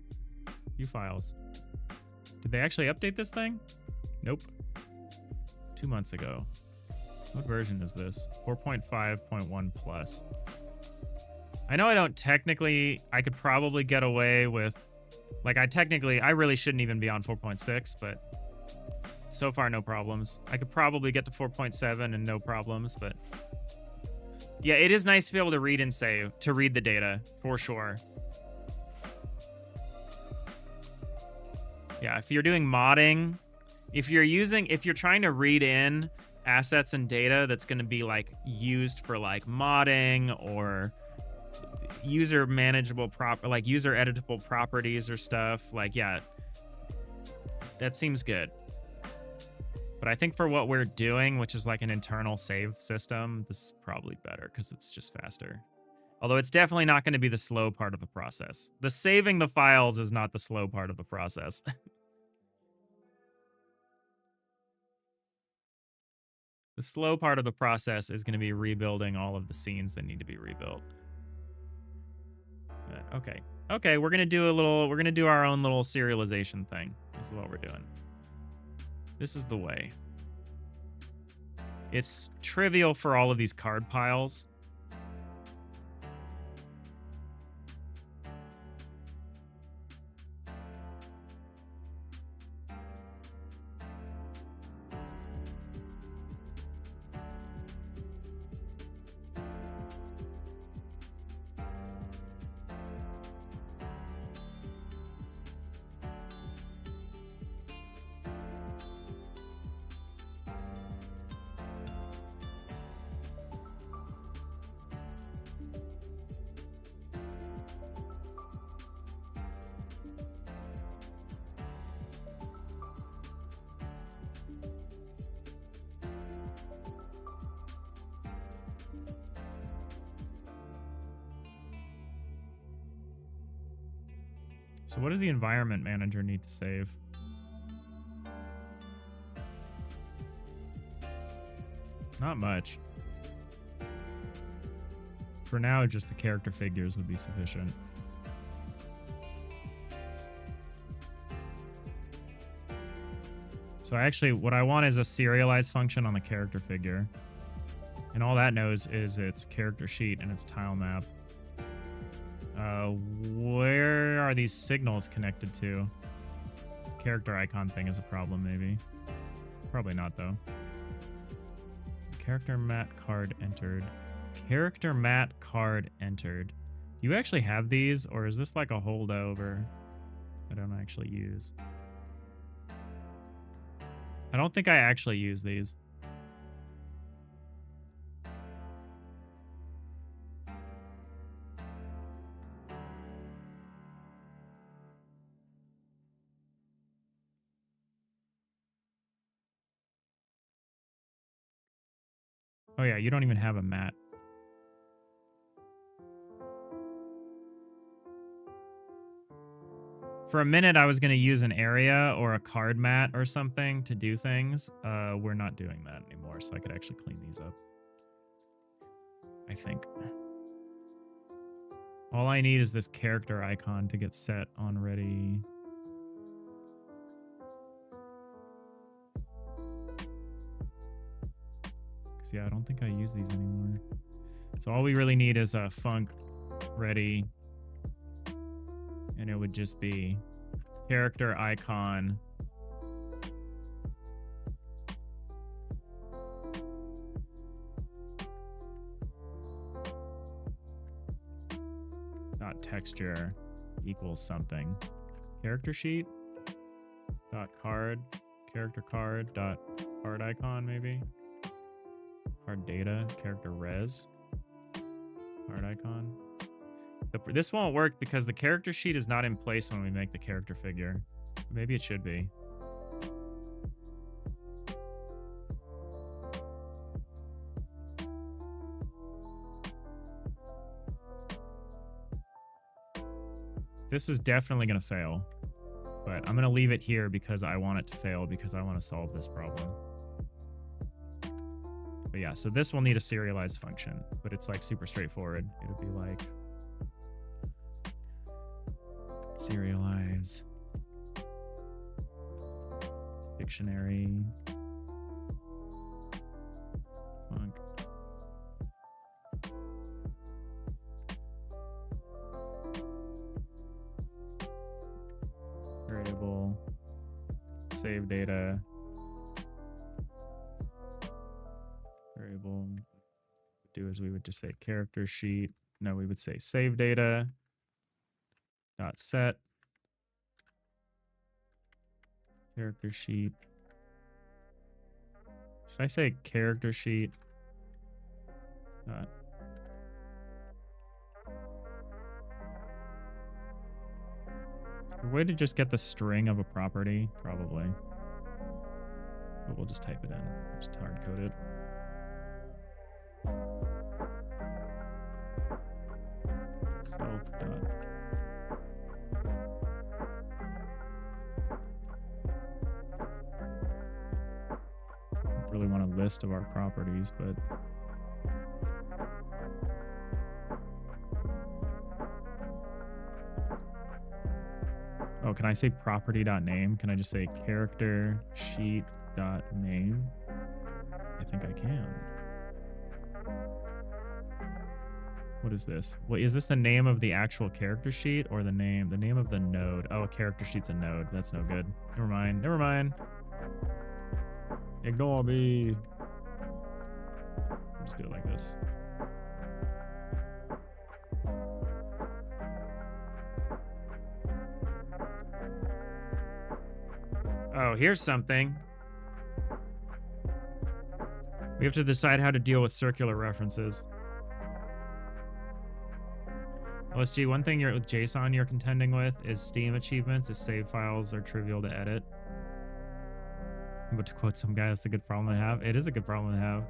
View files. Did they actually update this thing? Nope. 2 months ago. What version is this? 4.5.1 plus. I know I don't technically, I could probably get away with, like I really shouldn't even be on 4.6, but so far no problems. I could probably get to 4.7 and no problems, but yeah, it is nice to be able to read and save, to read the data, for sure. Yeah, if you're doing modding, if you're trying to read in assets and data that's going to be like used for like modding or user manageable like user editable properties or stuff, like, yeah, that seems good. But I think for what we're doing, which is like an internal save system, this is probably better because it's just faster. Although it's definitely not going to be the slow part of the process. The saving the files is not the slow part of the process. The slow part of the process is going to be rebuilding all of the scenes that need to be rebuilt. Okay. Okay, we're going to do our own little serialization thing. This is what we're doing. This is the way. It's trivial for all of these card piles. So what does the environment manager need to save? Not much. For now, just the character figures would be sufficient. So actually, what I want is a serialize function on the character figure. And all that knows is its character sheet and its tile map. Where are these signals connected to? The character icon thing is a problem, maybe. Probably not, though. Character mat card entered. Character mat card entered. Do you actually have these, or is this like a holdover I don't actually use? I don't think I actually use these. Oh yeah, you don't even have a mat. For a minute, I was going to use an area or a card mat or something to do things. We're not doing that anymore, so I could actually clean these up. I think. All I need is this character icon to get set on ready. Because, yeah, I don't think I use these anymore. So all we really need is a func ready. And it would just be character icon. Dot texture equals something. Character sheet. Dot card. Character card. Dot card icon maybe. Card data. Character res. Card icon. This won't work because the character sheet is not in place when we make the character figure. Maybe it should be. This is definitely going to fail. But I'm going to leave it here because I want it to fail because I want to solve this problem. But yeah, so this will need a serialized function, but it's like super straightforward. It'll be like serialize dictionary func variable save data variable do as we would just say character sheet. No, we would say save data dot set character sheet. Should I say character sheet dot a way to just get the string of a property? Probably. But we'll just type it in. Just hard code it. Self dot really want a list of our properties, but oh, can I say property.name? Can I just say character sheet.name? I think I can. What is this? Wait, is this the name of the actual character sheet or the name of the node? Oh, a character sheet's a node. That's no good. Never mind. Never mind. Ignore me. Just do it like this. Oh, here's something. We have to decide how to deal with circular references. OSG, one thing with JSON you're contending with is Steam achievements if save files are trivial to edit. But to quote some guy, that's a good problem to have. It is a good problem to have.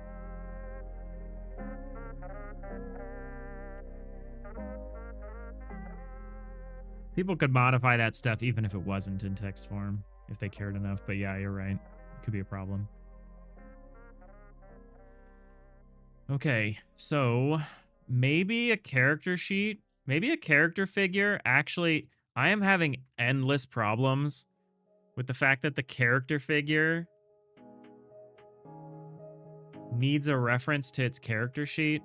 People could modify that stuff even if it wasn't in text form, if they cared enough. But yeah, you're right. It could be a problem. Okay, so maybe a character sheet, maybe a character figure. Actually, I am having endless problems with the fact that the character figure needs a reference to its character sheet.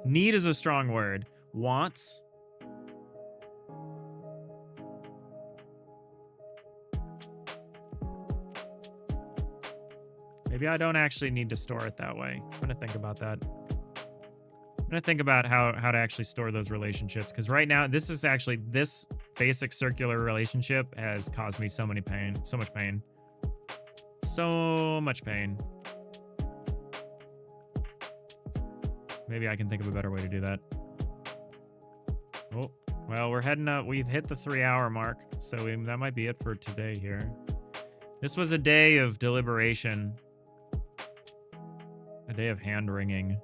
Need is a strong word. Wants. Maybe I don't actually need to store it that way. I'm gonna think about that. I'm gonna think about how to actually store those relationships, because right now this basic circular relationship has caused me so much pain. So much pain. Maybe I can think of a better way to do that. Oh, well, we're heading up. We've hit the 3-hour mark, so that might be it for today here. This was a day of deliberation. A day of hand-wringing.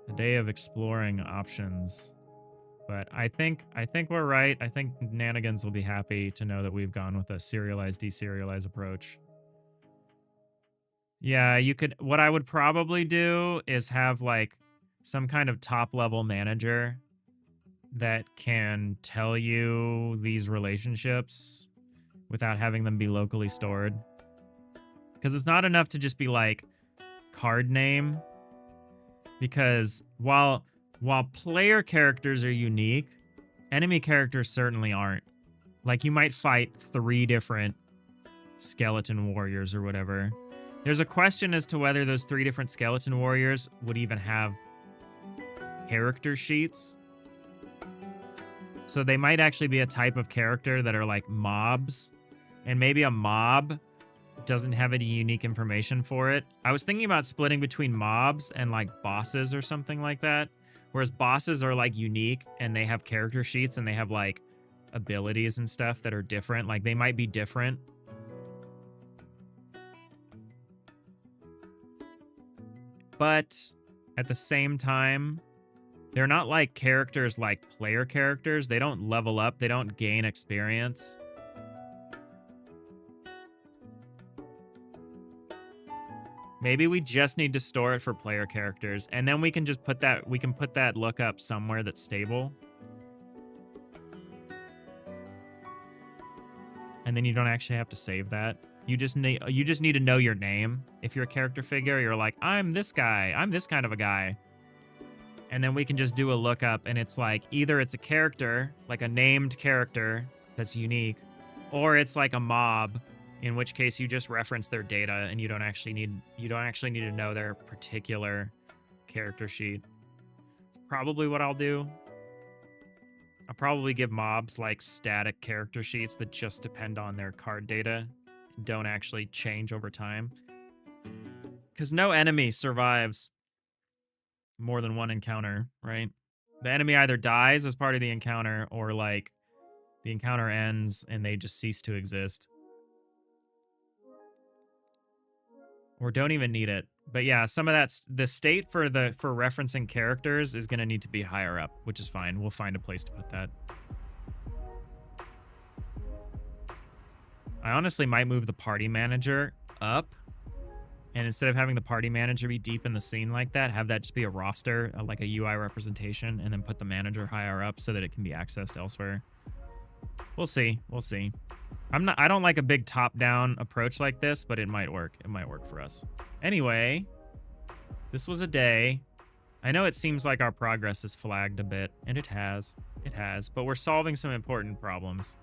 A day of exploring options. But I think we're right. I think Nanigans will be happy to know that we've gone with a serialize, deserialize approach. Yeah, you could. What I would probably do is have like some kind of top level manager that can tell you these relationships without having them be locally stored. Because it's not enough to just be like card name. Because while player characters are unique, enemy characters certainly aren't. Like you might fight 3 different skeleton warriors or whatever. There's a question as to whether those 3 different skeleton warriors would even have character sheets. So they might actually be a type of character that are like mobs. And maybe a mob doesn't have any unique information for it. I was thinking about splitting between mobs and like bosses or something like that. Whereas bosses are like unique and they have character sheets and they have like abilities and stuff that are different. Like they might be different. But at the same time, they're not like characters like player characters. They don't level up. They don't gain experience. Maybe we just need to store it for player characters, and then we can just put that lookup somewhere that's stable. And then you don't actually have to save that. You just need to know your name. If you're a character figure, you're like, I'm this guy. I'm this kind of a guy. And then we can just do a lookup, and it's like either it's a character, like a named character that's unique, or it's like a mob, in which case you just reference their data and you don't actually need to know their particular character sheet. It's probably what I'll do. I'll probably give mobs like static character sheets that just depend on their card data and don't actually change over time. Because no enemy survives more than one encounter, right? The enemy either dies as part of the encounter or like the encounter ends and they just cease to exist. Or don't even need it. But yeah, some of that's the state for referencing characters is going to need to be higher up, which is fine. We'll find a place to put that. I honestly might move the party manager up. And instead of having the party manager be deep in the scene like that, have that just be a roster, like a UI representation, and then put the manager higher up so that it can be accessed elsewhere. We'll see. We'll see. I don't like a big top-down approach like this, but it might work. It might work for us. Anyway, this was a day. I know it seems like our progress is flagged a bit, and it has. It has, but we're solving some important problems.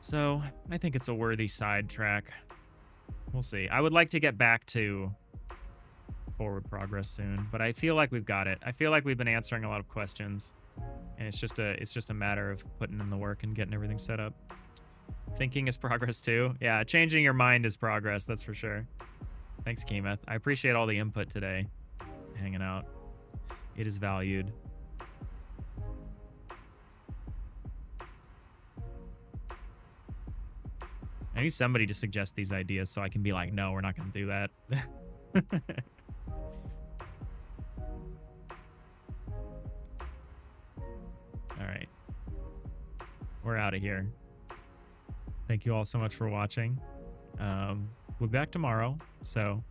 So, I think it's a worthy sidetrack. We'll see. I would like to get back to forward progress soon, but I feel like we've got it. I feel like we've been answering a lot of questions. And it's just a matter of putting in the work and getting everything set up. Thinking is progress too. Yeah, changing your mind is progress, that's for sure. Thanks, Keemeth. I appreciate all the input today. Hanging out. It is valued. I need somebody to suggest these ideas so I can be like, no, we're not going to do that. All right. We're out of here. Thank you all so much for watching. We'll be back tomorrow. So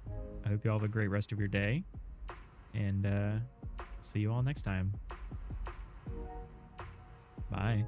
I hope you all have a great rest of your day. And see you all next time. Bye.